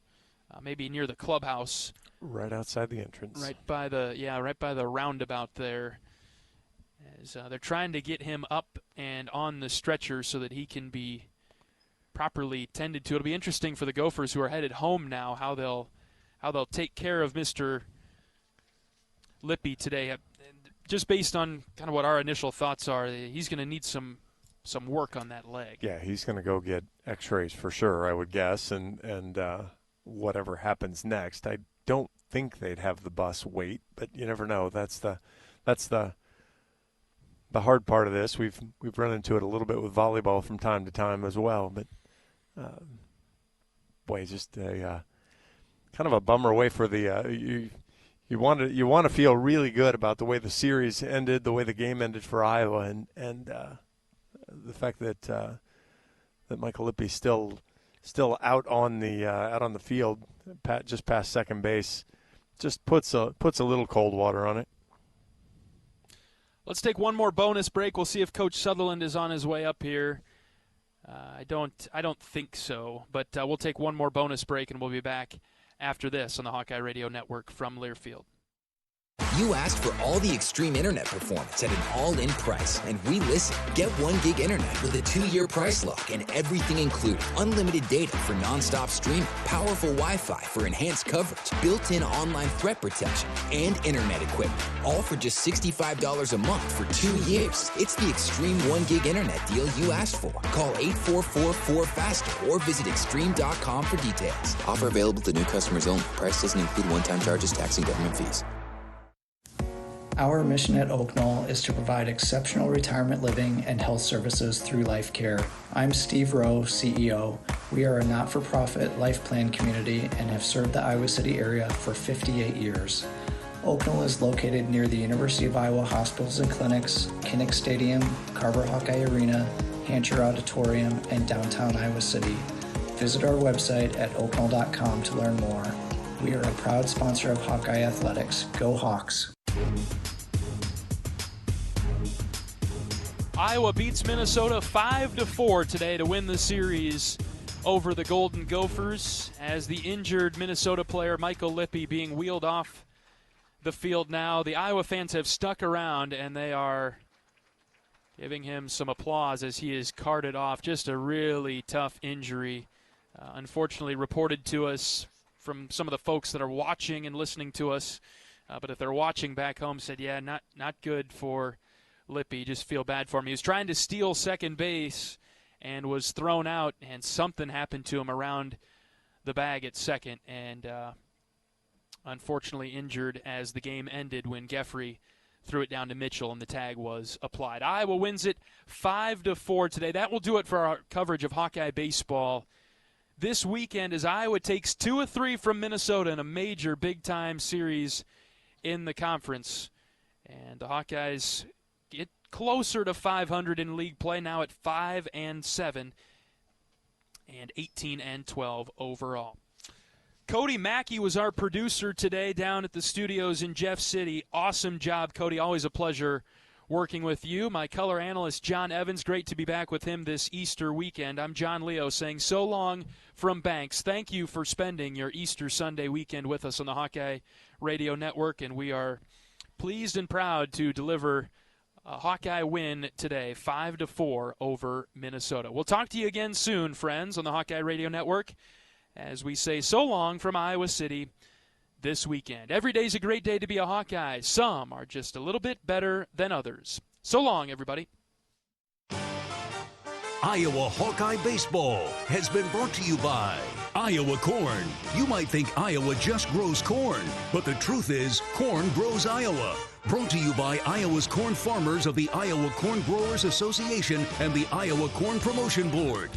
maybe near the clubhouse. Right outside the entrance. Right by the roundabout there. As they're trying to get him up and on the stretcher so that he can be properly tended to. It'll be interesting for the Gophers, who are headed home now, how they'll take care of Mr. Lippy today. Just based on kind of what our initial thoughts are, he's going to need some some work on that leg. Yeah, he's going to go get X-rays for sure, I would guess, and whatever happens next. I don't think they'd have the bus wait, but you never know. That's the hard part of this. We've run into it a little bit with volleyball from time to time as well, but boy, just a kind of a bummer way for the you want to feel really good about the way the series ended, the way the game ended for Iowa, and the fact that that Michael Lippy's still out on the field, just past second base, just puts a little cold water on it. Let's take one more bonus break. We'll see if Coach Sutherland is on his way up here. I don't think so, but we'll take one more bonus break, and we'll be back after this on the Hawkeye Radio Network from Learfield. You asked for all the extreme internet performance at an all-in price, and we listened. Get 1 gig internet with a 2-year price lock and everything included. Unlimited data for nonstop streaming, powerful Wi-Fi for enhanced coverage, built-in online threat protection, and internet equipment. All for just $65 a month for 2 years. It's the extreme 1 gig internet deal you asked for. Call 844-4FASTER or visit extreme.com for details. Offer available to new customers only. Price doesn't include one-time charges, tax, and government fees. Our mission at Oak Knoll is to provide exceptional retirement living and health services through Life Care. I'm Steve Rowe, CEO. We are a not-for-profit life plan community and have served the Iowa City area for 58 years. Oak Knoll is located near the University of Iowa hospitals and clinics, Kinnick Stadium, Carver Hawkeye Arena, Hancher Auditorium, and downtown Iowa City. Visit our website at oakknoll.com to learn more. We are a proud sponsor of Hawkeye Athletics. Go Hawks! Iowa beats Minnesota 5-4 today to win the series over the Golden Gophers, as the injured Minnesota player Michael Lippy being wheeled off the field now. The Iowa fans have stuck around, and they are giving him some applause as he is carted off. Just a really tough injury, unfortunately reported to us from some of the folks that are watching and listening to us. But if they're watching back home, said, yeah, not good for Lippy. Just feel bad for him. He was trying to steal second base and was thrown out, and something happened to him around the bag at second, and unfortunately injured as the game ended when Geffrey threw it down to Mitchell and the tag was applied. Iowa wins it 5-4 today. That will do it for our coverage of Hawkeye baseball this weekend, as Iowa takes 2 of 3 from Minnesota in a major big-time series in the conference. And the Hawkeyes get closer to 500 in league play, now at 5-7 and 18-12 overall. Cody Mackey was our producer today down at the studios in Jeff City. Awesome job, Cody. Always a pleasure working with you. My color analyst, John Evans. Great to be back with him this Easter weekend. I'm John Leo saying so long from Banks. Thank you for spending your Easter Sunday weekend with us on the Hawkeye Radio Network, and we are pleased and proud to deliver a Hawkeye win today, 5-4 over Minnesota. We'll talk to you again soon, friends, on the Hawkeye Radio Network, as we say so long from Iowa City this weekend. Every day's a great day to be a Hawkeye. Some are just a little bit better than others. So long, everybody. Iowa Hawkeye Baseball has been brought to you by Iowa Corn. You might think Iowa just grows corn, but the truth is corn grows Iowa. Brought to you by Iowa's corn farmers of the Iowa Corn Growers Association and the Iowa Corn Promotion Board.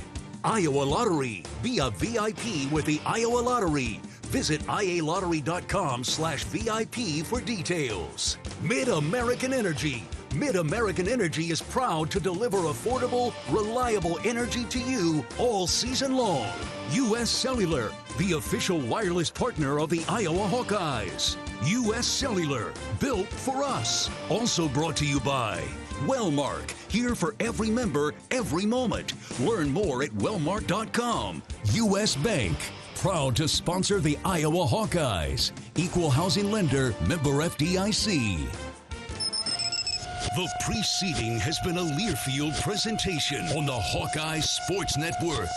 Iowa Lottery. Be a VIP with the Iowa Lottery. Visit ialottery.com/VIP for details. Mid-American Energy. Mid-American Energy is proud to deliver affordable, reliable energy to you all season long. U.S. Cellular, the official wireless partner of the Iowa Hawkeyes. U.S. Cellular, built for us. Also brought to you by Wellmark, here for every member, every moment. Learn more at wellmark.com. U.S. Bank, proud to sponsor the Iowa Hawkeyes. Equal housing lender, member FDIC. The preceding has been a Learfield presentation on the Hawkeye Sports Network.